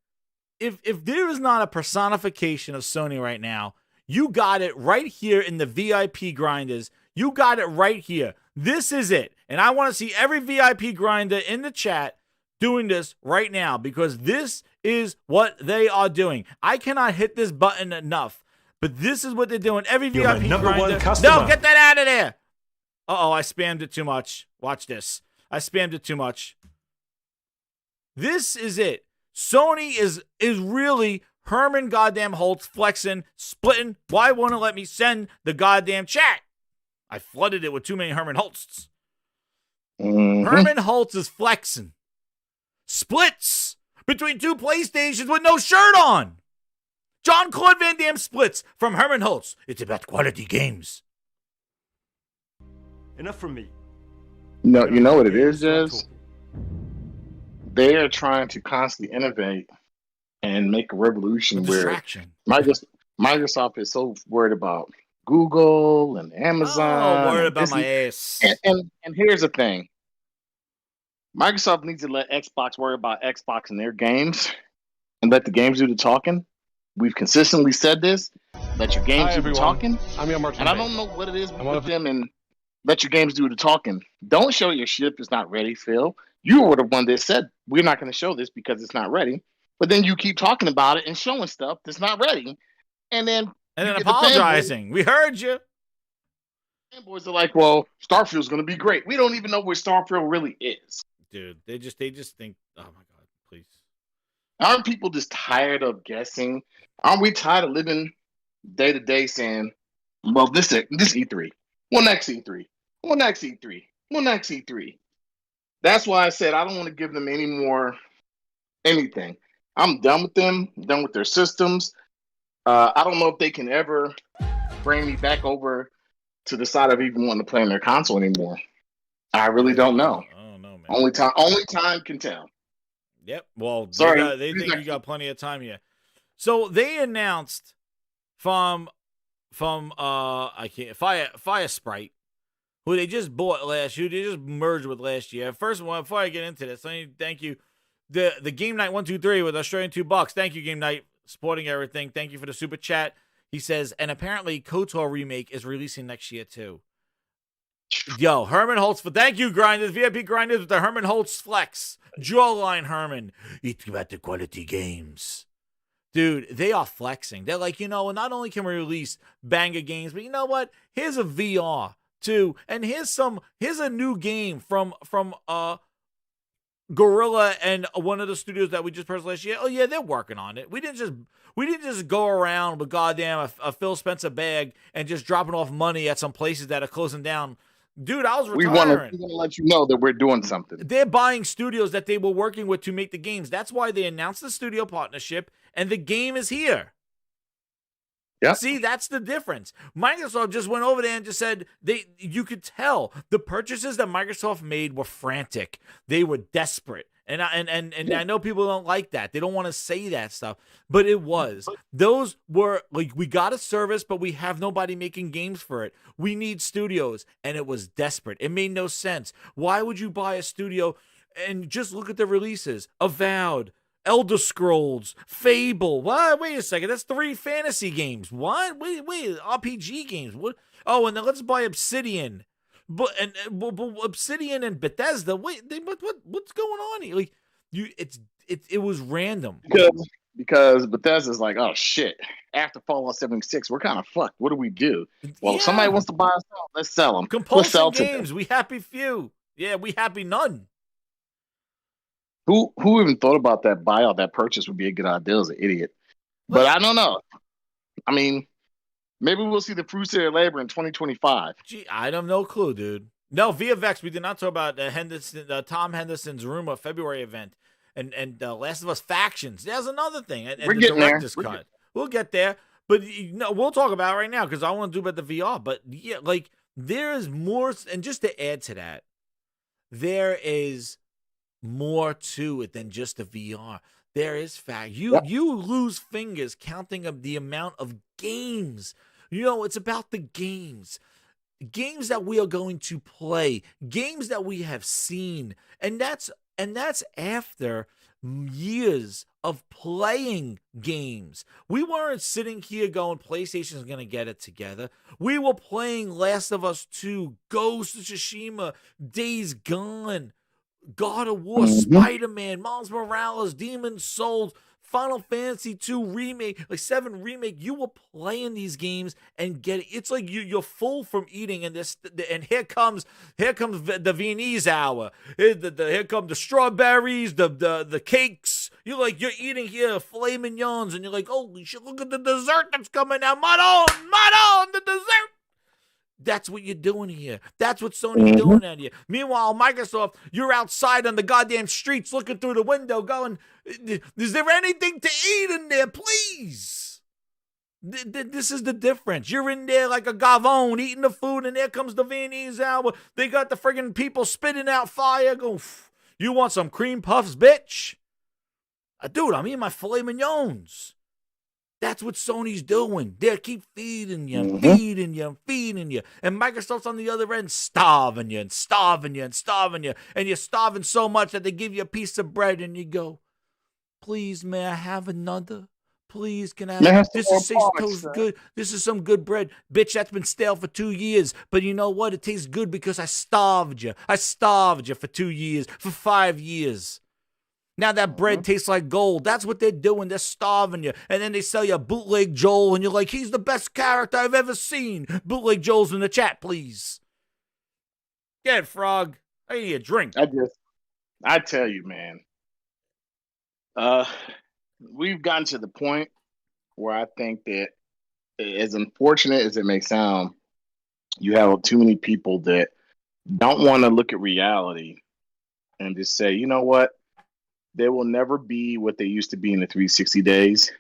S3: if there is not a personification of Sony right now, you got it right here in the VIP grinders. You got it right here. This is it. And I want to see every VIP grinder in the chat doing this right now because this is what they are doing. I cannot hit this button enough, but this is what they're doing. Every VIP grinder. No, get that out of there. Uh-oh, I spammed it too much. Watch this. I spammed it too much. This is it. Sony is really Herman goddamn Holtz flexing, splitting. Why won't it let me send the goddamn chat? I flooded it with too many Herman Holtz. Herman Holtz is flexing. Splits between two PlayStations with no shirt on. Jean-Claude Van Damme splits from Herman Holtz. It's about quality games.
S4: Enough from me.
S5: No, you know what it is, Jez? They are trying to constantly innovate and make a revolution where Microsoft is so worried about Google and Amazon.
S3: Oh, worried about my ass.
S5: And here's the thing. Microsoft needs to let Xbox worry about Xbox and their games and let the games do the talking. We've consistently said this. Let your games do the talking.
S13: I'm your Martin.
S5: And I don't know what it is with them and let your games do the talking. Don't show your ship is not ready, Phil. You were the one that said we're not going to show this because it's not ready. But then you keep talking about it and showing stuff that's not ready. And then
S3: apologizing. We heard you.
S5: Fanboys are like, well, Starfield's going to be great. We don't even know where Starfield really is.
S3: Dude, they just think, oh my God, please.
S5: Aren't people just tired of guessing? Aren't we tired of living day to day saying, well, this E3, well, next E3, well, next E3, well, next E3. That's why I said I don't want to give them any more anything. I'm done with them. I'm done with their systems. I don't know if they can ever bring me back over to the side of even wanting to play on their console anymore. I really don't know.
S3: Oh no, man.
S5: Only time can tell.
S3: Yep. Well,
S5: sorry.
S3: They think you got plenty of time here. So they announced from Fire Sprite, who they just bought last year. They just merged with last year. First one, before I get into this, let me thank you. The Game Night 123 with Australian $2. Thank you, Game Night, supporting everything. Thank you for the super chat. He says, and apparently KOTOR remake is releasing next year too. Yo, Herman Holtz thank you, Grinders, VIP Grinders with the Herman Holtz flex. Jawline Herman. It's about the quality games. Dude, they are flexing. They're like, not only can we release banger games, but you know what? Here's a VR too. And here's a new game from Gorilla and one of the studios that we just purchased last year. Oh yeah, they're working on it. We didn't just go around with goddamn a Phil Spencer bag and just dropping off money at some places that are closing down. Dude, I was retiring.
S5: We want to let you know that we're doing something.
S3: They're buying studios that they were working with to make the games. That's why they announced the studio partnership, and the game is here.
S5: Yeah.
S3: See, that's the difference. Microsoft just went over there and just said you could tell the purchases that Microsoft made were frantic. They were desperate. And I know people don't like that. They don't want to say that stuff, but it was. Those were like, we got a service, but we have nobody making games for it. We need studios, and it was desperate. It made no sense. Why would you buy a studio and just look at the releases? Avowed, Elder Scrolls, Fable. What? Wait a second. That's 3 fantasy games. What? Wait, RPG games. What? Oh, and then let's buy Obsidian. But Obsidian and Bethesda. Wait, what's going on here? Like, it was random.
S5: Because Bethesda's like, oh shit. After Fallout 76, we're kind of fucked. What do we do? Well, if somebody wants to buy us out, let's sell them.
S3: Compulsion games. We happy few. Yeah, we happy none.
S5: Who even thought about that buyout? That purchase would be a good idea. As an idiot. But I don't know. I mean, maybe we'll see the fruits of their labor in 2025.
S3: Gee, I have no clue, dude. No, VFX. We did not talk about Tom Henderson's rumor February event, and Last of Us Factions. There's another thing. And
S5: We're
S3: the
S5: getting there.
S3: director's cut. We'll get there, but we'll talk about it right now because I want to do about the VR. But yeah, like there is more, and just to add to that, there is more to it than just the VR. There is fact. You lose fingers counting up the amount of games. It's about the games. Games that we are going to play, games that we have seen. And that's after years of playing games. We weren't sitting here going, PlayStation's going to get it together. We were playing Last of Us 2, Ghost of Tsushima, Days Gone, God of War, Spider-Man, Miles Morales, Demon's Souls, Final Fantasy 2 remake, like 7 remake. You were playing these games and it's like you're full from eating, and here comes the Viennese hour. Here come the strawberries, the cakes. You're eating here filet mignons, and you're like, holy shit, look at the dessert that's coming out. Madon, the dessert. That's what you're doing here. That's what Sony's doing out here. Meanwhile, Microsoft, you're outside on the goddamn streets looking through the window going, is there anything to eat in there, please? This is the difference. You're in there like a gavone eating the food, and there comes the Viennese hour. They got the friggin' people spitting out fire going, you want some cream puffs, bitch? Dude, I'm eating my filet mignons. That's what Sony's doing. They keep feeding you, feeding you, feeding you. And Microsoft's on the other end starving you and starving you and starving you. And you're starving so much that they give you a piece of bread and you go, please, may I have another? Please, can I have this? Is toast good. This is some good bread. Bitch, that's been stale for 2 years. But you know what? It tastes good because I starved you. I starved you for 2 years, for 5 years. Now that bread tastes like gold. That's what they're doing. They're starving you. And then they sell you a bootleg Joel, and you're like, he's the best character I've ever seen. Bootleg Joel's in the chat, please. Get it, Frog. I need a drink.
S5: I tell you, man. We've gotten to the point where I think that, as unfortunate as it may sound, you have too many people that don't want to look at reality and just say, you know what? They will never be what they used to be in the 360 days.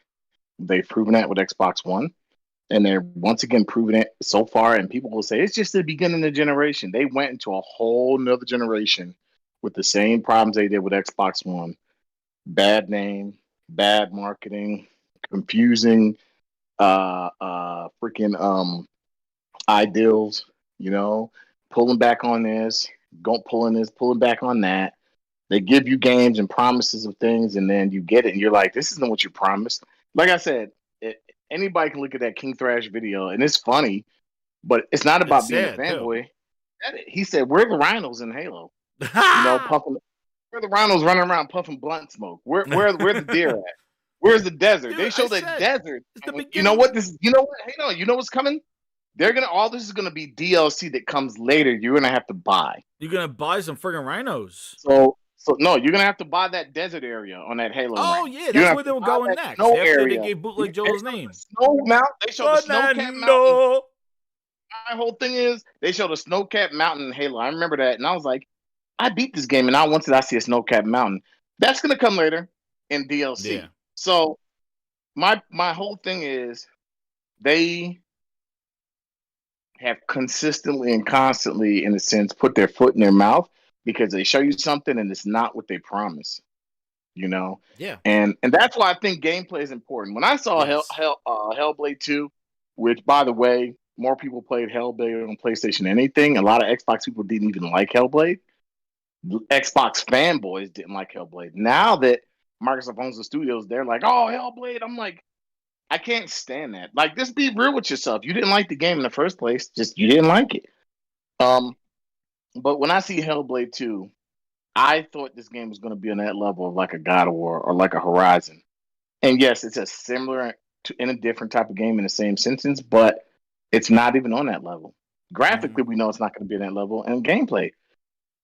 S5: They've proven that with Xbox One. And they're once again proving it so far. And people will say, it's just the beginning of the generation. They went into a whole nother generation with the same problems they did with Xbox One. Bad name, bad marketing, confusing, freaking ideals, pulling back on this, pulling back on that. They give you games and promises of things, and then you get it, and you're like, this isn't what you promised. Like I said, anybody can look at that King Thrash video, and it's funny, but it's not about being a fanboy. He said, we're the rhinos in Halo. Puffing. We're the rhinos running around puffing blunt smoke. Where's the deer at? Where's the desert? Dude, they show the desert. You know what? Hang on. You know what's coming? All this is gonna be DLC that comes later. You're gonna have to buy.
S3: You're gonna buy some friggin' rhinos.
S5: So no, you're gonna have to buy that desert area on that Halo.
S3: Oh range. Yeah, that's where they were going next. After they gave Bootleg Joel's name.
S5: Snow Mountain. They showed the snow-capped mountain. My whole thing is they showed a snow-capped mountain in Halo. I remember that, and I was like, I beat this game, and not once did I see a snow-capped mountain. That's gonna come later in DLC. Yeah. So my whole thing is they have consistently and constantly, in a sense, put their foot in their mouth. Because they show you something and it's not what they promise,
S3: Yeah.
S5: And that's why I think gameplay is important. When I saw Hellblade 2, which, by the way, more people played Hellblade on PlayStation than anything. A lot of Xbox people didn't even like Hellblade. Xbox fanboys didn't like Hellblade. Now that Microsoft owns the studios, they're like, oh, Hellblade. I'm like, I can't stand that. Like, just be real with yourself. You didn't like the game in the first place. Just you didn't like it. But when I see Hellblade 2, I thought this game was going to be on that level of like a God of War or like a Horizon. And yes, it's a similar in a different type of game in the same sentence, but it's not even on that level. Graphically, we know it's not going to be on that level. And gameplay,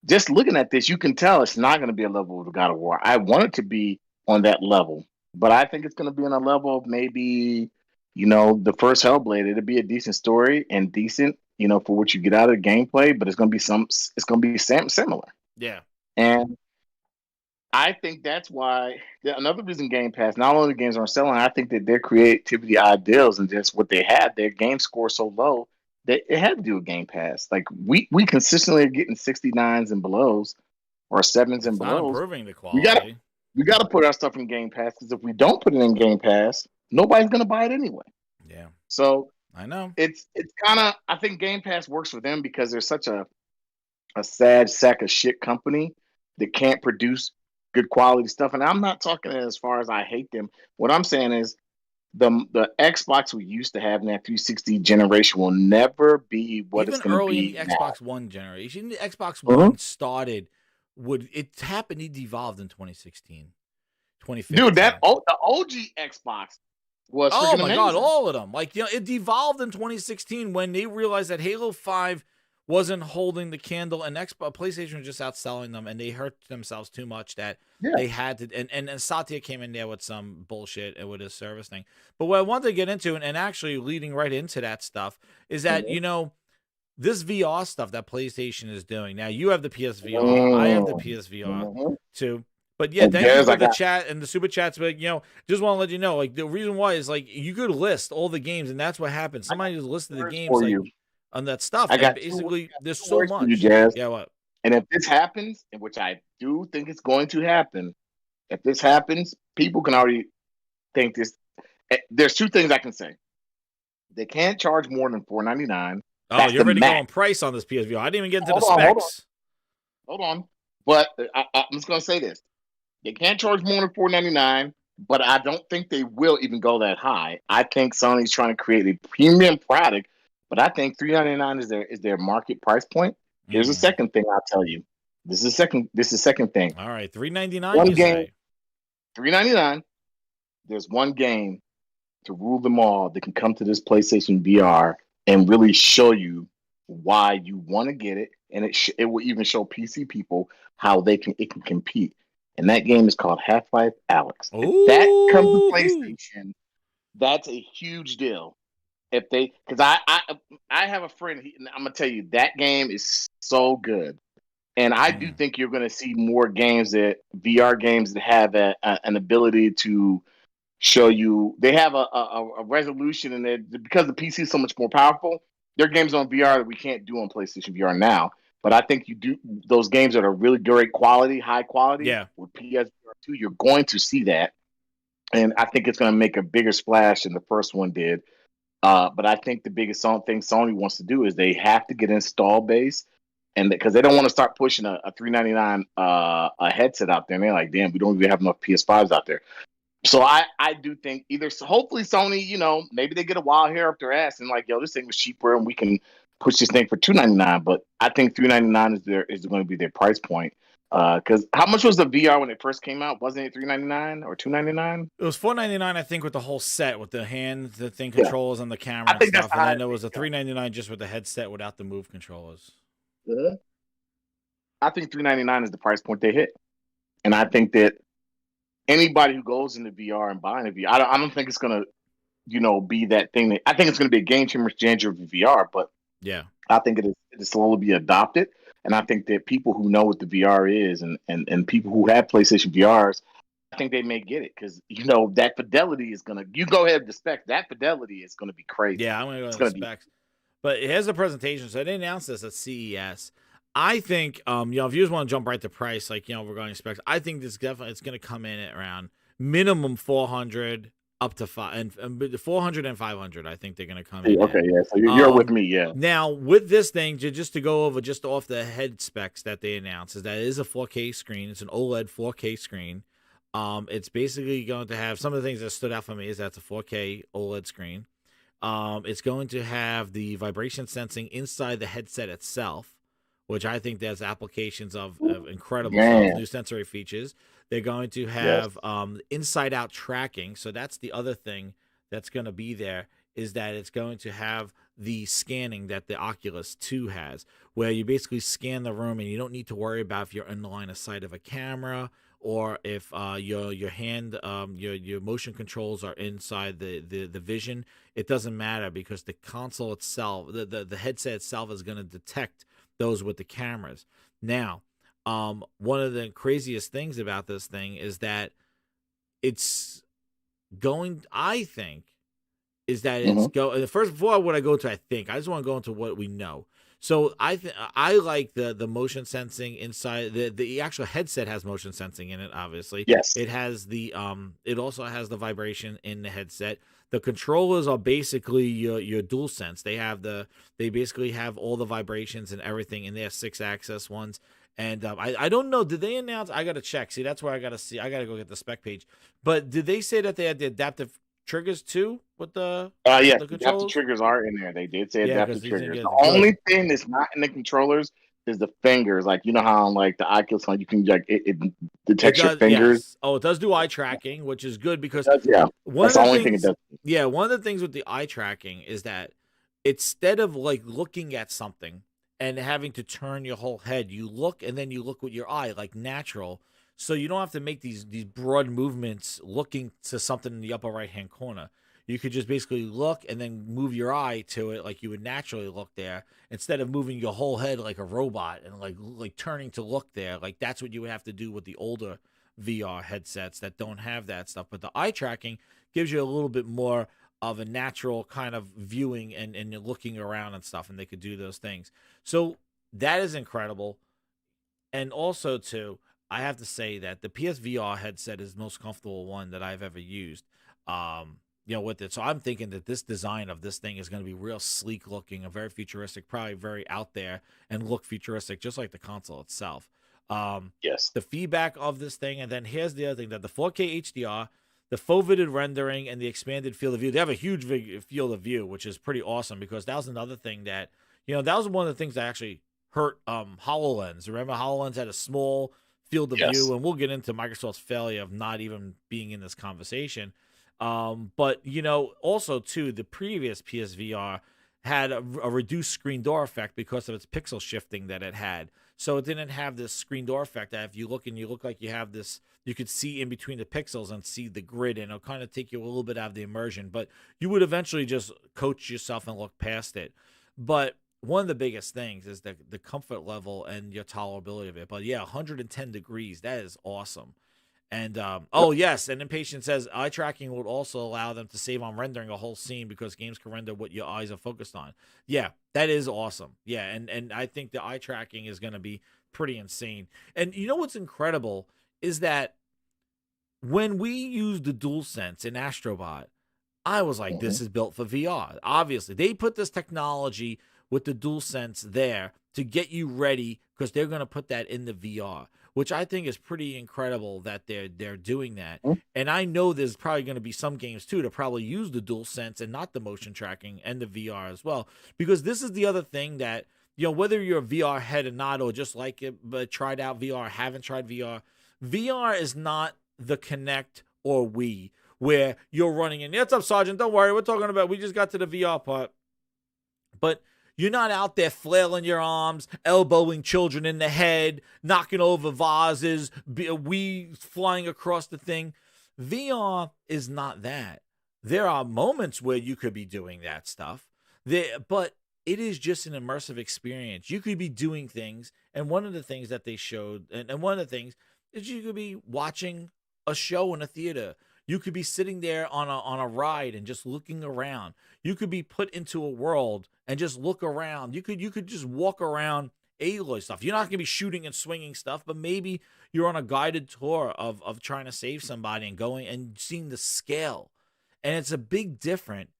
S5: just looking at this, you can tell it's not going to be a level of the God of War. I want it to be on that level, but I think it's going to be on a level of maybe, the first Hellblade. It'll be a decent story and decent, for what you get out of the gameplay, but it's going to be similar.
S3: Yeah.
S5: And I think that's why another reason Game Pass, not only the games aren't selling, I think that their creativity ideals and just what they had, their game score so low that it had to do with Game Pass. Like we consistently are getting 69s and belows or 7s and
S3: Not
S5: belows.
S3: improving the quality.
S5: We gotta put our stuff in Game Pass, because if we don't put it in Game Pass, nobody's gonna buy it anyway.
S3: Yeah.
S5: So
S3: I know
S5: it's kind of, I think Game Pass works for them because they're such a sad sack of shit company that can't produce good quality stuff. And I'm not talking as far as I hate them. What I'm saying is the Xbox we used to have in that 360 generation will never be what
S3: even
S5: it's going to
S3: early
S5: be.
S3: in the Xbox One generation. The Xbox One started it happened. It devolved in 2016, 2015.
S5: Dude, the OG Xbox was freaking amazing.
S3: God, all of them. Like, it devolved in 2016 when they realized that Halo 5 wasn't holding the candle, and PlayStation was just outselling them, and they hurt themselves too much that they had to. And Satya came in there with some bullshit with his service thing. But what I wanted to get into, and actually leading right into that stuff, is that this VR stuff that PlayStation is doing. Now you have the PSVR, I have the PSVR too. But yeah, thank you for the chat and the super chats. But just want to let you know, like, the reason why is like you could list all the games, and that's what happens. Somebody just listed the games like on that stuff.
S5: I got
S3: basically there's so much.
S5: Yeah,
S3: what?
S5: And if this happens, and which I do think it's going to happen, if this happens, people can already think this. There's two things I can say. They can't charge more than $4.99.
S3: Oh, you're already going price on this PSVR. I didn't even get into the specs.
S5: Hold on. But I'm just going to say this. They can't charge more than $4.99, but I don't think they will even go that high. I think Sony's trying to create a premium product, but I think $3.99 is their market price point. Here's the second thing I'll tell you. This is second thing.
S3: All right, $3.99.
S5: One game, $3.99. There's one game to rule them all that can come to this PlayStation VR and really show you why you want to get it, and it will even show PC people how it can compete. And that game is called Half-Life Alyx. If that comes to PlayStation, that's a huge deal. If they, because I have a friend, I'm gonna tell you that game is so good, and I do think you're gonna see more games VR games that have an ability to show you. They have a resolution, and because the PC is so much more powerful, there are games on VR that we can't do on PlayStation VR now. But I think you do those games that are really great quality, high quality.
S3: Yeah.
S5: With PSVR2, you're going to see that, and I think it's going to make a bigger splash than the first one did. But I think the biggest thing Sony wants to do is they have to get install base, and because they don't want to start pushing a $3.99 a headset out there. And they're like, damn, we don't even have enough PS5s out there. So I do think hopefully Sony, maybe they get a wild hair up their ass and like, yo, this thing was cheaper and we can push this thing for $2.99. But I think $3.99 is going to be their price point. Because how much was the VR when it first came out? Wasn't it $3.99 or $2.99?
S3: It was $4.99, I think, with the whole set, with the thing controllers and the camera and stuff. And then there was a $3.99 just with the headset without the Move controllers.
S5: Yeah. I think $3.99 is the price point they hit, and I think that anybody who goes into VR and buying a VR, I don't think it's gonna, be that thing. I think it's gonna be a game changer for VR, but
S3: yeah,
S5: I think it'll slowly be adopted. And I think that people who know what the VR is and people who have PlayStation VRs, I think they may get it because, that fidelity is going to, you go ahead with the specs, that fidelity is going to be crazy.
S3: Yeah, I'm going to go with the specs. But here's a presentation. So they announced this at CES. I think, if you just want to jump right to price, like, regarding specs, I think it's going to come in at around minimum 400 up to 400 and 500. I think they're going to come in.
S5: Okay, yeah. So you're with me, yeah.
S3: Now with this thing, just to go over just off the head specs that they announced, is that it is a 4K screen. It's an OLED 4K screen. It's basically going to have some of the things that stood out for me is that's a 4K OLED screen. It's going to have the vibration sensing inside the headset itself, which I think there's applications of incredible stuff, new sensory features. They're going to have inside out tracking. So that's the other thing that's going to be there, is that it's going to have the scanning that the Oculus 2 has, where you basically scan the room and you don't need to worry about if you're in the line of sight of a camera, or if your hand, your motion controls are inside the vision. It doesn't matter, because the console itself, the headset itself, is going to detect those with the cameras. Now, one of the craziest things about this thing is that it's going, I think, is that it's first, before when I go to, I just want to go into what we know. So I like the motion sensing inside the actual headset has motion sensing in it. Obviously,
S5: yes,
S3: it has the it also has the vibration in the headset. The controllers are basically your DualSense. They basically have all the vibrations and everything in their 6-axis ones. And I don't know. Did they announce? I gotta check. See, that's where I gotta see. I gotta go get the spec page. But did they say that they had the adaptive triggers too with the
S5: yes,
S3: the
S5: adaptive triggers are in there. They did say adaptive triggers. The
S3: good.
S5: only thing that's not in the controllers is the fingers. Like, you know how on like the Oculus, like you can like it detects your fingers.
S3: Yes. Oh, it does do eye tracking, which is good, because
S5: that's the only thing it does.
S3: Yeah, one of the things with the eye tracking is that instead of like looking at something and having to turn your whole head, you look and then you look with your eye, like natural. So you don't have to make these broad movements looking to something in the upper right-hand corner. You could just basically look and then move your eye to it like you would naturally look there, instead of moving your whole head like a robot and like turning to look there. Like that's what you would have to do with the older VR headsets that don't have that stuff. But the eye tracking gives you a little bit more of a natural kind of viewing and looking around and stuff, and they could do those things. So that is incredible. And also too, I have to say that the PSVR headset is the most comfortable one that I've ever used. With it. So I'm thinking that this design of this thing is going to be real sleek looking, a very futuristic, probably very out there and look futuristic, just like the console itself.
S5: Yes.
S3: The feedback of this thing, and then here's the other thing, that the 4K HDR, the foveated rendering, and the expanded field of view. They have a huge field of view, which is pretty awesome, because that was another thing that, that was one of the things that actually hurt HoloLens. Remember, HoloLens had a small field of view, and we'll get into Microsoft's failure of not even being in this conversation. But also too, the previous PSVR had a reduced screen door effect because of its pixel shifting that it had. So it didn't have this screen door effect that if you look and you look like you have this, you could see in between the pixels and see the grid, and it'll kind of take you a little bit out of the immersion, but you would eventually just coach yourself and look past it. But one of the biggest things is the comfort level and your tolerability of it. But yeah, 110 degrees, that is awesome. And yes, and Impatient says eye tracking would also allow them to save on rendering a whole scene, because games can render what your eyes are focused on. Yeah, that is awesome. Yeah, and I think the eye tracking is going to be pretty insane. And you know what's incredible is that when we used the DualSense in Astrobot, I was like, this is built for VR. Obviously, they put this technology with the DualSense there to get you ready, because they're going to put that in the VR, which I think is pretty incredible that they're doing that. And I know there's probably going to be some games too to probably use the DualSense and not the motion tracking and the VR as well, because this is the other thing that, whether you're a VR head or not, or just like it but tried out VR, haven't tried VR, VR is not the Kinect or Wii where you're running in. What's up, Sergeant? Don't worry, we just got to the VR part. But you're not out there flailing your arms, elbowing children in the head, knocking over vases, we flying across the thing. VR is not that. There are moments where you could be doing that stuff, but it is just an immersive experience. You could be doing things, and one of the things that they showed, and one of the things is you could be watching a show in a theater. You could be sitting there on a ride and just looking around. You could be put into a world and just look around. You could just walk around Aloy stuff. You're not going to be shooting and swinging stuff, but maybe you're on a guided tour of trying to save somebody and going and seeing the scale. And it's a big difference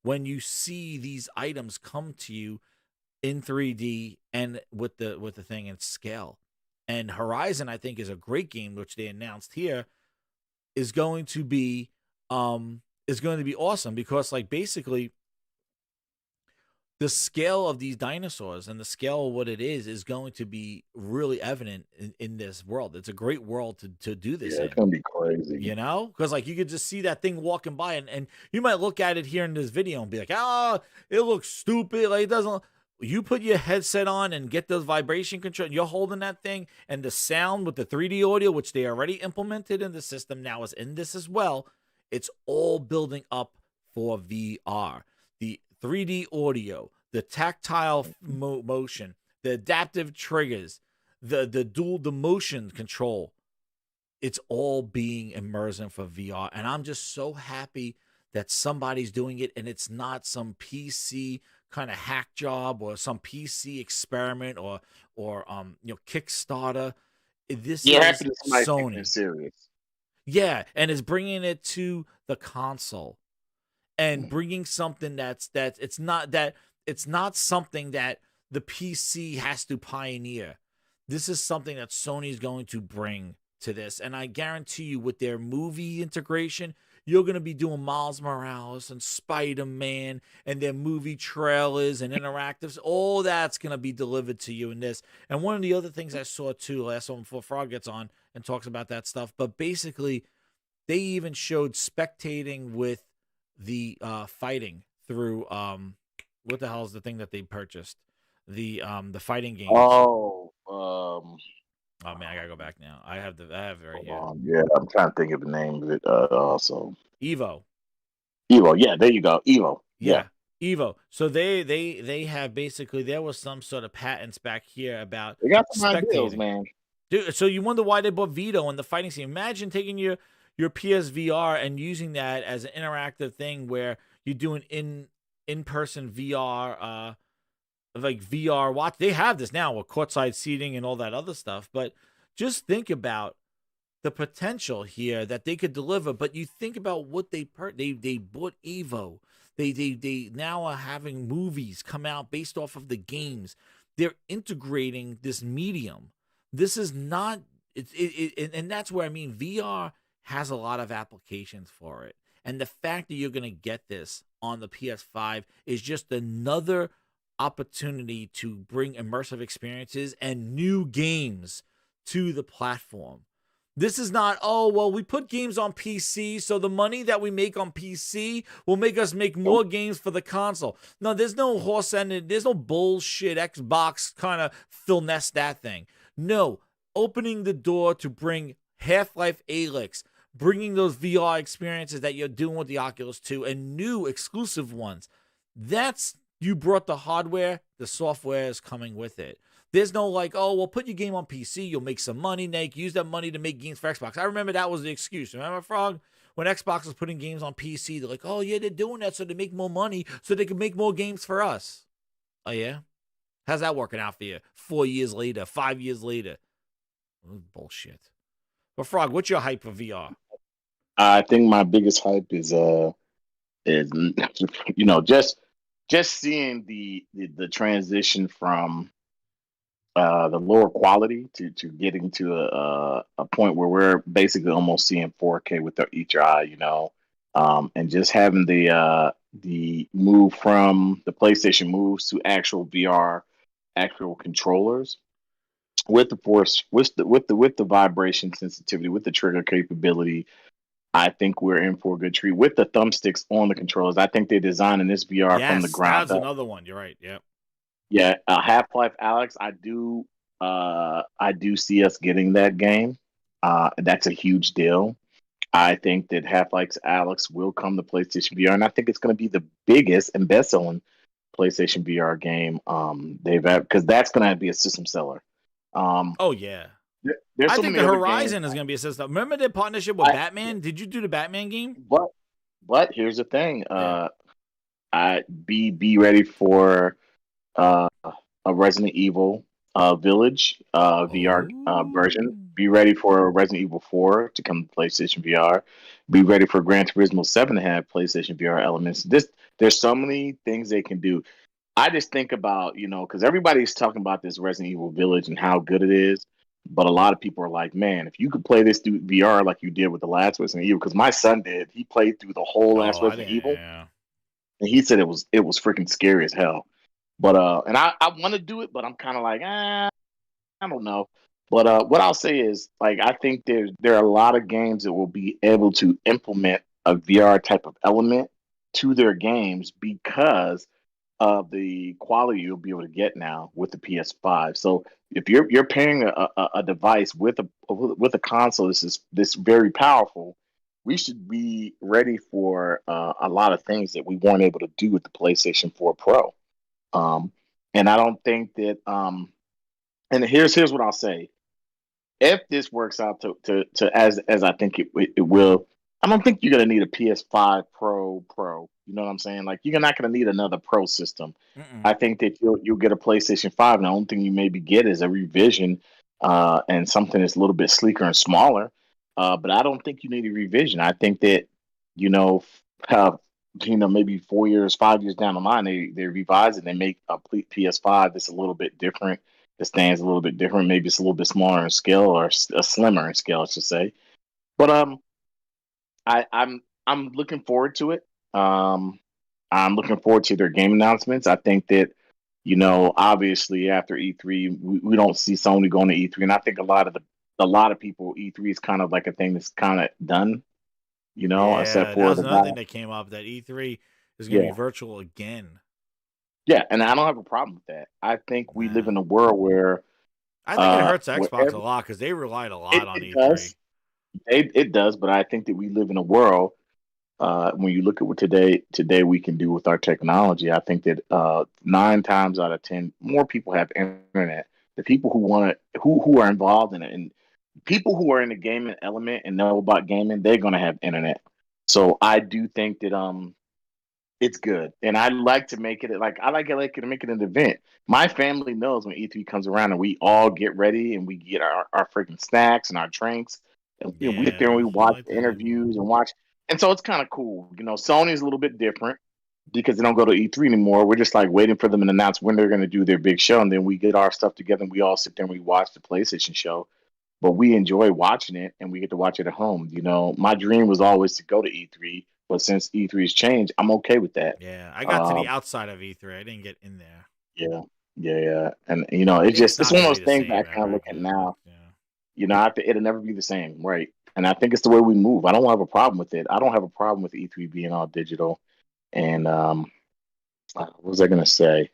S3: when you see these items come to you in 3D and with the thing in scale. And Horizon, I think, is a great game, which they announced here. is going to be awesome, because like basically the scale of these dinosaurs and the scale of what it is going to be really evident in this world. It's a great world to do this
S5: Yeah,
S3: in.
S5: it's gonna be crazy.
S3: You know, because like you could just see that thing walking by, and you might look at it here in this video and be like, oh, it looks stupid. Like it doesn't. You put your headset on and get those vibration control. You're holding that thing, and the sound with the 3D audio, which they already implemented in the system, now is in this as well. It's all building up for VR. The 3D audio, the tactile motion, the adaptive triggers, the motion control. It's all being immersive for VR, and I'm just so happy that somebody's doing it, and it's not some PC kind of hack job or some PC experiment or Kickstarter. This
S5: You're
S3: is
S5: happy that somebody's taking
S3: Sony.
S5: it serious.
S3: Yeah, and it's bringing it to the console, and bringing something that's it's not something that the PC has to pioneer. This is something that Sony's going to bring to this, and I guarantee you, with their movie integration, you're going to be doing Miles Morales and Spider-Man and their movie trailers and interactives. All that's going to be delivered to you in this. And one of the other things I saw too, last one before Frog gets on and talks about that stuff, but basically they even showed spectating with the fighting through what the hell is the thing that they purchased? The fighting games. Oh man, I gotta go back now. I have it right here.
S5: Yeah, I'm trying to think of the name of it. Also,
S3: Evo.
S5: Yeah, there you go. Evo.
S3: Yeah. Evo. So they have basically, there was some sort of patents back here about
S5: they got some
S3: spectating.
S5: ideas, man.
S3: Dude, so you wonder why they bought Vito and the fighting scene. Imagine taking your PSVR and using that as an interactive thing where you're doing in-person VR, like VR watch. They have this now with courtside seating and all that other stuff, but just think about the potential here that they could deliver. But you think about what they bought Evo. They now are having movies come out based off of the games. They're integrating this medium. This is not and that's where I mean VR has a lot of applications for it. And the fact that you're going to get this on the PS5 is just another opportunity to bring immersive experiences and new games to the platform. This is not, oh, well, we put games on PC, so the money that we make on PC will make us make more games for the console. No, there's no horse-ended, there's no bullshit Xbox kind of Philness that thing. No, opening the door to bring Half-Life Alyx, bringing those VR experiences that you're doing with the Oculus 2 and new exclusive ones. That's, you brought the hardware, the software is coming with it. There's no like, oh, well, put your game on PC, you'll make some money, Nate. Use that money to make games for Xbox. I remember that was the excuse. Remember, Frog? When Xbox was putting games on PC, they're like, oh, yeah, they're doing that so they make more money so they can make more games for us. Oh, yeah? How's that working out for you? 4 years later, 5 years later? Bullshit. But, Frog, what's your hype for VR?
S5: I think my biggest hype is just seeing the transition from the lower quality to getting to a point where we're basically almost seeing 4K with each eye, and just having the move from the PlayStation moves to actual VR, actual controllers with the force, with the vibration sensitivity, with the trigger capability. I think we're in for a good treat with the thumbsticks on the controllers. I think they're designing this VR from the ground up.
S3: That's another one. You're right. Yep.
S5: Yeah, Half-Life Alyx. I do see us getting that game. That's a huge deal. I think that Half-Life Alyx will come to PlayStation VR, and I think it's going to be the biggest and best-selling PlayStation VR game they've had, because that's going to be a system seller.
S3: Oh yeah. I think the Horizon is going to be a system. Remember their partnership with Batman? Did you do the Batman game?
S5: But here's the thing. Be ready for a Resident Evil Village VR version. Be ready for Resident Evil 4 to come to PlayStation VR. Be ready for Gran Turismo 7 to have PlayStation VR elements. There's so many things they can do. I just think about, because everybody's talking about this Resident Evil Village and how good it is. But a lot of people are like, man, if you could play this through VR like you did with the last Resident Evil, because my son did, he played through the whole last
S3: Oh, I
S5: Resident
S3: didn't.
S5: Evil,
S3: Yeah.
S5: and he said it was freaking scary as hell. But and I want to do it, but I'm kind of like, I don't know. But what I'll say is, like, I think there are a lot of games that will be able to implement a VR type of element to their games because of the quality you'll be able to get now with the PS5. So if you're pairing a device with a console, this very powerful, we should be ready for a lot of things that we weren't able to do with the PlayStation 4 Pro. And I don't think that. And here's what I'll say: if this works out to as I think it will, I don't think you're gonna need a PS5 Pro. You know what I'm saying? Like you're not gonna need another Pro system. I think that you'll get a PlayStation 5. And the only thing you maybe get is a revision and something that's a little bit sleeker and smaller. But I don't think you need a revision. I think that you know, uh, maybe 4 years, 5 years down the line, they revise it and make a PS5 that's a little bit different. The stand's a little bit different. Maybe it's a little bit smaller in scale or slimmer in scale, I should say. But I'm looking forward to it. I'm looking forward to their game announcements. I think that obviously after E3, we don't see Sony going to E3, and I think a lot of people E3 is kind of like a thing that's kind of done.
S3: Yeah,
S5: except
S3: that
S5: for
S3: was
S5: the
S3: another
S5: guy.
S3: thing that came up, that E3 is going to
S5: Yeah.
S3: be virtual again.
S5: Yeah, and I don't have a problem with that. I think we live in a world where
S3: I think it hurts
S5: where
S3: Xbox a lot because they relied a lot on
S5: it
S3: E3.
S5: does. It does, but I think that we live in a world when you look at what today we can do with our technology. I think that 9 times out of 10, more people have internet. The people who are involved in it, and people who are in the gaming element and know about gaming, they're gonna have internet. So I do think that it's good, and I like to make it like I like to make it an event. My family knows when E3 comes around, and we all get ready and we get our freaking snacks and our drinks, and we sit there and we watch the interviews and watch. And so it's kind of cool. Sony's a little bit different because they don't go to E3 anymore. We're just like waiting for them to announce when they're going to do their big show, and then we get our stuff together and we all sit there and we watch the PlayStation show. But we enjoy watching it, and we get to watch it at home. My dream was always to go to E3, but since E3's changed, I'm okay with that.
S3: Yeah, I got to the outside of E3. I didn't get in there.
S5: Yeah. And it's
S3: not
S5: one of
S3: gonna
S5: those
S3: be the
S5: things
S3: same
S5: that I kind of
S3: ever
S5: look at
S3: again,
S5: now. It'll never be the same, right? And I think it's the way we move. I don't have a problem with it. I don't have a problem with E3 being all digital. And what was I gonna say?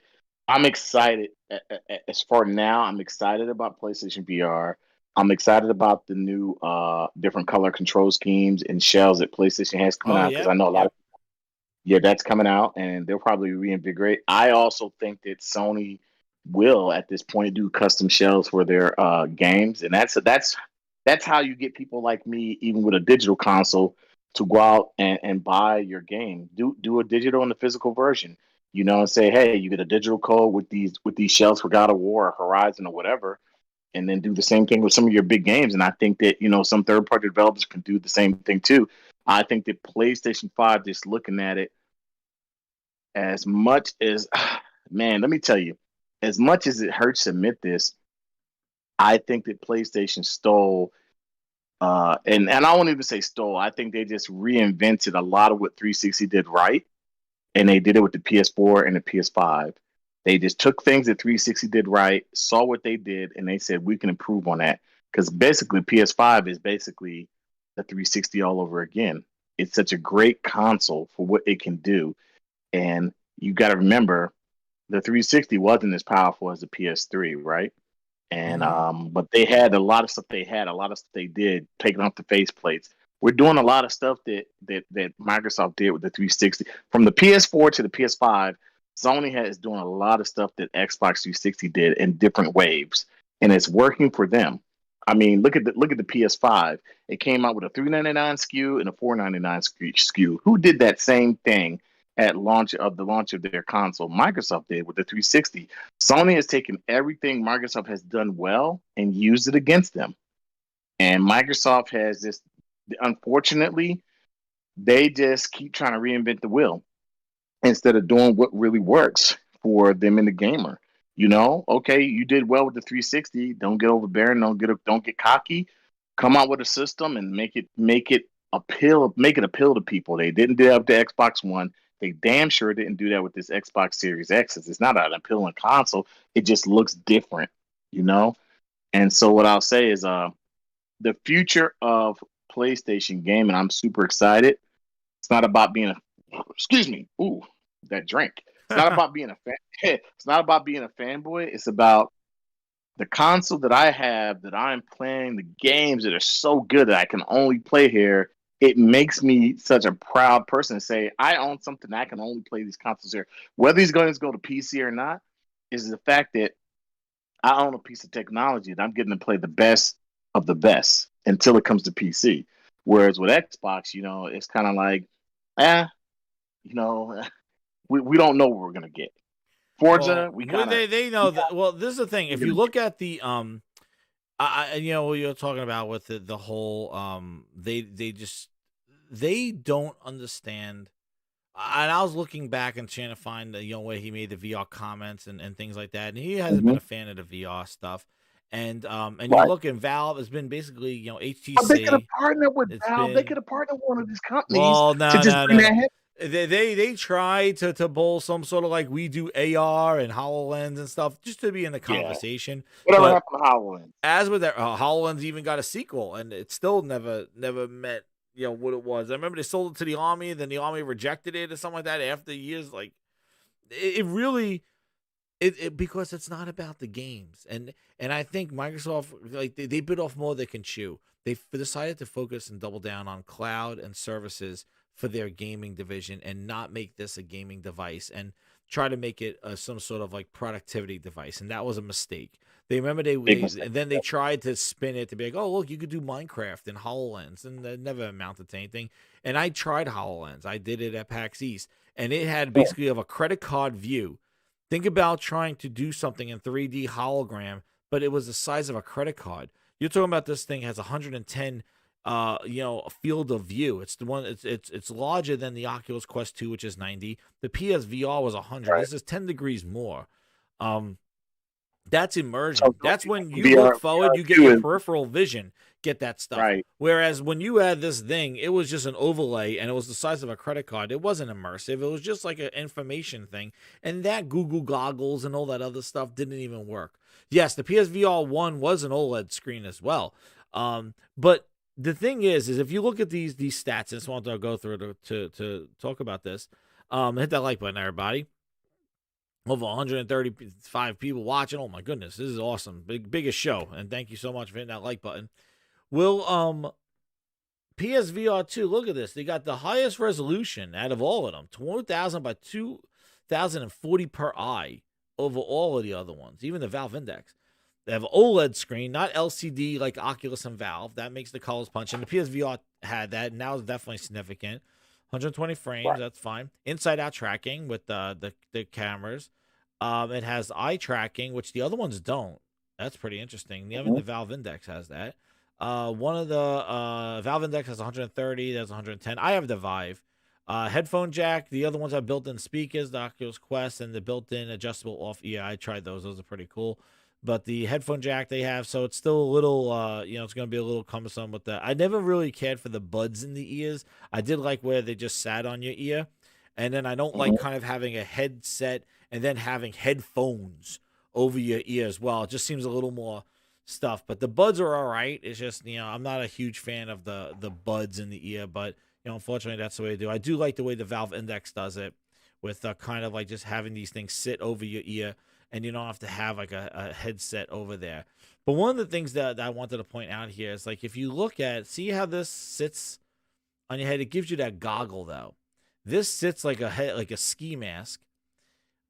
S5: I'm excited. As far now, I'm excited about PlayStation VR. I'm excited about the new different color control schemes and shells that PlayStation has coming out, because I know a lot of that's coming out, and they'll probably reinvigorate. I also think that Sony will at this point do custom shells for their games, and that's how you get people like me, even with a digital console, to go out and buy your game. Do a digital and a physical version, and say, hey, you get a digital code with these shells for God of War or Horizon or whatever, and then do the same thing with some of your big games. And I think that some third party developers can do the same thing too. I think that PlayStation 5, just looking at it, as much as man, let me tell you, as much as it hurts to admit this, I think that PlayStation stole and I won't even say stole. I think they just reinvented a lot of what 360 did right, and they did it with the PS4 and the PS5. They just took things that 360 did right, saw what they did, and they said we can improve on that. Because basically, PS5 is basically the 360 all over again. It's such a great console for what it can do, and you got to remember, the 360 wasn't as powerful as the PS3, right? And but they had a lot of stuff. They did, taking off the faceplates. We're doing a lot of stuff that Microsoft did with the 360. From the PS4 to the PS5, Sony is doing a lot of stuff that Xbox 360 did in different waves, and it's working for them. I mean, look at the PS5. It came out with a $399 SKU and a $499 SKU. Who did that same thing at the launch of their console? Microsoft did with the 360. Sony has taken everything Microsoft has done well and used it against them. And Microsoft has this, unfortunately, they just keep trying to reinvent the wheel instead of doing what really works for them and the gamer. You know, okay, you did well with the 360. Don't get overbearing. Don't get cocky. Come out with a system and make it appeal to people. They didn't do that with the Xbox One. They damn sure didn't do that with this Xbox Series X. It's not an appealing console. It just looks different, you know. And so what I'll say is, the future of PlayStation gaming, I'm super excited. It's not about being excuse me, ooh, that drink. It's not about being a fan. It's not about being a fanboy. It's about the console that I have, that I'm playing the games that are so good that I can only play here. It makes me such a proud person to say I own something that I can only play these consoles here. Whether he's going to go to PC or not, is the fact that I own a piece of technology that I'm getting to play the best of the best until it comes to PC. Whereas with Xbox, you know, it's kind of like, you know, we don't know what we're gonna get. Forza,
S3: they know that. Well, this is the thing. If you look at the you know what you're talking about with the whole they don't understand. And I was looking back and trying to find the way he made the VR comments and things like that, and he hasn't been a fan of the VR stuff. And you look, and Valve has been basically HTC.
S5: But they could have partnered with Valve. They could have partnered with one of these companies
S3: Well,
S5: that
S3: They tried to bowl some sort of like we do AR and HoloLens and stuff just to be in the conversation.
S5: Whatever happened to HoloLens?
S3: As with that, HoloLens even got a sequel, and it still never met what it was. I remember they sold it to the Army, then the Army rejected it or something like that after years. Like it really. Because it's not about the games, and I think Microsoft, like they bit off more than they can chew. They decided to focus and double down on cloud and services for their gaming division, and not make this a gaming device, and try to make it some sort of like productivity device, and that was a mistake. They then they tried to spin it to be like, oh look, you could do Minecraft and HoloLens, and that never amounted to anything. And I tried HoloLens, I did it at PAX East, and it had basically of a credit card view. Think about trying to do something in 3D hologram, but it was the size of a credit card. You're talking about this thing has 110, field of view. It's the one. It's larger than the Oculus Quest 2, which is 90. The PSVR was 100. Right. This is 10 degrees more. That's immersion. So that's when you look forward, you get your peripheral vision, get that stuff. Right. Whereas when you had this thing, it was just an overlay, and it was the size of a credit card. It wasn't immersive. It was just like an information thing. And that Google goggles and all that other stuff didn't even work. Yes, the PSVR 1 was an OLED screen as well. But the thing is if you look at these stats, I just wanted to go through to talk about this. Hit that like button, everybody. Over 135 people watching. Oh my goodness, this is awesome. Biggest show. And thank you so much for hitting that like button. Will PSVR 2, look at this. They got the highest resolution out of all of them. 20,000 by 2040 per eye over all of the other ones, even the Valve Index. They have OLED screen, not LCD like Oculus and Valve. That makes the colors punch. And the PSVR had that, and now it's definitely significant. 120 frames, right. That's fine. Inside-out tracking with the cameras. It has eye tracking, which the other ones don't. That's pretty interesting. Even the Valve Index has that. One of the Valve Index has 130. There's 110. I have the Vive. Headphone jack. The other ones have built-in speakers, the Oculus Quest, and the built-in adjustable off-ear. I tried those. Those are pretty cool. But the headphone jack they have, so it's still a little, it's going to be a little cumbersome with that. I never really cared for the buds in the ears. I did like where they just sat on your ear. And then I don't like kind of having a headset and then having headphones over your ear as well. It just seems a little more stuff. But the buds are all right. It's just, I'm not a huge fan of the buds in the ear. But, unfortunately, that's the way they do. I do like the way the Valve Index does it with kind of like just having these things sit over your ear. And you don't have to have like a headset over there. But one of the things that I wanted to point out here is like if you look at, see how this sits on your head? It gives you that goggle though. This sits like a ski mask,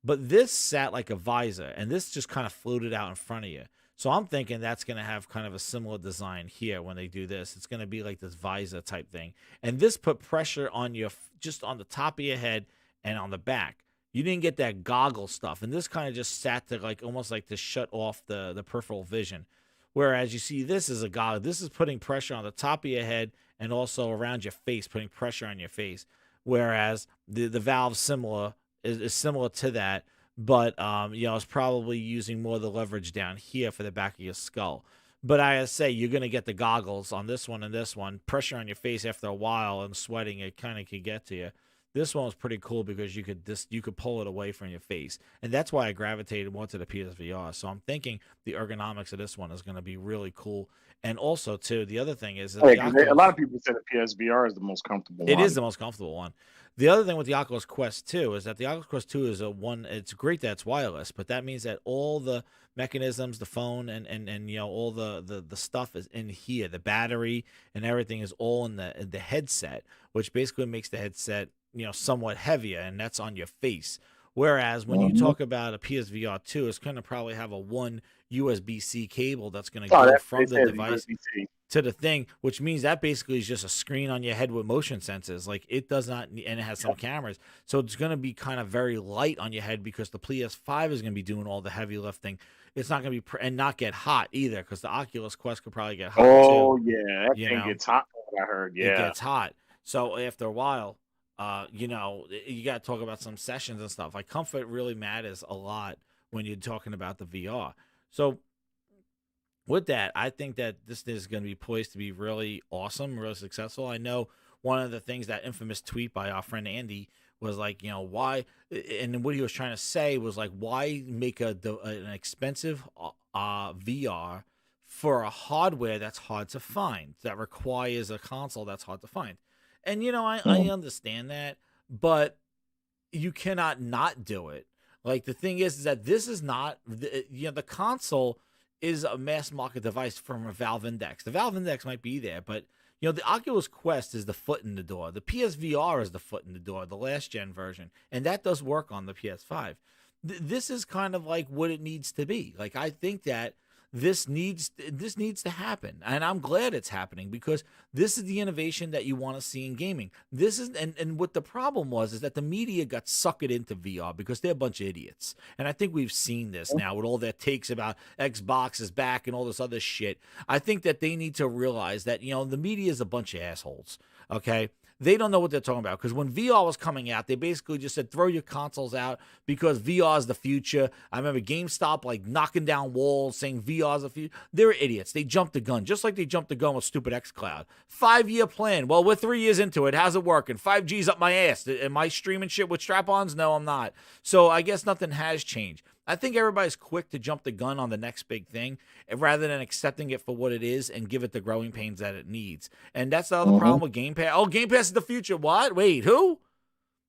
S3: but this sat like a visor, and this just kind of floated out in front of you. So I'm thinking that's going to have kind of a similar design here when they do this. It's going to be like this visor type thing. And this put pressure on just on the top of your head and on the back. You didn't get that goggle stuff. And this kind of just sat to like almost like to shut off the peripheral vision. Whereas you see this is a goggle. This is putting pressure on the top of your head and also around your face, putting pressure on your face. Whereas the Valve is similar to that. but it's probably using more of the leverage down here for the back of your skull. But I say you're gonna get the goggles on this one and this one. Pressure on your face after a while and sweating, it kind of could get to you. This one was pretty cool because you could pull it away from your face, and that's why I gravitated more to the PSVR. So I'm thinking the ergonomics of this one is going to be really cool. And also, too, the other thing is that
S5: a lot of people say the PSVR is the most comfortable one.
S3: It is the most comfortable one. The other thing with the Oculus Quest 2 is that the Oculus Quest 2 is it's great that it's wireless, but that means that all the mechanisms, the phone and all the stuff is in here. The battery and everything is all in the headset, which basically makes the headset somewhat heavier, and that's on your face. Whereas when you talk about a PSVR 2, it's going to probably have a one USB-C cable that's going to go from the device to the thing, which means that basically is just a screen on your head with motion sensors. Like, it does not, and it has some cameras. So it's going to be kind of very light on your head because the PS5 is going to be doing all the heavy lifting. It's not going to be, and not get hot either, because the Oculus Quest could probably get hot too.
S5: Oh, yeah. That thing gets hot, I heard. Yeah.
S3: It gets hot. So after a while, you got to talk about some sessions and stuff. Like, comfort really matters a lot when you're talking about the VR. So with that, I think that this is going to be poised to be really awesome, really successful. I know one of the things, that infamous tweet by our friend Andy was like, why, and what he was trying to say was like, why make an expensive VR for a hardware that's hard to find, that requires a console that's hard to find. And, I understand that, but you cannot not do it. Like, the thing is that this is not, the console is a mass market device from a Valve Index. The Valve Index might be there, but, the Oculus Quest is the foot in the door. The PSVR is the foot in the door, the last gen version. And that does work on the PS5. This is kind of like what it needs to be. Like, I think that this needs to happen, and I'm glad it's happening, because this is the innovation that you want to see in gaming. This is, and what the problem was is that the media got suckered into VR because they're a bunch of idiots, and I think we've seen this now with all their takes about Xbox is back and all this other shit. I think that they need to realize that the media is a bunch of assholes. Okay. They don't know what they're talking about, because when VR was coming out, they basically just said, throw your consoles out because VR is the future. I remember GameStop like knocking down walls saying VR is the future. They're idiots. They jumped the gun, just like they jumped the gun with stupid xCloud. 5-year plan. Well, we're 3 years into it. How's it working? 5G's up my ass. Am I streaming shit with strap-ons? No, I'm not. So I guess nothing has changed. I think everybody's quick to jump the gun on the next big thing rather than accepting it for what it is and give it the growing pains that it needs. And that's the other problem with Game Pass. Oh, Game Pass is the future. What? Wait, who?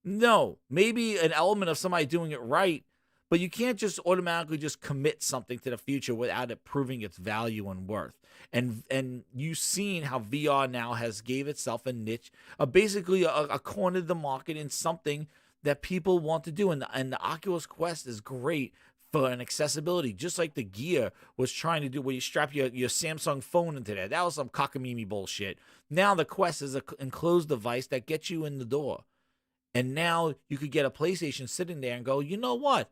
S3: No, maybe an element of somebody doing it right, but you can't just automatically just commit something to the future without it proving its value and worth. And you've seen how VR now has gave itself a niche, basically a corner of the market in something that people want to do. And the Oculus Quest is great for an accessibility, just like the Gear was trying to do, where you strap your Samsung phone into there. That was some cockamamie bullshit. Now the Quest is an enclosed device that gets you in the door. And now you could get a PlayStation sitting there and go, you know what?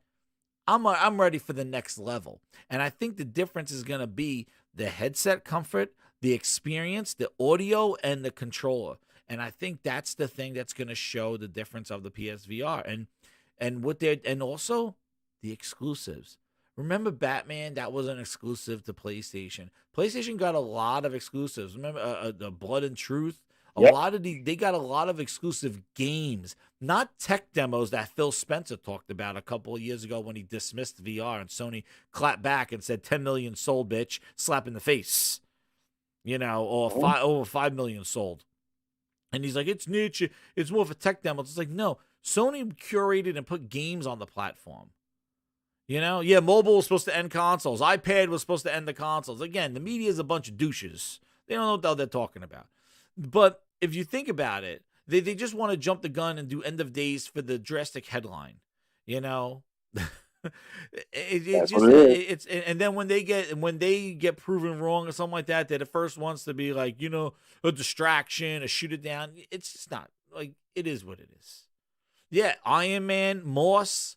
S3: I'm ready for the next level. And I think the difference is going to be the headset comfort, the experience, the audio, and the controller. And I think that's the thing that's going to show the difference of the PSVR. And also the exclusives. Remember Batman? That was an exclusive to PlayStation. PlayStation got a lot of exclusives. Remember the Blood and Truth? They got a lot of exclusive games, not tech demos that Phil Spencer talked about a couple of years ago when he dismissed VR and Sony clapped back and said 10 million sold, bitch, slap in the face. Or over 5 million sold. And he's like, it's niche. It's more of a tech demo. It's like, no, Sony curated and put games on the platform. Mobile was supposed to end consoles. iPad was supposed to end the consoles. Again, the media is a bunch of douches. They don't know what the hell they're talking about. But if you think about it, they just want to jump the gun and do end of days for the drastic headline. It's and then when they get proven wrong or something like that, they're the first ones to be like, a distraction, a shoot it down. It's just not, like, it is what it is. Yeah, Iron Man, Moss,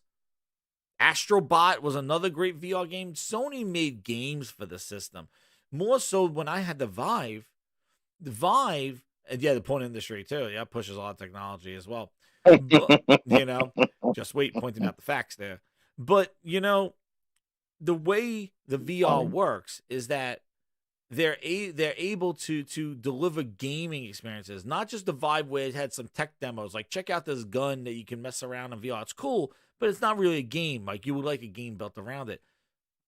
S3: Astrobot was another great VR game. Sony made games for the system. More so when I had the Vive, and the porn industry too. Yeah, pushes a lot of technology as well. But, just wait, pointing out the facts there. But, you know, the way the VR works is that they're able to deliver gaming experiences, not just the Vive where it had some tech demos, like check out this gun that you can mess around in VR. It's cool, but it's not really a game. Like you would like a game built around it.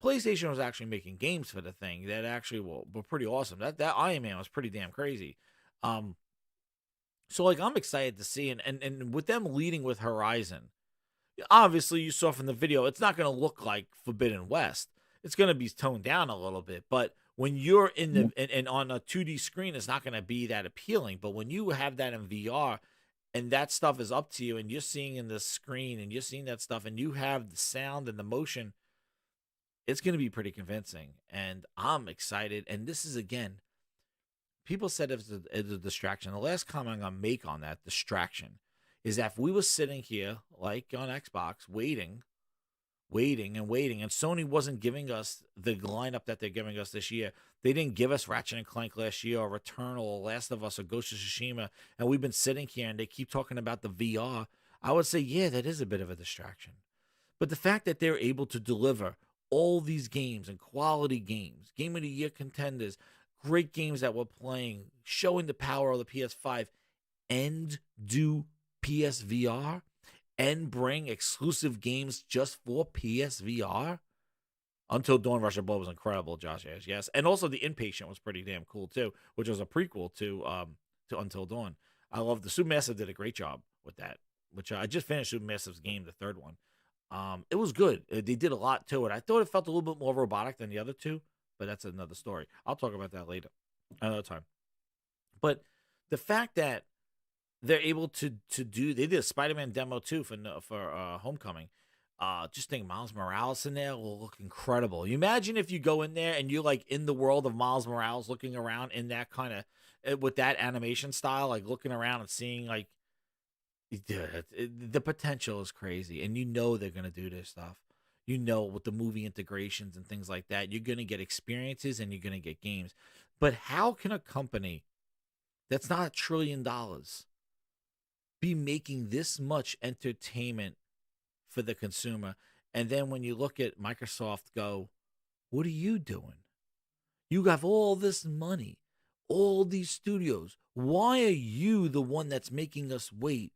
S3: PlayStation was actually making games for the thing that actually were pretty awesome. That Iron Man was pretty damn crazy. So like I'm excited to see, and with them leading with Horizon, obviously you saw from the video, it's not going to look like Forbidden West. It's going to be toned down a little bit, but when you're in the and on a 2D screen, it's not going to be that appealing. But when you have that in VR and that stuff is up to you and you're seeing in the screen and you're seeing that stuff and you have the sound and the motion, it's going to be pretty convincing. And I'm excited. And this is, again, people said it's a distraction. The last comment I'm going to make on that distraction is that if we were sitting here like on Xbox waiting, and Sony wasn't giving us the lineup that they're giving us this year. They didn't give us Ratchet and Clank last year, or Returnal, or Last of Us, or Ghost of Tsushima, and we've been sitting here and they keep talking about the VR. I would say, yeah, that is a bit of a distraction. But the fact that they're able to deliver all these games and quality games, Game of the Year contenders, great games that we're playing, showing the power of the PS5, and do PSVR, and bring exclusive games just for PSVR. Until Dawn Rush of Blood was incredible, Josh Ash, yes. And also The Inpatient was pretty damn cool too, which was a prequel to Until Dawn. I love the Supermassive did a great job with that, which I just finished Supermassive's game, the third one. It was good. They did a lot to it. I thought it felt a little bit more robotic than the other two, but that's another story. I'll talk about that later, another time. But the fact that they're able to do, they did a Spider-Man demo too for Homecoming. Just think Miles Morales in there will look incredible. You imagine if you go in there and you're like in the world of Miles Morales, looking around in that kind of, with that animation style, like looking around and seeing like, the potential is crazy. And you know they're going to do this stuff. You know, with the movie integrations and things like that, you're going to get experiences and you're going to get games. But how can a company that's not $1 trillion be making this much entertainment for the consumer? And then when you look at Microsoft go, what are you doing? You have all this money, all these studios. Why are you the one that's making us wait?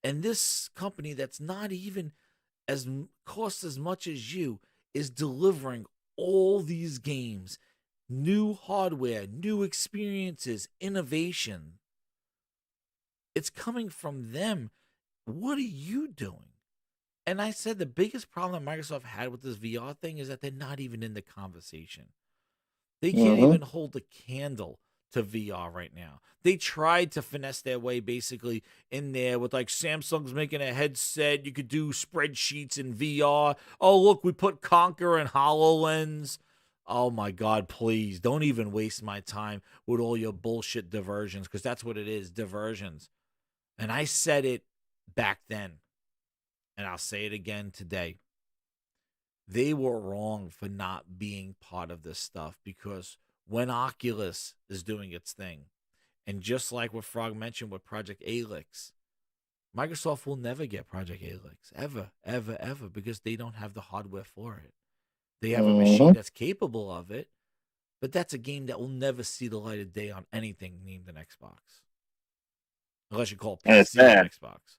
S3: And this company that's not even as costs as much as you is delivering all these games, new hardware, new experiences, innovation. It's coming from them. What are you doing? And I said the biggest problem that Microsoft had with this VR thing is that they're not even in the conversation. They can't even hold a candle to VR right now. They tried to finesse their way basically in there with like Samsung's making a headset. You could do spreadsheets in VR. Oh, look, we put Conquer and HoloLens. Oh my God, please don't even waste my time with all your bullshit diversions, because that's what it is, diversions. And I said it back then, and I'll say it again today. They were wrong for not being part of this stuff, because when Oculus is doing its thing, and just like what Frog mentioned with Project Alyx, Microsoft will never get Project Alyx, ever, ever, ever, because they don't have the hardware for it. They have a machine that's capable of it, but that's a game that will never see the light of day on anything named an Xbox. Unless you call it PC an Xbox.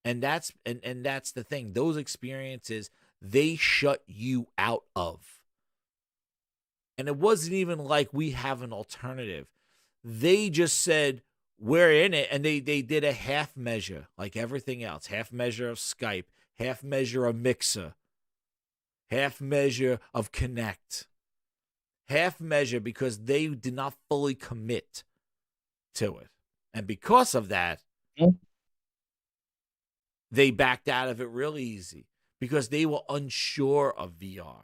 S3: And that's the thing. Those experiences, they shut you out of. And it wasn't even like we have an alternative. They just said, we're in it, and they did a half measure, like everything else. Half measure of Skype, half measure of Mixer, half measure of Kinect. Half measure because they did not fully commit to it. And because of that, they backed out of it really easy because they were unsure of VR.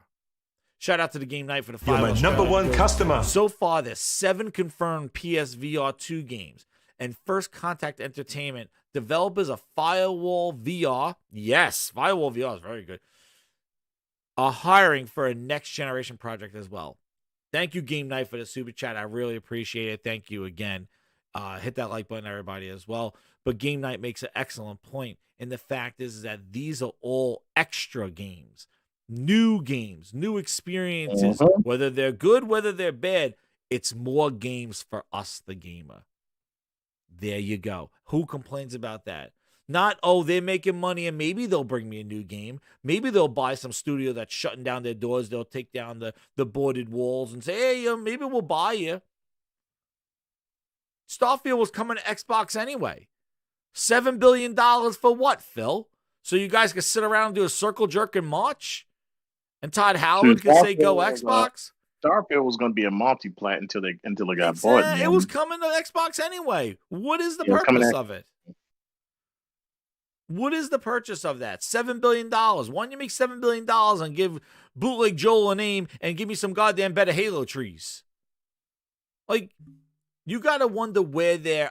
S3: Shout out to the Game Night for the final.
S4: You're my number one customer.
S3: So far, there's 7 confirmed PSVR2 games. And First Contact Entertainment, developers of Firewall VR, yes, Firewall VR is very good, are hiring for a next generation project as well. Thank you, Game Night, for the super chat. I really appreciate it. Thank you again. Hit that like button, everybody, as well. But Game Night makes an excellent point. And the fact is that these are all extra games, new experiences, whether they're good, whether they're bad. It's more games for us, the gamer. There you go. Who complains about that? Not, oh, they're making money and maybe they'll bring me a new game. Maybe they'll buy some studio that's shutting down their doors. They'll take down the boarded walls and say, hey, maybe we'll buy you. Starfield was coming to Xbox anyway. $7 billion for what, Phil? So you guys can sit around and do a circle jerk in March? And Todd Howard can say, go Xbox?
S5: Starfield was going to be a multi-plat until it got bought.
S3: It was coming to Xbox anyway. What is the purpose of it? What is the purchase of that? $7 billion. Why don't you make $7 billion and give Bootleg Joel a name and give me some goddamn better Halo trees? Like, you got to wonder where their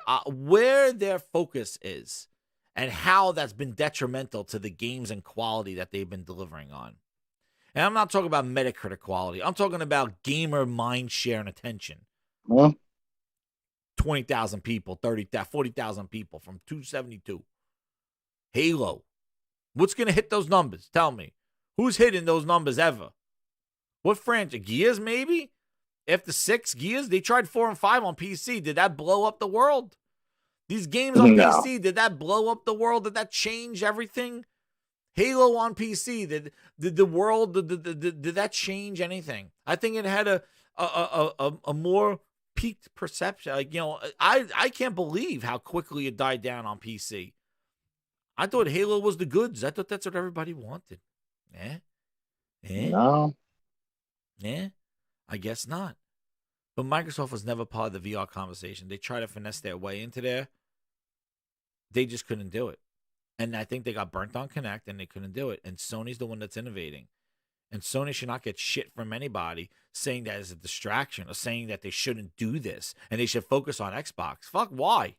S3: focus is and how that's been detrimental to the games and quality that they've been delivering on. And I'm not talking about Metacritic quality. I'm talking about gamer mind share and attention. 20,000 people, 30,000, 40,000 people from 272. Halo. What's going to hit those numbers? Tell me. Who's hitting those numbers ever? What franchise? Gears, maybe? After 6 Gears? They tried 4 and 5 on PC. Did that blow up the world? These games on PC, did that blow up the world? Did that change everything? Halo on PC, did the world, did that change anything? I think it had a more peaked perception. Like, I can't believe how quickly it died down on PC. I thought Halo was the goods. I thought that's what everybody wanted.
S5: No.
S3: I guess not. But Microsoft was never part of the VR conversation. They tried to finesse their way into there. They just couldn't do it. And I think they got burnt on Kinect and they couldn't do it. And Sony's the one that's innovating. And Sony should not get shit from anybody saying that is a distraction or saying that they shouldn't do this and they should focus on Xbox. Fuck, why?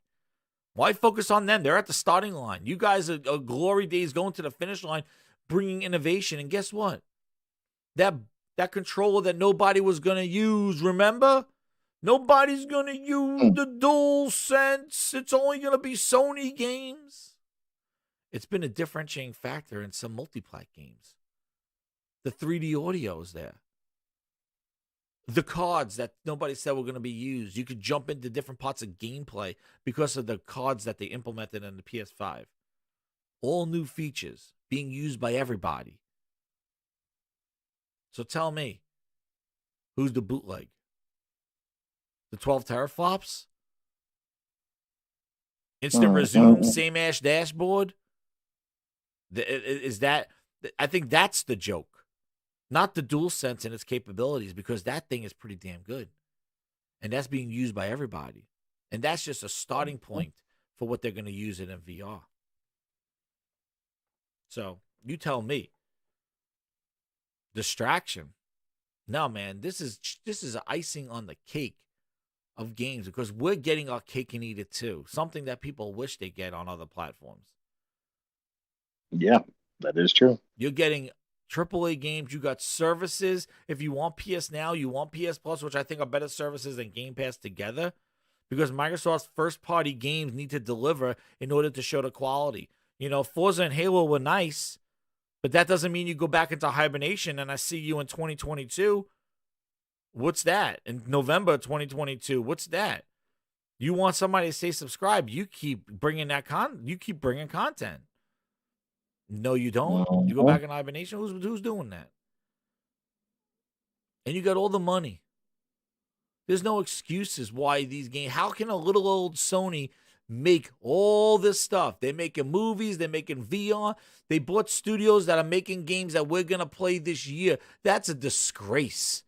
S3: Why focus on them? They're at the starting line. You guys are glory days going to the finish line, bringing innovation. And guess what? That controller that nobody was going to use, remember? Nobody's going to use the DualSense. It's only going to be Sony games. It's been a differentiating factor in some multi-plat games. The 3D audio is there. The cards that nobody said were going to be used. You could jump into different parts of gameplay because of the cards that they implemented in the PS5. All new features being used by everybody. So tell me, who's the bootleg? The 12 teraflops? Instant resume, same ash dashboard? Is that? I think that's the joke. Not the DualSense and its capabilities, because that thing is pretty damn good. And that's being used by everybody. And that's just a starting point for what they're going to use it in VR. So, you tell me. Distraction. No, man, this is icing on the cake of games because we're getting our cake and eat it too. Something that people wish they get on other platforms.
S5: Yeah, that is true.
S3: You're getting AAA games. You got services. If you want PS Now, you want PS Plus, which I think are better services than Game Pass together, because Microsoft's first-party games need to deliver in order to show the quality. Forza and Halo were nice, but that doesn't mean you go back into hibernation and I see you in 2022. What's that? In November 2022, what's that? You want somebody to say subscribe, you keep bringing content. No, you don't. You go back in hibernation. Who's doing that? And you got all the money. There's no excuses why these games. How can a little old Sony make all this stuff? They're making movies. They're making VR. They bought studios that are making games that we're gonna play this year. That's a disgrace.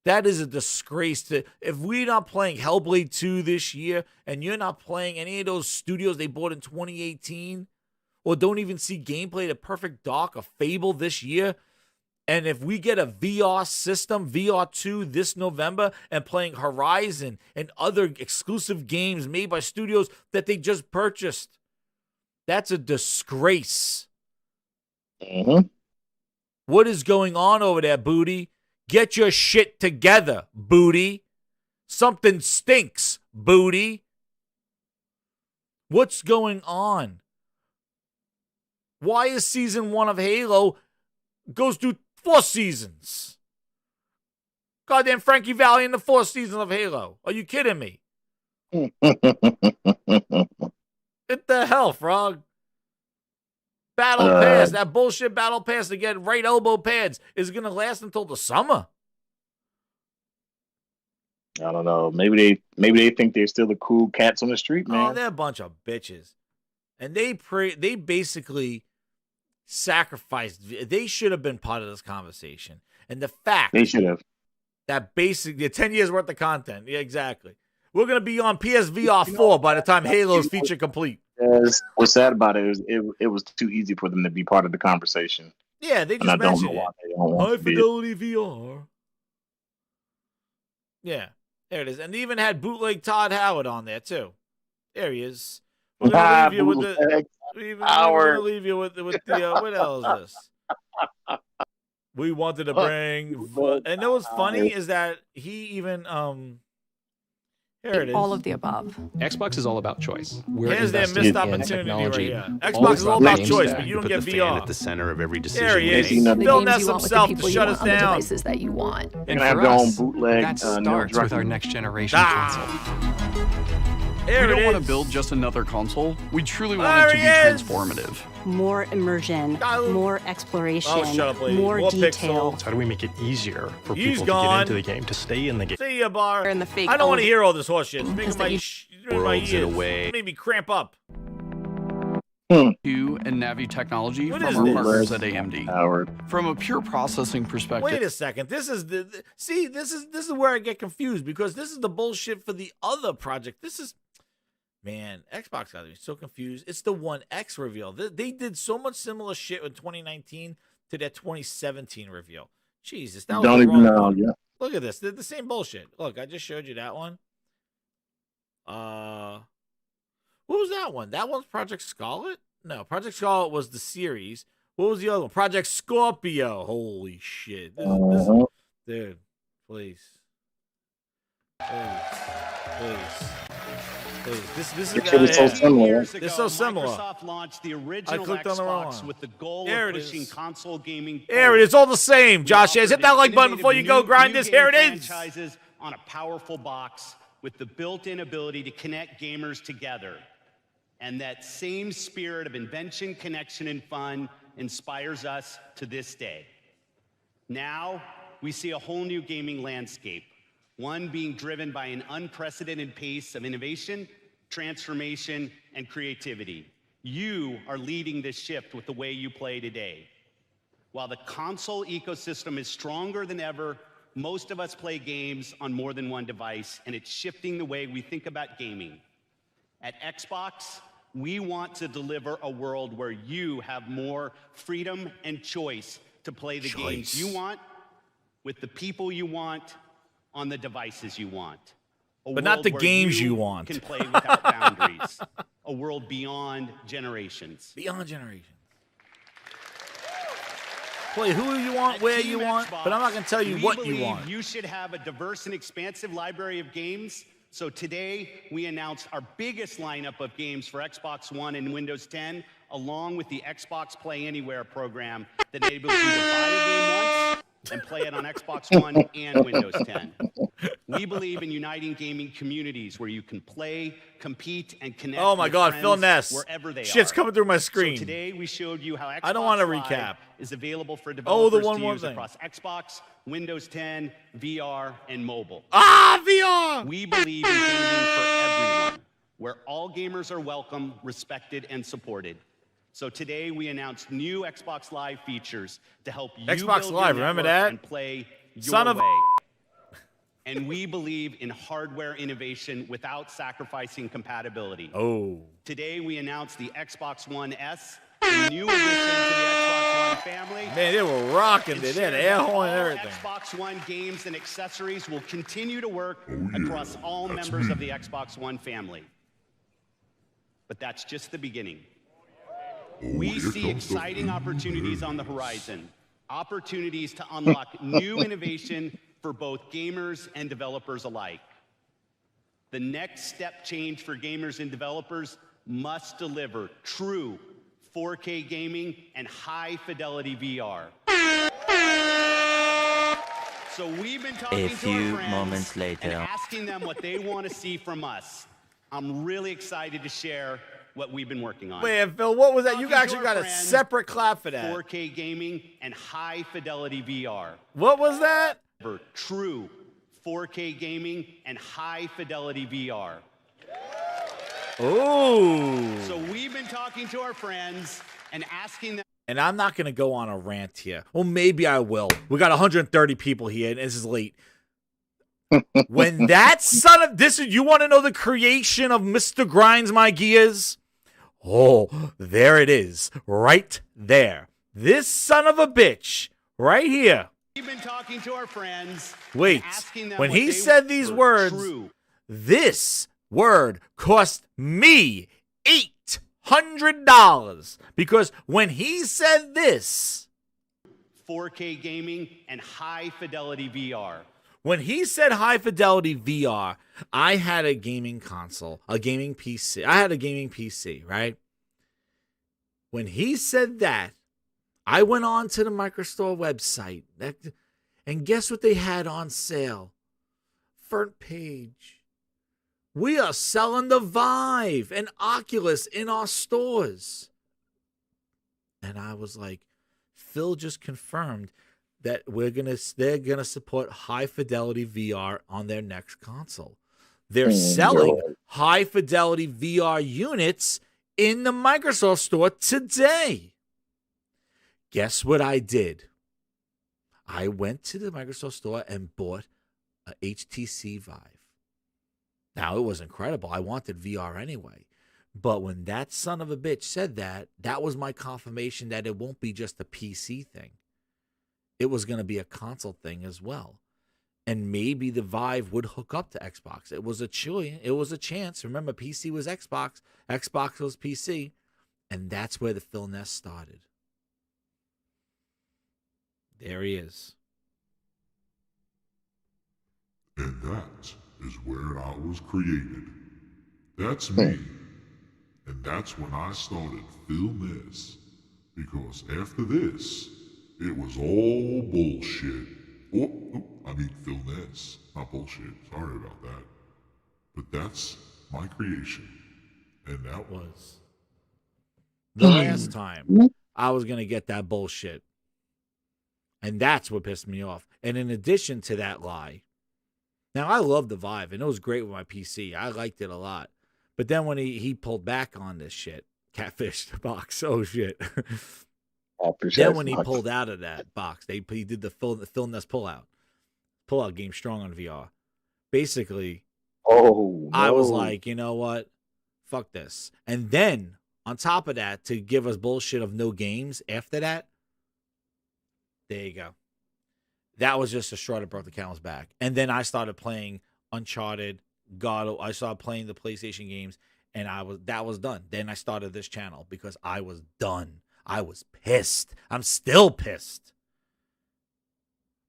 S3: That is a disgrace. If we're not playing Hellblade 2 this year, and you're not playing any of those studios they bought in 2018. Or don't even see gameplay to Perfect Dark or Fable this year. And if we get a VR system, VR2 this November, and playing Horizon and other exclusive games made by studios that they just purchased, that's a disgrace. What is going on over there, Booty? Get your shit together, Booty. Something stinks, Booty. What's going on? Why is season 1 of Halo goes through 4 seasons? Goddamn Frankie Valli in the 4th season of Halo. Are you kidding me? What the hell, Frog? Battle Pass, that bullshit Battle Pass to get right elbow pads is going to last until the summer.
S5: I don't know. Maybe they think they're still the cool cats on the street, man.
S3: Oh, they're a bunch of bitches. And they basically sacrificed. They should have been part of this conversation. And the fact
S5: they should have.
S3: That basically 10 years worth of content. Yeah, exactly. We're going to be on PSVR4 by the time Halo's feature complete.
S5: What's sad about it is it was too easy for them to be part of the conversation.
S3: Yeah, they just mentioned it. High fidelity VR. Yeah, there it is. And they even had bootleg Todd Howard on there too. There he is. We're gonna leave you with the. We're gonna leave you with the. What the hell is this? We wanted to bring, and what's funny is that he even here it is.
S13: All of the above.
S14: Xbox is all about choice.
S3: Here's their missed opportunity right here. Xbox is all about choice, but you don't get VR.
S14: At the center of every decision.
S3: There he is. Philness himself to shut us down.
S13: Devices that you want.
S14: And for us, that starts with our next generation console.
S15: We don't want to build just another console. We truly want it to be transformative.
S16: More immersion, more exploration, more detail.
S4: How do we make it easier for people to get into the game, to stay in the game?
S3: See ya, Bar. I don't want to hear all this horse shit. It's making my ears. Made me cramp up.
S15: And Navi technology from our partners at AMD. From a pure processing perspective.
S3: Wait a second. This is this is where I get confused because this is the bullshit for the other project. This is. Man, Xbox got me so confused. It's the One X reveal. They did so much similar shit in 2019 to their 2017 reveal. Jesus, that was
S5: don't even know.
S3: Yeah. Look at this. They're the same bullshit. Look, I just showed you that one. What was that one? That one's Project Scarlet? No, Project Scarlet was the series. What was the other one? Project Scorpio. Holy shit. Dude, please. Please. This is
S5: so similar.
S3: It's so similar.
S17: Microsoft launched the original
S3: I clicked on the wrong
S17: Xbox
S3: one.
S17: with the goal
S3: There
S17: of
S3: it
S17: pushing
S3: is.
S17: console gaming.
S3: There it is. All the same. Josh says, hit that like button before you go grind this. Here it is.
S17: Franchises on a powerful box with the built-in ability to connect gamers together. And that same spirit of invention, connection, and fun inspires us to this day. Now, we see a whole new gaming landscape, one being driven by an unprecedented pace of innovation, transformation, and creativity. You are leading this shift with the way you play today. While the console ecosystem is stronger than ever, most of us play games on more than one device, and it's shifting the way we think about gaming. At Xbox, we want to deliver a world where you have more freedom and choice to play the games you want, with the people you want, on the devices you want.
S3: But not the games you want.
S17: Can play without boundaries. A world beyond generations.
S3: Beyond generations. Play who you want, where you want, but I'm not going to tell you what you want.
S17: You should have a diverse and expansive library of games. So today, we announced our biggest lineup of games for Xbox One and Windows 10, along with the Xbox Play Anywhere program that enables you to buy a game once and play it on Xbox One and Windows 10. We believe in uniting gaming communities where you can play, compete, and connect.
S3: Oh my God, Philness!
S17: Wherever they
S3: Shit's
S17: are.
S3: coming through my screen.
S17: So today we showed you how Xbox
S3: I don't want to
S17: Live
S3: recap.
S17: Is available for developers
S3: the
S17: to
S3: one
S17: use
S3: thing.
S17: across Xbox, Windows 10, VR, and mobile.
S3: VR!
S17: We believe in gaming for everyone, where all gamers are welcome, respected, and supported. So today we announced new Xbox Live features to help you
S3: Xbox
S17: build
S3: Live,
S17: your
S3: remember
S17: network
S3: that?
S17: and play your
S3: Son of a-
S17: way. And we believe in hardware innovation without sacrificing compatibility.
S3: Oh.
S17: Today we announced the Xbox One S, a new addition to the Xbox One family.
S3: Man, they were rocking it. They had air horn and everything.
S17: Xbox One games and accessories will continue to work across all members of the Xbox One family. But that's just the beginning. We see exciting opportunities on the horizon, opportunities to unlock new innovation for both gamers and developers alike. The next step change for gamers and developers must deliver true 4K gaming and high-fidelity VR. So we've been talking to our friends and asking them what they want to see from us. I'm really excited to share what we've been working on.
S3: Wait, Phil, what was that? You actually got a separate clap for that.
S17: 4K gaming and high-fidelity VR.
S3: What was that?
S17: For true 4K gaming and high-fidelity VR.
S3: Oh.
S17: So we've been talking to our friends and asking them.
S3: And I'm not going to go on a rant here. Well, maybe I will. We got 130 people here, and this is late. When that son of this is, you want to know the creation of Mr. Grinds My Gears? Oh, there it is, right there. This son of a bitch, right here.
S17: We've been talking to our friends.
S3: Wait, when he said these words, this word cost me $800 because when he said this,
S17: 4K gaming and high fidelity VR.
S3: When he said high fidelity VR, I had a gaming console, a gaming PC. I had a gaming PC, right? When he said that, I went on to the Microstore website, and guess what they had on sale? Front page. We are selling the Vive and Oculus in our stores. And I was like, Phil just confirmed that they're gonna support high fidelity VR on their next console. They're selling high fidelity VR units in the Microsoft Store today. Guess what I did? I went to the Microsoft Store and bought a HTC Vive. Now, it was incredible. I wanted VR anyway. But when that son of a bitch said that, that was my confirmation that it won't be just a PC thing. It was going to be a console thing as well. And maybe the Vive would hook up to Xbox. It was a chance. Remember, PC was Xbox. Xbox was PC. And that's where the Philness started. There he is.
S2: And that is where I was created. That's me. And that's when I started Philness. Because after this, it was all bullshit. I mean Philness, not bullshit. Sorry about that. But that's my creation. And that
S3: was the last time I was going to get that bullshit. And that's what pissed me off. And in addition to that lie, now I love the Vive, and it was great with my PC. I liked it a lot. But then when he pulled back on this shit, Catfish box, oh shit. Then when he pulled out of that box, he did the Philness pullout game strong on VR. Basically, I was like, you know what? Fuck this. And then on top of that, to give us bullshit of no games after that, there you go. That was just a straw that broke the camel's back. And then I started playing Uncharted, I started playing the PlayStation games, and that was done. Then I started this channel because I was done. I was pissed. I'm still pissed.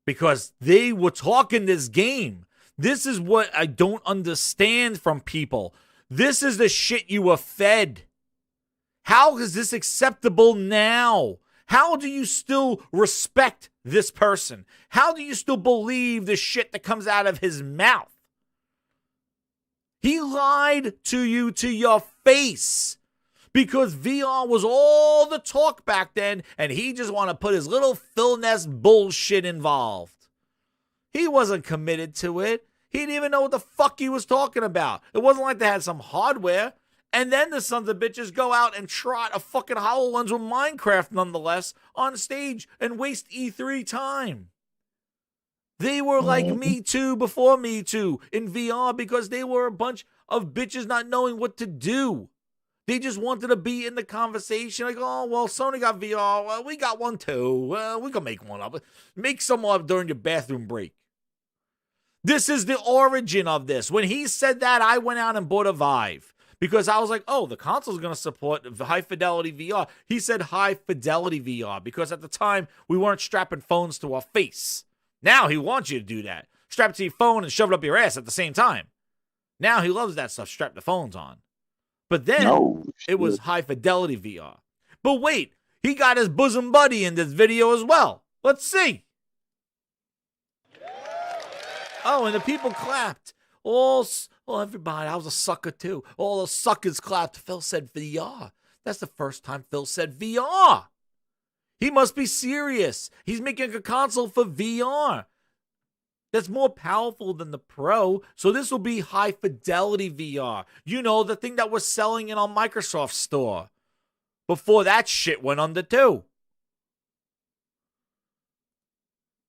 S3: Because they were talking this game. This is what I don't understand from people. This is the shit you were fed. How is this acceptable now? How do you still respect this person? How do you still believe the shit that comes out of his mouth? He lied to you to your face because VR was all the talk back then, and he just want to put his little Philness bullshit involved. He wasn't committed to it. He didn't even know what the fuck he was talking about. It wasn't like they had some hardware. And then the sons of bitches go out and trot a fucking HoloLens with Minecraft nonetheless on stage and waste E3 time. They were like Me Too before Me Too in VR because they were a bunch of bitches not knowing what to do. They just wanted to be in the conversation like, oh, well, Sony got VR. Well, we got one too. Well, we can make one up. Make some up during your bathroom break. This is the origin of this. When he said that, I went out and bought a Vive. Because I was like, oh, the console's going to support high-fidelity VR. He said high-fidelity VR because at the time, we weren't strapping phones to our face. Now he wants you to do that. Strap it to your phone and shove it up your ass at the same time. Now he loves that stuff, strap the phones on. But then it was high fidelity VR. But wait, he got his bosom buddy in this video as well. Let's see. Oh, and the people clapped. Everybody, I was a sucker too. All the suckers clapped. Phil said VR. That's the first time Phil said VR. He must be serious. He's making a console for VR that's more powerful than the Pro. So this will be high fidelity VR. You know, the thing that was selling in on Microsoft Store before that shit went under too.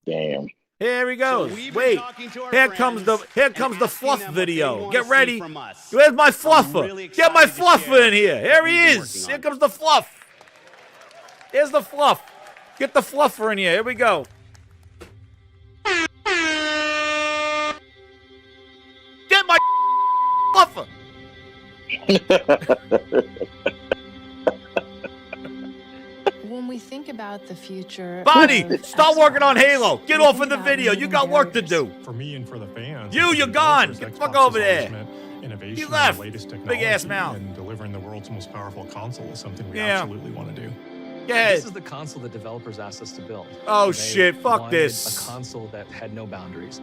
S5: Damn.
S3: Here he goes. Wait, here comes the fluff video. Get ready. Where's my fluffer? Get my fluffer in here. Here he is. Here comes the fluff. Here's the fluff. Get the fluffer in here. Here we go. Get my fluffer.
S13: When we think about the future,
S3: Bonnie, start working on Halo. Get off of the video. You got work to do.
S4: For me and for the fans.
S3: You're gone. Get the fuck over there.
S4: Innovation,
S3: He left.
S4: the latest technology,
S3: Big ass mouth.
S4: and delivering the world's most powerful console is something we absolutely want to do.
S3: Yeah.
S18: This is the console that developers asked us to build.
S3: Oh
S18: They
S3: shit, fuck
S18: wanted
S3: this.
S18: A console that had no boundaries,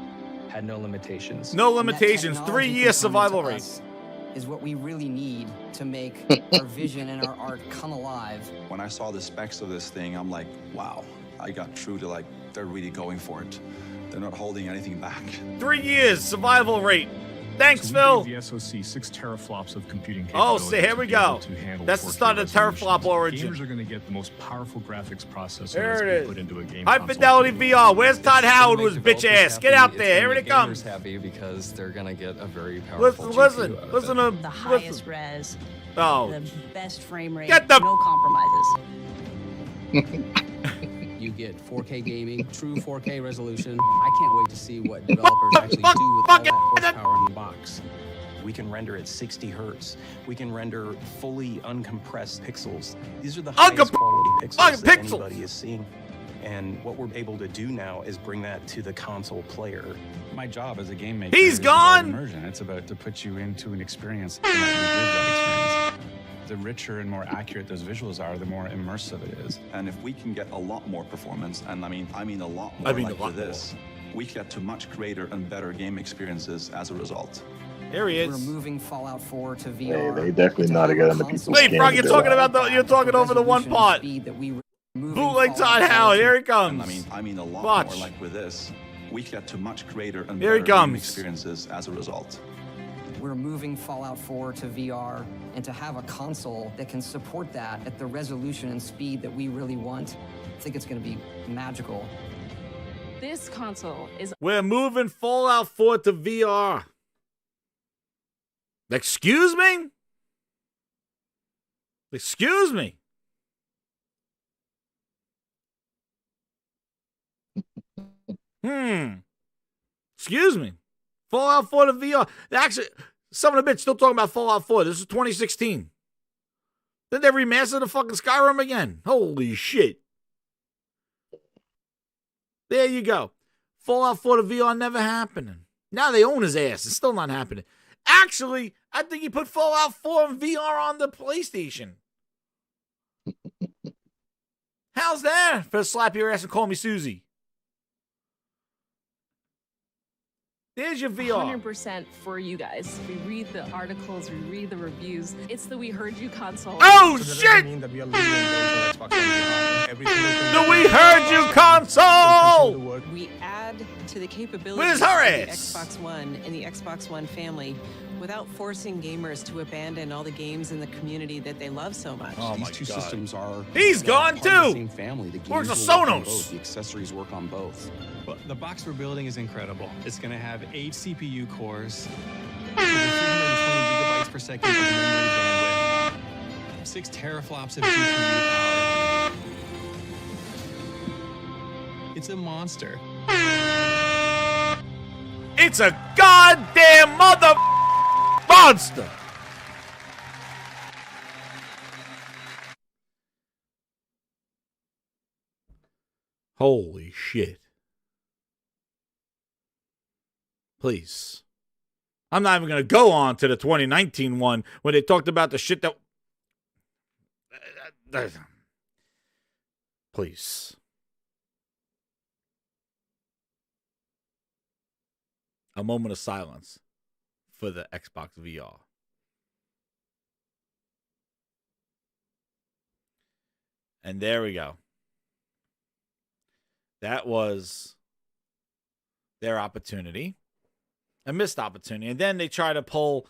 S18: had no limitations.
S3: No limitations. 3-year survival rate.
S19: Is what we really need to make our vision and our art come alive.
S20: When I saw the specs of this thing, I'm like, wow, I got true to they're really going for it. They're not holding anything back.
S3: 3 years survival rate. Thanks,
S21: So
S3: Phil.
S21: we gave the SoC 6 teraflops of computing
S3: Oh,
S21: capability.
S3: see, here we go. That's the start of teraflop origin.
S21: Gamers are going to get the most powerful graphics processor
S3: There
S21: that's
S3: it
S21: been
S3: is.
S21: put into a game
S3: High
S21: console.
S3: fidelity VR. Where's Todd Howard with his bitch ass? Get out there. Here it comes.
S22: Happy because they're gonna get a very powerful
S3: Listen
S22: GPU out of
S3: to
S22: it.
S16: The highest res.
S3: Oh.
S16: The best frame rate.
S3: Get the-
S16: no compromises.
S22: You get 4K gaming, true 4K resolution. I can't wait to see what developers actually do with all that horsepower in the box.
S4: We can render at 60 hertz. We can render fully uncompressed pixels. These are the highest quality pixels that anybody is seeing. And what we're able to do now is bring that to the console player.
S23: My job as a game maker
S3: He's
S23: is
S3: gone!
S23: about immersion. It's about to put you into an experience and let you live that experience. The richer and more accurate those visuals are, the more immersive it is.
S20: And if we can get a lot more performance, and I mean a lot more
S3: I mean a
S20: like
S3: lot
S20: with this, we get to much greater and better game experiences as a result.
S3: There he is.
S19: We're moving Fallout 4 to
S5: Hey,
S19: VR.
S5: they definitely know how to get into people's
S3: Wait, Frog, you're
S5: skins,
S3: talking
S5: though.
S3: about you're talking over the one part. Bootleg Todd Howard. Here he comes.
S20: I mean a lot
S3: Watch.
S20: more like with this, we get to much greater and
S3: Here he
S20: better game
S3: comes.
S20: experiences as a result.
S19: We're moving Fallout 4 to VR, and to have a console that can support that at the resolution and speed that we really want, I think it's going to be magical.
S13: This console is
S3: We're moving Fallout 4 to VR. Excuse me? Excuse me? Excuse me. Fallout 4 to VR. Actually, some of the bitch still talking about Fallout 4. This is 2016. Then they remastered the fucking Skyrim again. Holy shit. There you go. Fallout 4 to VR never happening. Now they own his ass. It's still not happening. Actually, I think he put Fallout 4 and VR on the PlayStation. How's that? For slap your ass and call me Susie. There's your VR.
S13: 100% for you guys. We read the articles, we read the reviews. It's the We Heard You console.
S3: Oh, shit! The We Heard You console!
S24: We add to the capabilities
S3: Where's
S24: of
S3: her
S24: the
S3: ass?
S24: Xbox One and the Xbox One family without forcing gamers to abandon all the games in the community that they love so much.
S4: These two systems are
S3: He's gone
S4: part of the
S3: too!
S4: same family. The
S3: Where's
S4: games
S3: the
S4: will work on
S3: Sonos?
S4: both. The accessories work on both.
S23: Well, the box we're building is incredible. It's going to have 8 CPU cores, over 320 gigabytes per second of memory bandwidth, 6 teraflops of GPU power. It's a monster.
S3: It's a goddamn mother monster! Holy shit. Please. I'm not even going to go on to the 2019 one when they talked about the shit that... Please. A moment of silence for the Xbox VR. And there we go. That was their opportunity. A missed opportunity. And then they try to pull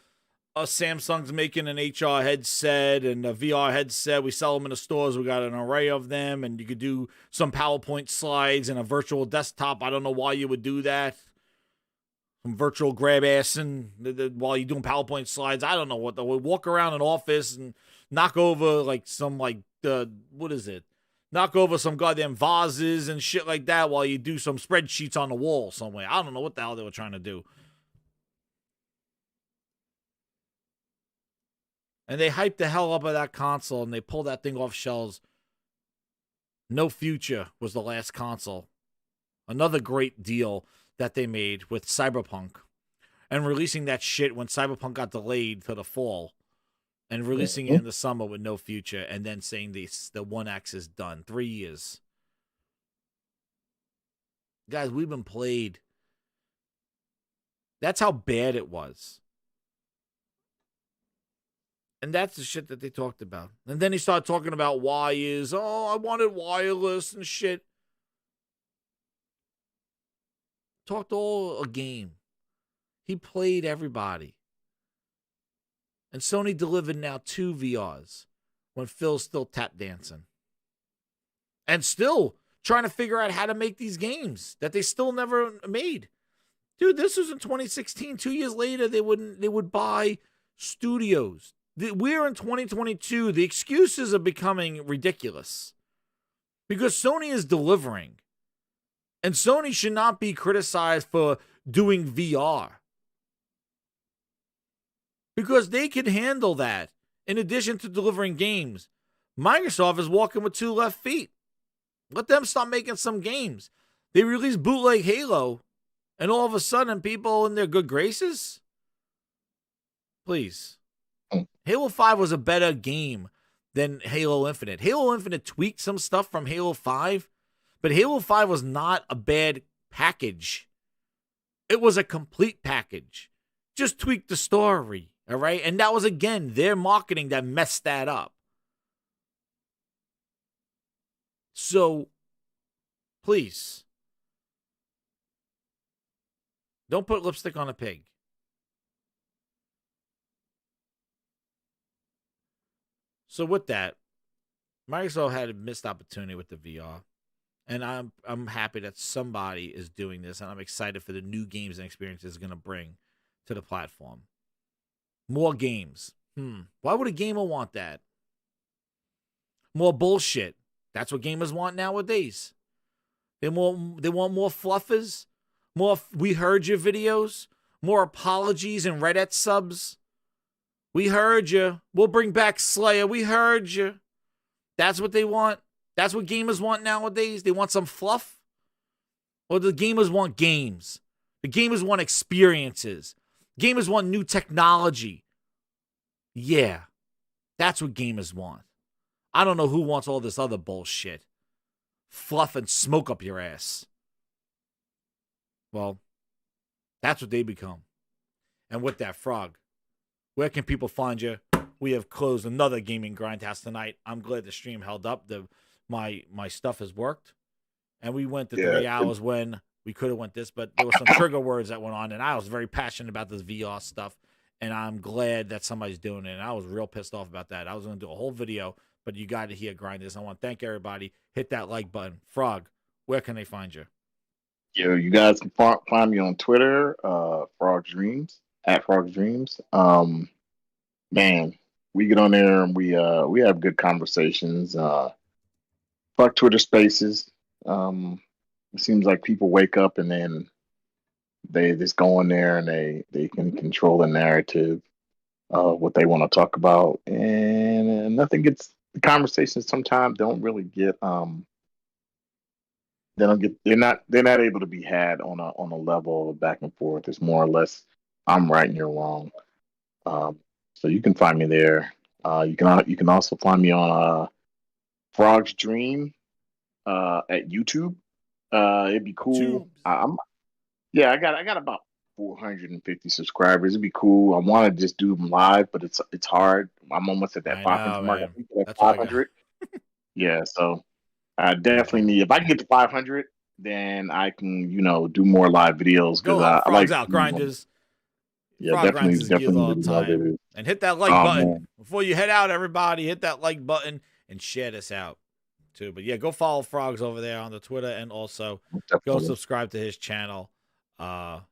S3: Samsung's making an HR headset and a VR headset. We sell them in the stores. We got an array of them. And you could do some PowerPoint slides and a virtual desktop. I don't know why you would do that. Some virtual grab assing while you're doing PowerPoint slides. I don't know what. They would walk around an office and knock over like some what is it? Knock over some goddamn vases and shit like that while you do some spreadsheets on the wall somewhere. I don't know what the hell they were trying to do. And they hyped the hell up of that console and they pulled that thing off shelves. No Future was the last console. Another great deal that they made with Cyberpunk. And releasing that shit when Cyberpunk got delayed to the fall. And releasing it in the summer with No Future. And then saying the One X is done. 3 years. Guys, we've been played. That's how bad it was. And that's the shit that they talked about. And then he started talking about wires. Oh, I wanted wireless and shit. Talked all a game. He played everybody. And Sony delivered now 2 VRs when Phil's still tap dancing. And still trying to figure out how to make these games that they still never made. Dude, this was in 2016. 2 years later, they would buy studios. We're in 2022. The excuses are becoming ridiculous. Because Sony is delivering. And Sony should not be criticized for doing VR. Because they can handle that in addition to delivering games. Microsoft is walking with 2 left feet. Let them start making some games. They release bootleg Halo, and all of a sudden people in their good graces? Please. Halo 5 was a better game than Halo Infinite. Halo Infinite tweaked some stuff from Halo 5, but Halo 5 was not a bad package. It was a complete package. Just tweak the story, all right? And that was, again, their marketing that messed that up. So, please, don't put lipstick on a pig. So with that, Microsoft had a missed opportunity with the VR. And I'm happy that somebody is doing this, and I'm excited for the new games and experiences it's going to bring to the platform. More games. Why would a gamer want that? More bullshit. That's what gamers want nowadays. They want more fluffers, more we heard your videos, more apologies and Reddit subs. We heard you. We'll bring back Slayer. We heard you. That's what they want. That's what gamers want nowadays. They want some fluff. Or the gamers want games. The gamers want experiences. Gamers want new technology. Yeah. That's what gamers want. I don't know who wants all this other bullshit. Fluff and smoke up your ass. Well, that's what they become. And with that, Frog, where can people find you? We have closed another gaming grindhouse tonight. I'm glad the stream held up. My stuff has worked. And we went to 3 hours when we could have went this, but there were some trigger words that went on, and I was very passionate about this VR stuff, and I'm glad that somebody's doing it, and I was real pissed off about that. I was going to do a whole video, but you got to hear Grindhouse. I want to thank everybody. Hit that like button. Frog, where can they find you?
S5: Yo, you guys can find me on Twitter, Frog's Dreams, at Frog's Dreams. Man, we get on there and we have good conversations. Fuck Twitter Spaces. It seems like people wake up and then they just go in there and they can control the narrative of what they want to talk about, and nothing gets. The conversations sometimes don't really get they're not able to be had on a level of back and forth. It's more or less I'm right and you're wrong. So you can find me there. You can also find me on Frog's Dream at YouTube. It'd be cool. I got about 450 subscribers. It'd be cool. I want to just do them live, but it's hard. I'm almost at that 500 mark. I think that's 500. Yeah, so I definitely need. If I can get to 500, then I can do more live videos
S3: Go
S5: because
S3: help
S5: I like
S3: Frogs out, Grinders.
S5: Yeah,
S3: Frog grinds his gears all the
S5: definitely
S3: time. And hit that like
S5: Oh,
S3: button.
S5: man.
S3: Before you head out, everybody, hit that like button and share this out too. But yeah, go follow Frogs over there on the Twitter and also go
S5: Definitely.
S3: subscribe to his channel.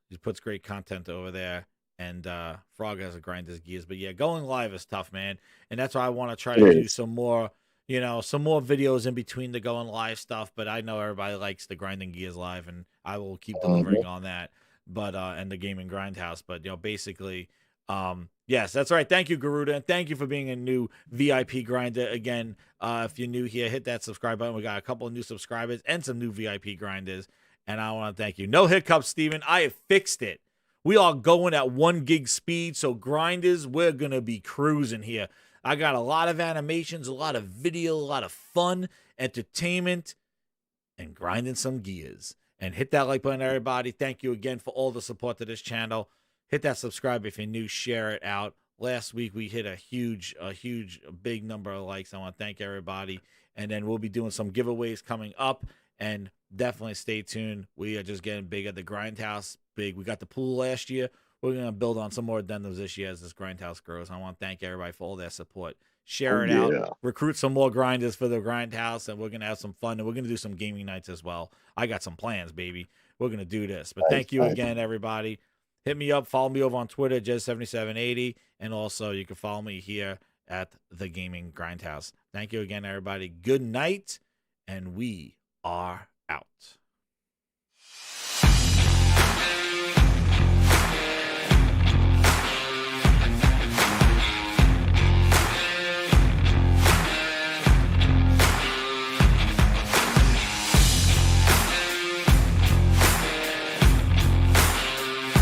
S3: He puts great content over there. And Frog has to grind his gears. But yeah, going live is tough, man. And that's why I want to try to do some more, some more videos in between the going live stuff. But I know everybody likes the grinding gears live, and I will keep delivering on that. But and the gaming grindhouse. But basically, yes, that's right. Thank you, Garuda, and thank you for being a new VIP grinder. Again, if you're new here, hit that subscribe button. We got a couple of new subscribers and some new VIP grinders, and I want to thank you. No hiccups, Steven. I have fixed it. We are going at 1 gig speed, so grinders, we're gonna be cruising here. I got a lot of animations, a lot of video, a lot of fun, entertainment, and grinding some gears. And hit that like button, everybody. Thank you again for all the support to this channel. Hit that subscribe if you're new. Share it out. Last week we hit a big number of likes. I want to thank everybody. And then we'll be doing some giveaways coming up. And definitely stay tuned. We are just getting big at the Grindhouse. Big. We got the pool last year. We're going to build on some more addendums this year as this Grindhouse grows. I want to thank everybody for all their support. Share it out. Recruit some more grinders for the Grindhouse, and we're going to have some fun, and we're going to do some gaming nights as well. I got some plans, baby. We're going to do this. But thank you again, everybody. Hit me up. Follow me over on Twitter, Jez7780, and also you can follow me here at the Gaming Grindhouse. Thank you again, everybody. Good night, and we are out.